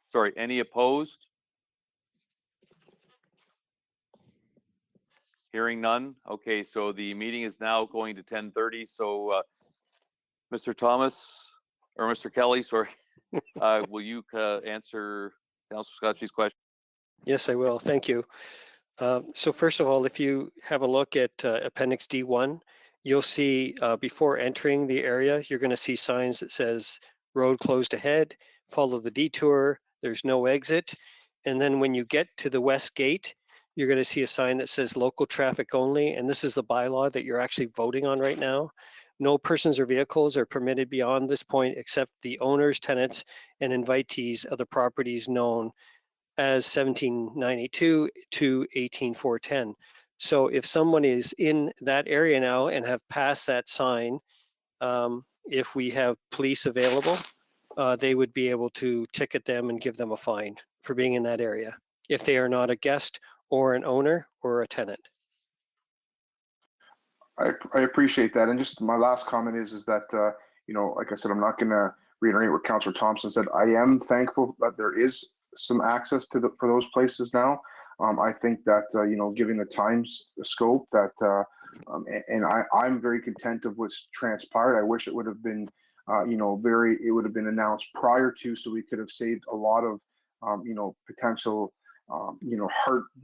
Sorry, any opposed? Hearing none. Okay, so the meeting is now going to 10:30. So Mr. Thomas, or Mr. Kelly, sorry, will you answer Councillor Scotchy's question? yes, I will. Thank you. So first of all, if you have a look at Appendix D1, you'll see before entering the area, you're going to see signs that says road closed ahead, follow the detour, there's no exit. And then when you get to the west gate, you're going to see a sign that says local traffic only. And this is the bylaw that you're actually voting on right now. No persons or vehicles are permitted beyond this point except the owners, tenants, and invitees of the properties known as 1792 to 18410. So if someone is in that area now and have passed that sign, if we have police available, they would be able to ticket them and give them a fine for being in that area if they are not a guest or an owner or a tenant. I appreciate that. And just my last comment is that, you know, like I said, I'm not going to reiterate what Councillor Thompson said. I am thankful that there is some access to for those places now. I think that, you know, given the time scope that, and I'm very content of what's transpired. I wish it would have been, you know, it would have been announced prior to, so we could have saved a lot of, you know, potential you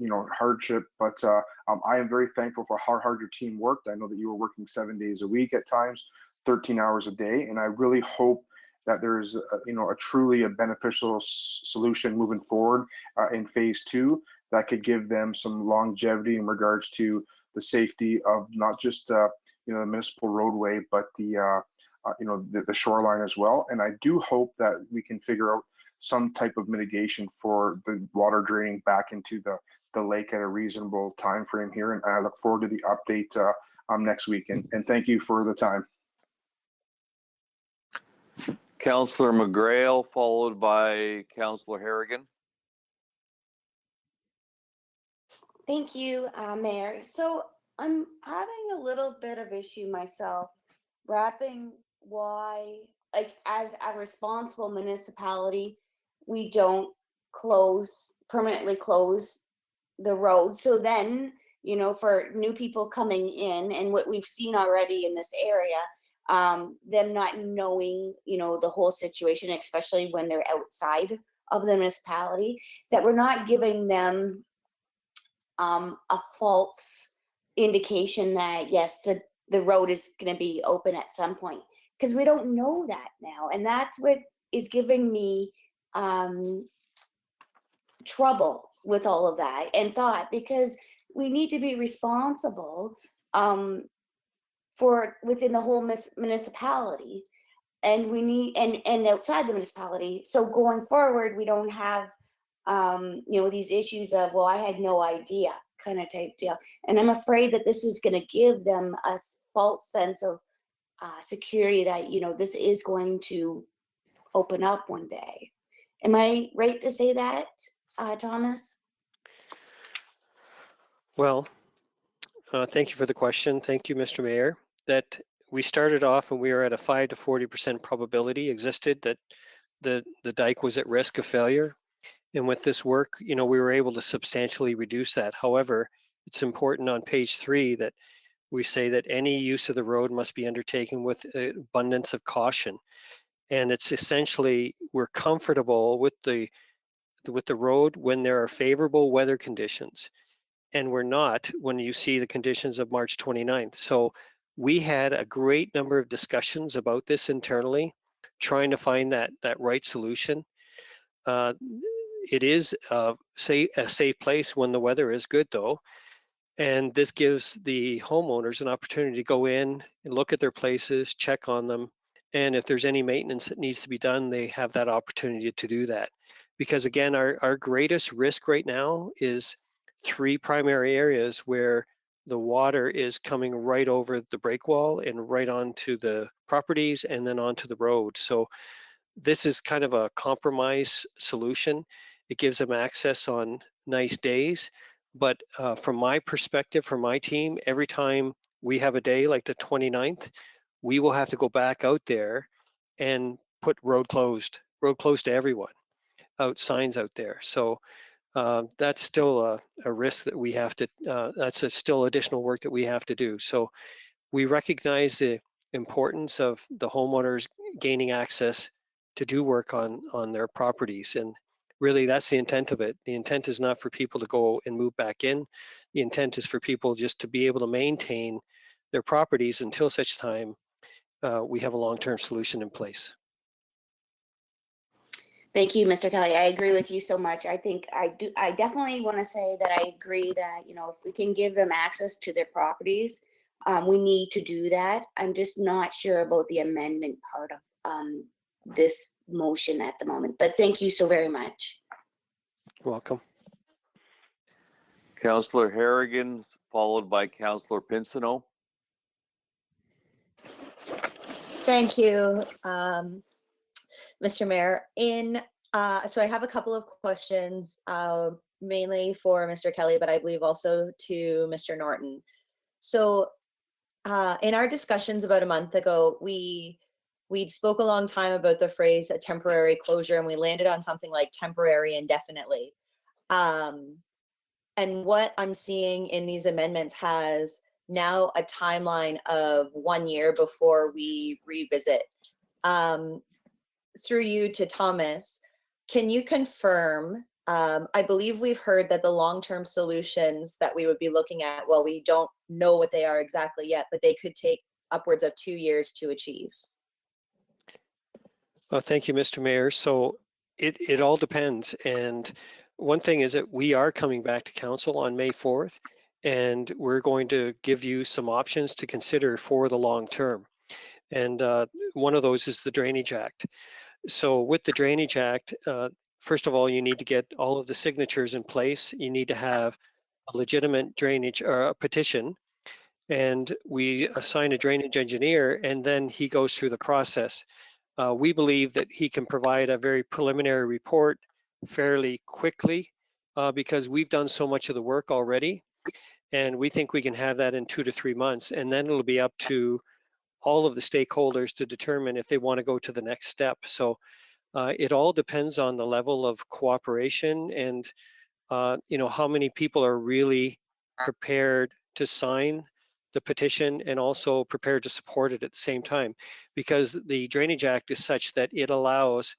know, hardship, but I am very thankful for how hard your team worked. I know that you were working 7 days a week at times, 13 hours a day, and I really hope that there's you know, a truly beneficial solution moving forward in phase 2 that could give them some longevity in regards to the safety of not just you know, the municipal roadway, but the you know, the shoreline as well. And I do hope that we can figure out some type of mitigation for the water draining back into the lake at a reasonable time frame here. And I look forward to the update next week. And thank you for the time. Councillor McGrail, followed by Councillor Harrigan. Thank you, Mayor. So I'm having a little bit of issue myself wrapping why, like, as a responsible municipality, we don't permanently close the road. So then, you know, for new people coming in, and what we've seen already in this area, them not knowing, you know, the whole situation, especially when they're outside of the municipality, that we're not giving them a false indication that yes, the road is going to be open at some point, because we don't know that now. And that's what is giving me trouble with all of that and thought, because we need to be responsible for within the whole municipality, and we need and outside the municipality. So going forward, we don't have you know, these issues of, well, I had no idea kind of type deal. And I'm afraid that this is going to give them a false sense of security that, you know, this is going to open up one day. Am I right to say that, Thomas? Well, thank you for the question. Thank you, Mr. Mayor. That we started off and we were at a 5 to 40% probability existed that the dike was at risk of failure. And with this work, you know, we were able to substantially reduce that. However, it's important on page 3 that we say that any use of the road must be undertaken with abundance of caution. And it's essentially, we're comfortable with the road when there are favorable weather conditions. And we're not when you see the conditions of March 29th. So we had a great number of discussions about this internally, trying to find that right solution. It is a safe place when the weather is good, though. And this gives the homeowners an opportunity to go in and look at their places, check on them. And if there's any maintenance that needs to be done, they have that opportunity to do that. Because again, our greatest risk right now is 3 primary areas where the water is coming right over the break wall and right onto the properties and then onto the road. So this is kind of a compromise solution. It gives them access on nice days. But from my perspective, from my team, every time we have a day like the 29th, we will have to go back out there and put road closed to everyone, out signs out there. So that's still a risk that we have to, that's still additional work that we have to do. So we recognize the importance of the homeowners gaining access to do work on their properties. And really that's the intent of it. The intent is not for people to go and move back in. The intent is for people just to be able to maintain their properties until such time we have a long-term solution in place. Thank you, Mr. Kelly. I agree with you so much. I think I definitely want to say that I agree that, you know, if we can give them access to their properties, we need to do that. I'm just not sure about the amendment part of this motion at the moment, but thank you so very much. You're welcome. Councillor Harrigan, followed by Councillor Pinsino. Thank you, Mr. Mayor. So I have a couple of questions, mainly for Mr. Kelly, but I believe also to Mr. Norton. So in our discussions about a month ago, we spoke a long time about the phrase a temporary closure, and we landed on something like temporary indefinitely. And what I'm seeing in these amendments has now a timeline of 1 year before we revisit. Through you to Thomas, can you confirm, I believe we've heard that the long-term solutions that we would be looking at, well, we don't know what they are exactly yet, but they could take upwards of 2 years to achieve. Thank you, Mr. Mayor. So it all depends. And one thing is that we are coming back to council on May 4th, and we're going to give you some options to consider for the long term. And one of those is the Drainage Act. So with the Drainage Act, first of all, you need to get all of the signatures in place. You need to have a legitimate drainage or a petition, and we assign a drainage engineer, and then he goes through the process. We believe that he can provide a very preliminary report fairly quickly because we've done so much of the work already, and we think we can have that in 2 to 3 months, and then it'll be up to all of the stakeholders to determine if they want to go to the next step. So it all depends on the level of cooperation and you know, how many people are really prepared to sign the petition and also prepared to support it at the same time, because the Drainage Act is such that it allows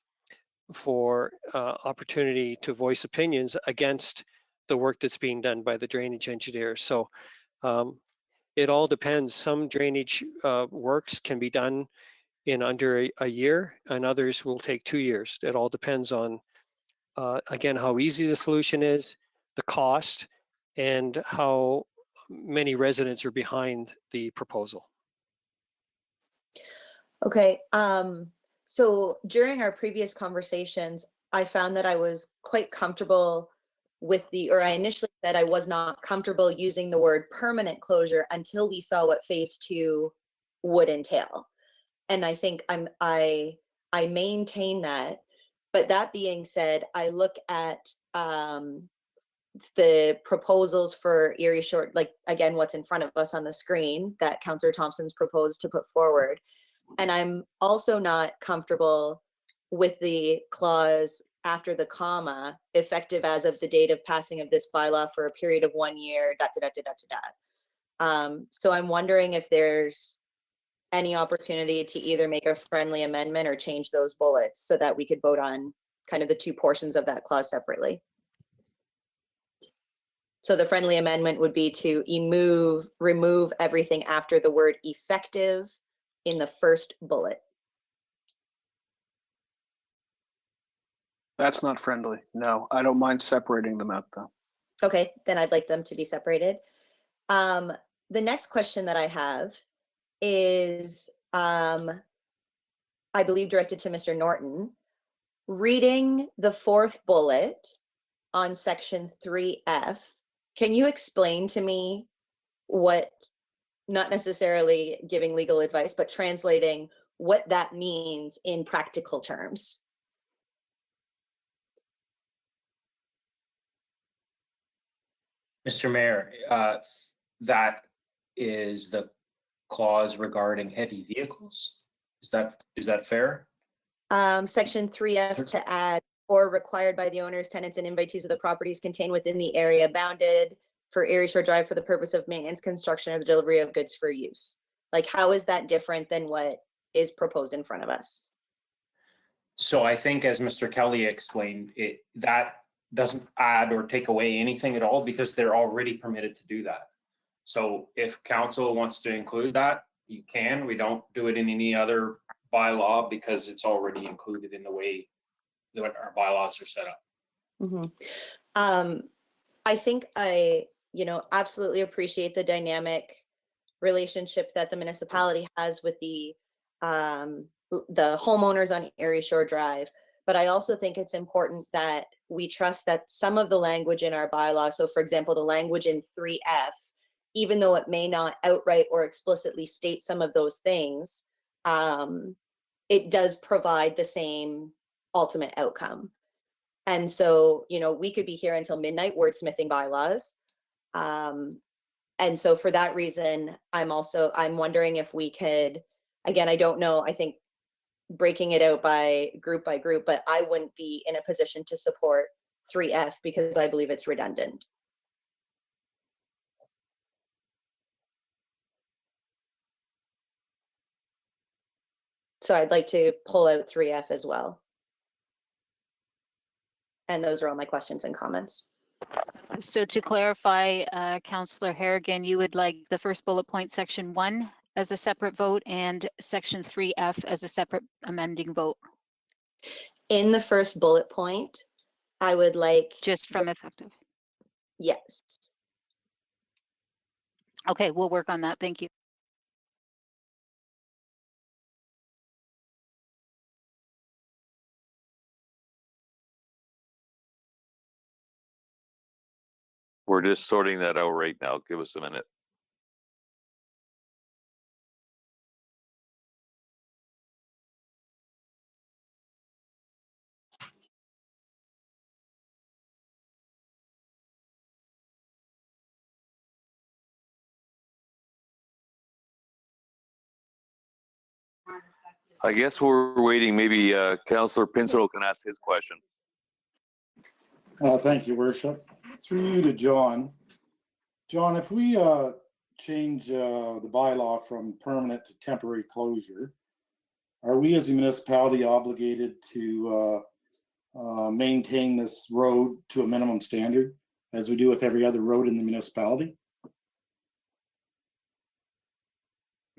for opportunity to voice opinions against the work that's being done by the drainage engineer. So it all depends. Some drainage works can be done in under a year, and others will take 2 years. It all depends on, again, how easy the solution is, the cost, and how many residents are behind the proposal. Okay, so during our previous conversations, I found that I was quite comfortable with or I initially said I was not comfortable using the word permanent closure until we saw what phase 2 would entail. And I think I maintain that. But that being said, I look at the proposals for Erie Shore, like again, what's in front of us on the screen that Councillor Thompson's proposed to put forward. And I'm also not comfortable with the clause after the comma, effective as of the date of passing of this bylaw for a period of 1 year, ... So I'm wondering if there's any opportunity to either make a friendly amendment or change those bullets so that we could vote on kind of the 2 portions of that clause separately. So the friendly amendment would be to remove everything after the word effective in the first bullet. That's not friendly. No, I don't mind separating them out though. Okay, then I'd like them to be separated. The next question that I have is, I believe directed to Mr. Norton. Reading the fourth bullet on section 3F, can you explain to me what, not necessarily giving legal advice, but translating what that means in practical terms? Mr. Mayor, that is the clause regarding heavy vehicles. Is that fair? Section 3F to add, or required by the owners, tenants, and invitees of the properties contained within the area bounded for Erie Shore Drive for the purpose of maintenance, construction, or the delivery of goods for use. Like, how is that different than what is proposed in front of us? So I think, as Mr. Kelly explained, that doesn't add or take away anything at all because they're already permitted to do that. So if council wants to include that, you can. We don't do it in any other bylaw because it's already included in the way that our bylaws are set up. Mm-hmm. I think I, absolutely appreciate the dynamic relationship that the municipality has with the homeowners on Erie Shore Drive. But I also think it's important that we trust that some of the language in our bylaw, so for example, the language in 3F, even though it may not outright or explicitly state some of those things, it does provide the same ultimate outcome. And so, we could be here until midnight wordsmithing bylaws. And so for that reason, I'm wondering if we could, again, I don't know, I think breaking it out by group, but I wouldn't be in a position to support 3F because I believe it's redundant. So I'd like to pull out 3F as well. And those are all my questions and comments. So to clarify, Councillor Harrigan, you would like the first bullet point, section 1 as a separate vote and section 3F as a separate amending vote? In the first bullet point, I would like... Just from effective? Yes. Okay, we'll work on that. Thank you. We're just sorting that out right now. Give us a minute. I guess we're waiting. Maybe Councillor Pinto can ask his question. Thank you, Worship. Through you to John. John, if we change the bylaw from permanent to temporary closure, are we as a municipality obligated to maintain this road to a minimum standard as we do with every other road in the municipality?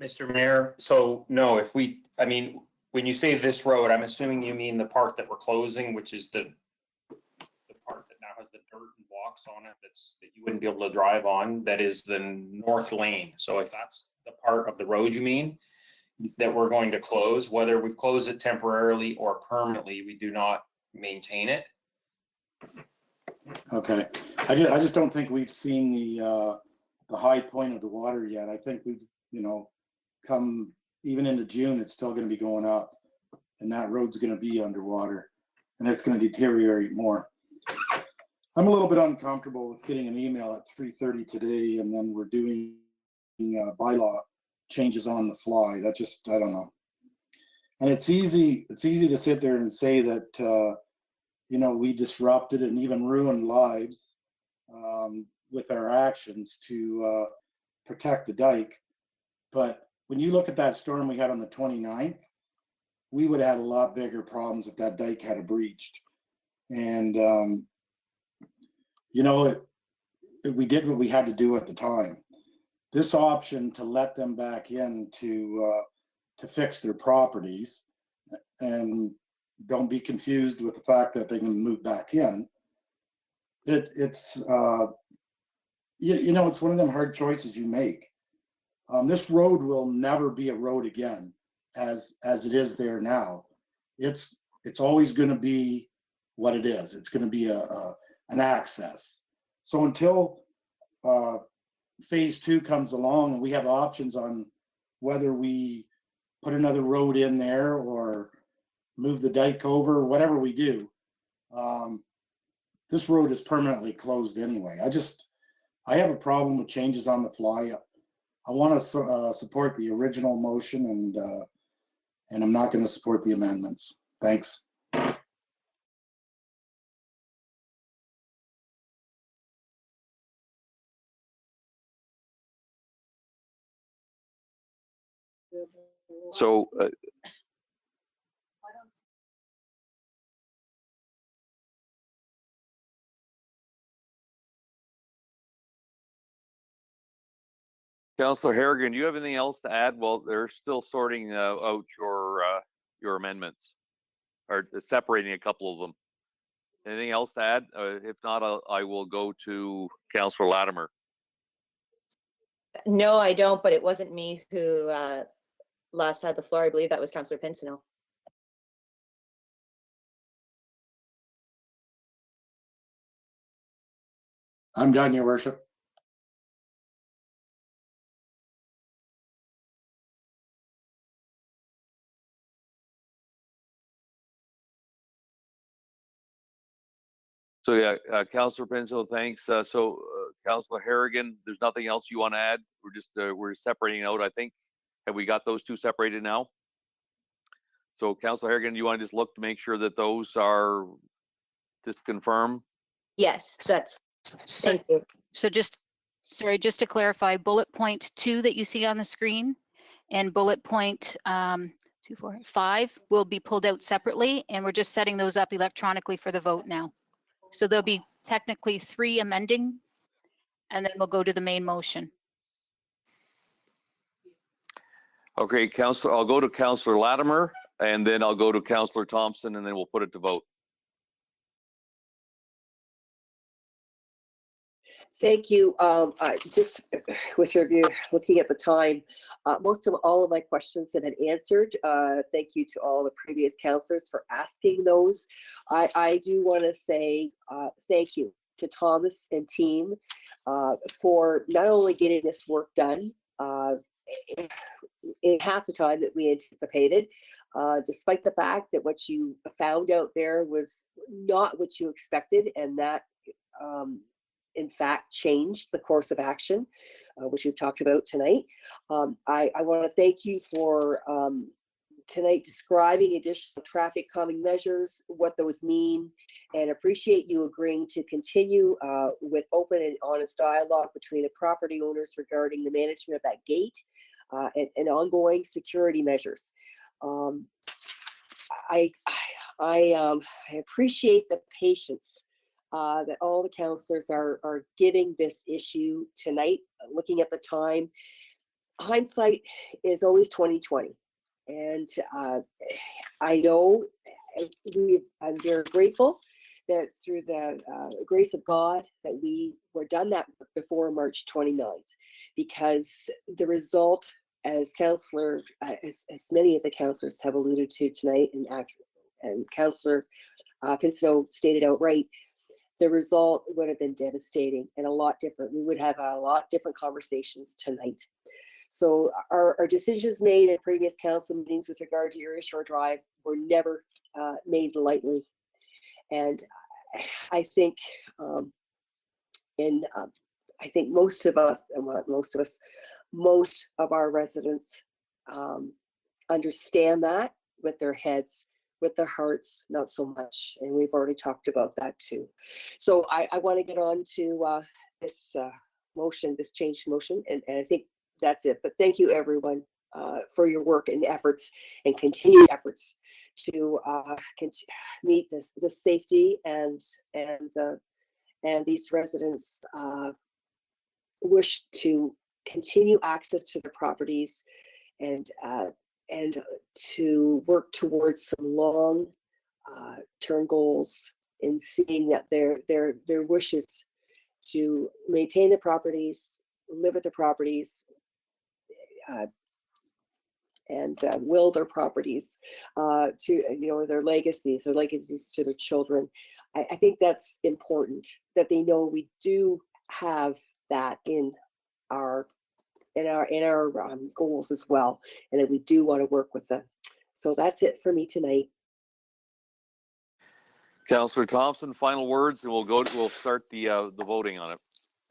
Mr. Mayor, so no, when you say this road, I'm assuming you mean the part that we're closing, which is the part that now has the dirt and blocks on it that you wouldn't be able to drive on, that is the north lane. So if that's the part of the road you mean that we're going to close, whether we've closed it temporarily or permanently, we do not maintain it. Okay, I just don't think we've seen the high point of the water yet. I think we've, come even into June, it's still going to be going up, and that road's going to be underwater, and it's going to deteriorate more. I'm a little bit uncomfortable with getting an email at 3:30 today, and then we're doing bylaw changes on the fly. That just, I don't know. And it's easy to sit there and say that we disrupted and even ruined lives with our actions to protect the dike. But when you look at that storm we had on the 29th, we would have had a lot bigger problems if that dike had breached. And we did what we had to do at the time. This option to let them back in to fix their properties, and don't be confused with the fact that they can move back in. It's you know, it's one of them hard choices you make. This road will never be a road again as it is there now. It's always going to be what it is. It's going to be an access. So until phase 2 comes along and we have options on whether we put another road in there or move the dike over, whatever we do, this road is permanently closed anyway. I have a problem with changes on the fly. I want to support the original motion, and I'm not going to support the amendments. Thanks. So Councillor Harrigan, do you have anything else to add? Well, they're still sorting out your amendments, or separating a couple of them. Anything else to add? If not, I will go to Councillor Latimer. No, I don't, but it wasn't me who last had the floor. I believe that was Councillor Pinsino. I'm done, Your Worship. So yeah, Councillor Pinsino, thanks. Councillor Harrigan, there's nothing else you want to add? We're separating out, I think. Have we got those two separated now? So Councillor Harrigan, you want to just look to make sure that those are just confirm? Yes, that's, thank you. So just to clarify, bullet point 2 that you see on the screen and bullet point 2, 4, 5 will be pulled out separately, and we're just setting those up electronically for the vote now. So there'll be technically 3 amending, and then we'll go to the main motion. Okay, I'll go to Councillor Latimer, and then I'll go to Councillor Thompson, and then we'll put it to vote. Thank you. Just with your view, looking at the time, most of all of my questions have been answered. Thank you to all the previous councillors for asking those. I do want to say thank you to Thomas and team for not only getting this work done in half the time that we anticipated, despite the fact that what you found out there was not what you expected, and that in fact changed the course of action, which we've talked about tonight. I want to thank you for tonight describing additional traffic calming measures, what those mean, and appreciate you agreeing to continue with open and honest dialogue between the property owners regarding the management of that gate and ongoing security measures. I appreciate the patience that all the councillors are giving this issue tonight. Looking at the time, hindsight is always 20/20, and I know I'm very grateful that through the grace of God that we were done that before March 29th, because the result, as many of the councillors have alluded to tonight, and Councillor Pinsino stated outright, the result would have been devastating and a lot different. We would have a lot different conversations tonight. So our decisions made at previous council meetings with regard to Erie Shore Drive were never made lightly. And I think, I think most of our residents understand that with their heads. With their hearts, not so much. And we've already talked about that too. So I want to get on to this motion, this change motion, and I think that's it. But thank you everyone for your work and efforts and continued efforts to meet the safety and these residents wish to continue access to their properties and to work towards some long term goals in seeing that their wishes to maintain the properties, live at the properties, and will their properties to, you know, their legacies to their children. I think that's important, that they know we do have that in our goals as well, and that we do want to work with them. So that's it for me tonight. Councillor Thompson, final words, and we'll start the voting on it.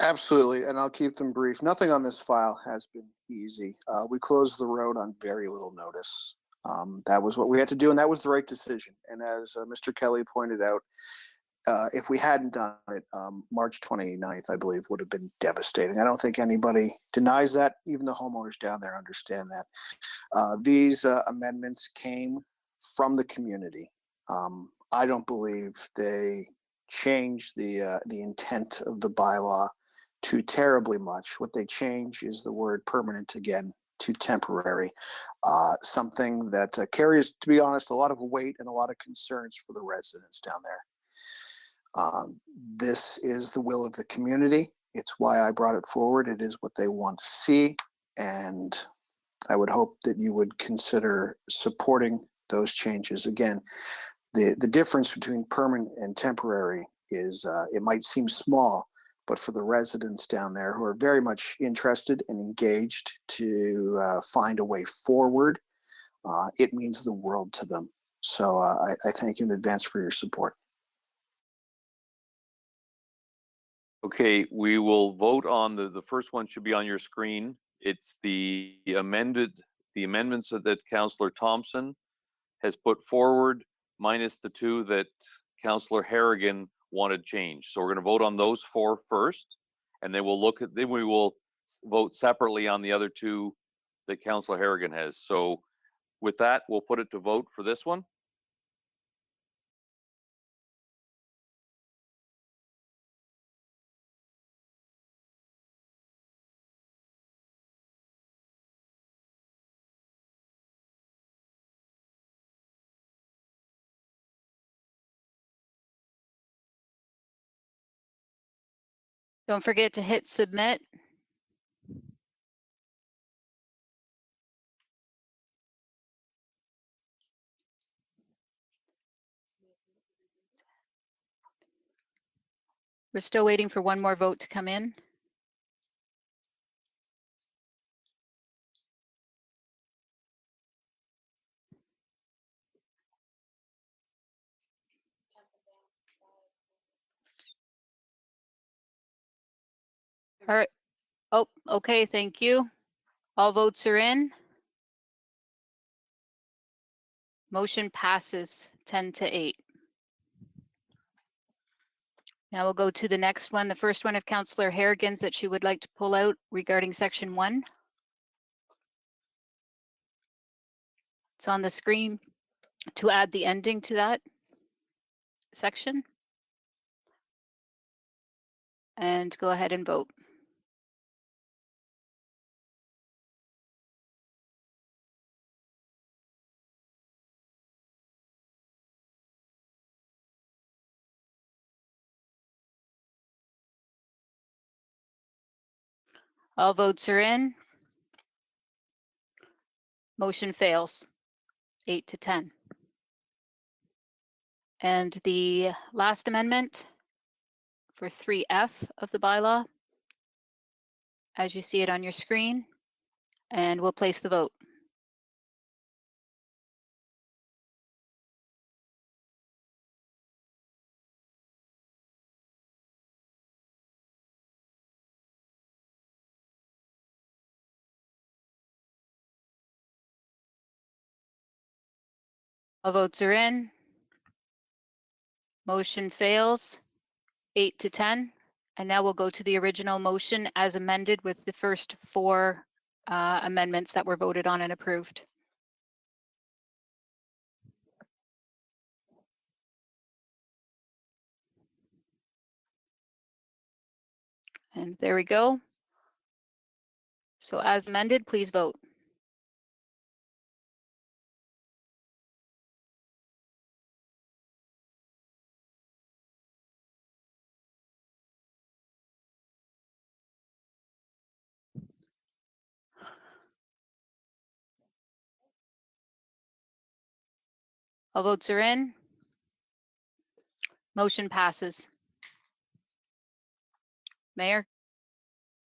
Absolutely, and I'll keep them brief. Nothing on this file has been easy. We closed the road on very little notice. That was what we had to do, and that was the right decision. And as Mr. Kelly pointed out, if we hadn't done it, March 29th, I believe, would have been devastating. I don't think anybody denies that. Even the homeowners down there understand that. These amendments came from the community. I don't believe they changed the intent of the bylaw too terribly much. What they change is the word permanent again to temporary. Something that carries, to be honest, a lot of weight and a lot of concerns for the residents down there. This is the will of the community. It's why I brought it forward. It is what they want to see. And I would hope that you would consider supporting those changes. Again, the difference between permanent and temporary is it might seem small, but for the residents down there who are very much interested and engaged to find a way forward, it means the world to them. So I thank you in advance for your support. Okay, we will vote on the first one should be on your screen. It's the amendments that Councillor Thompson has put forward, minus the two that Councillor Harrigan wanted changed. So we're going to vote on those four first, and then we will vote separately on the other two that Councillor Harrigan has. So with that, we'll put it to vote for this one. Don't forget to hit submit. We're still waiting for one more vote to come in. All right. Oh, okay, thank you. All votes are in. Motion passes 10-8. Now we'll go to the next one. The first one of Councillor Harrigan's that she would like to pull out regarding section 1. It's on the screen to add the ending to that section. And go ahead and vote. All votes are in. Motion fails, 8-10. And the last amendment for 3F of the bylaw, as you see it on your screen, and we'll place the vote. All votes are in. Motion fails, 8-10. And now we'll go to the original motion as amended with the first 4 amendments that were voted on and approved. And there we go. So as amended, please vote. All votes are in. Motion passes. Mayor?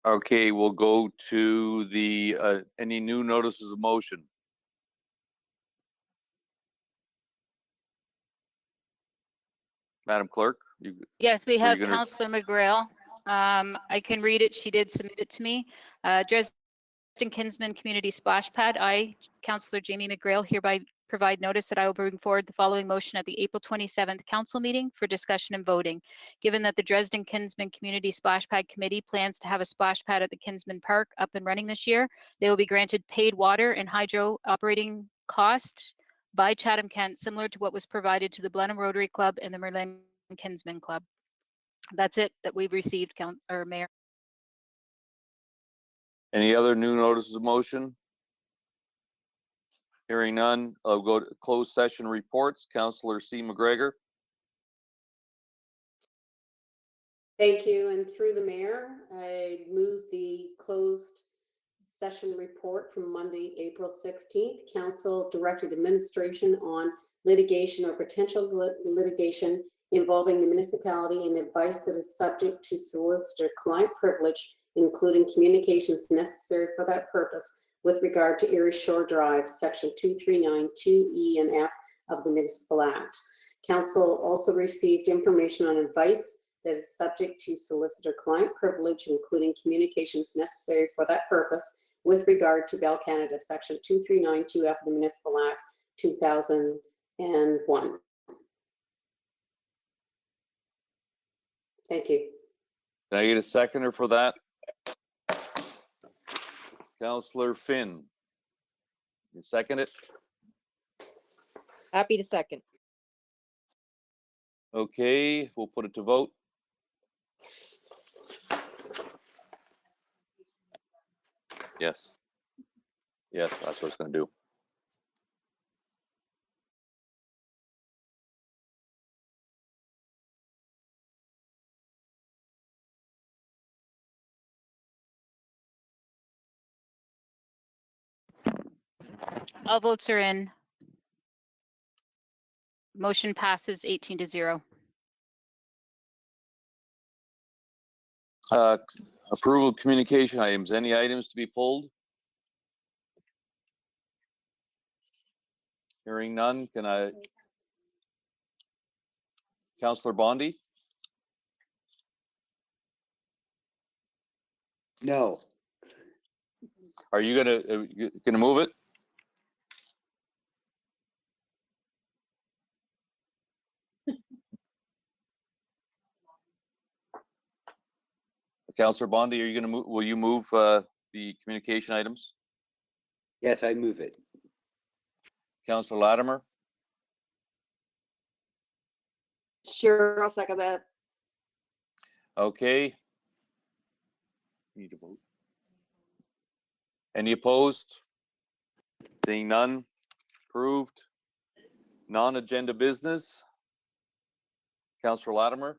Okay, we'll go to the, any new notices of motion? Madam Clerk? Yes, we Were you have gonna- Councillor McGrail. I can read it. She did submit it to me. Dresden Kinsman Community Splash Pad. I, Councillor Jamie McGrail, hereby provide notice that I will bring forward the following motion at the April 27th council meeting for discussion and voting. Given that the Dresden Kinsman Community Splash Pad Committee plans to have a splash pad at the Kinsman Park up and running this year, they will be granted paid water and hydro operating cost by Chatham-Kent, similar to what was provided to the Blenheim Rotary Club and the Merlin Kinsman Club. That's it that we've received, Mayor. Any other new notices of motion? Hearing none, I'll go to closed session reports. Councillor C. McGregor. Thank you, and through the mayor, I move the closed session report from Monday, April 16th. Council directed administration on litigation or potential litigation involving the municipality and advice that is subject to solicitor-client privilege, including communications necessary for that purpose with regard to Erie Shore Drive, section 2392E and F of the Municipal Act. Council also received information on advice that is subject to solicitor-client privilege, including communications necessary for that purpose with regard to Bell Canada, section 2392F of the Municipal Act 2001. Thank you. Can I get a seconder for that? Councillor Finn. You second it? Happy to second. Okay, we'll put it to vote. Yes. Yes, that's what it's going to do. All votes are in. Motion passes 18-0. Approval of communication items. Any items to be pulled? Hearing none, can I? Councillor Bondi? No. Are you gonna move it? Councillor Bondi, are you gonna move? Will you move the communication items? Yes, I move it. Councillor Latimer? Sure, I'll second that. Okay. Need to vote. Any opposed? Seeing none, approved. Non-agenda business. Councillor Latimer?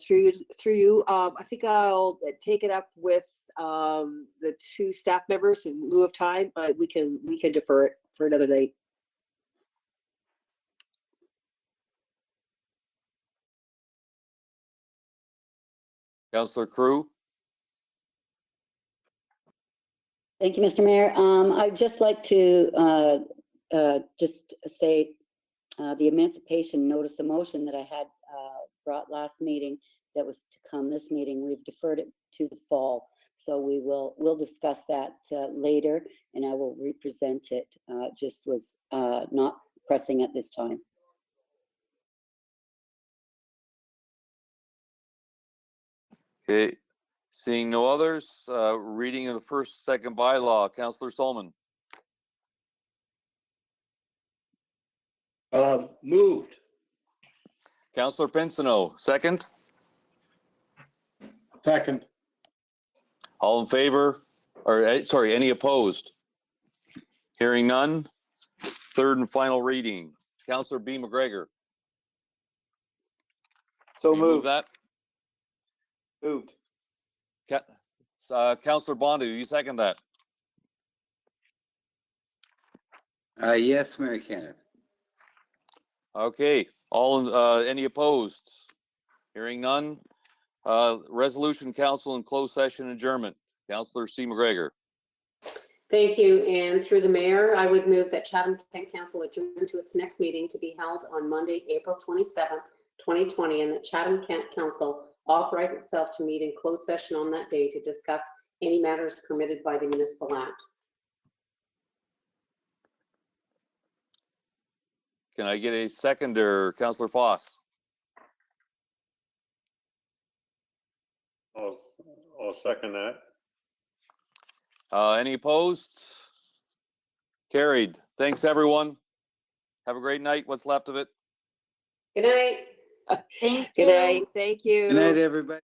Through you, I think I'll take it up with the two staff members in lieu of time, but we can defer it for another night. Councillor Crew? Thank you, Mr. Mayor. I'd just like to just say the emancipation notice of motion that I had brought last meeting that was to come this meeting, we've deferred it to the fall. So we'll discuss that later, and I will represent it. Just was not pressing at this time. Okay, seeing no others, reading of the first, second bylaw, Councillor Solomon. Moved. Councillor Pinsino, second. Second. All in favor, or sorry, any opposed? Hearing none. Third and final reading, Councillor B. McGregor. So Will you move moved. that. Moved. Councillor Bondi, do you second that? Yes, Mayor Kenneth. Okay, any opposed? Hearing none. Resolution council in closed session adjournment. Councillor C. McGregor. Thank you. And through the mayor, I would move that Chatham-Kent Council adjourn to its next meeting to be held on Monday, April 27th, 2020, and that Chatham-Kent Council authorize itself to meet in closed session on that day to discuss any matters permitted by the municipal act. Can I get a seconder? Councillor Foss. I'll second that. Any opposed? Carried. Thanks, everyone. Have a great night. What's left of it. Good night. Thank Good night. you. Thank you. Good night, everybody.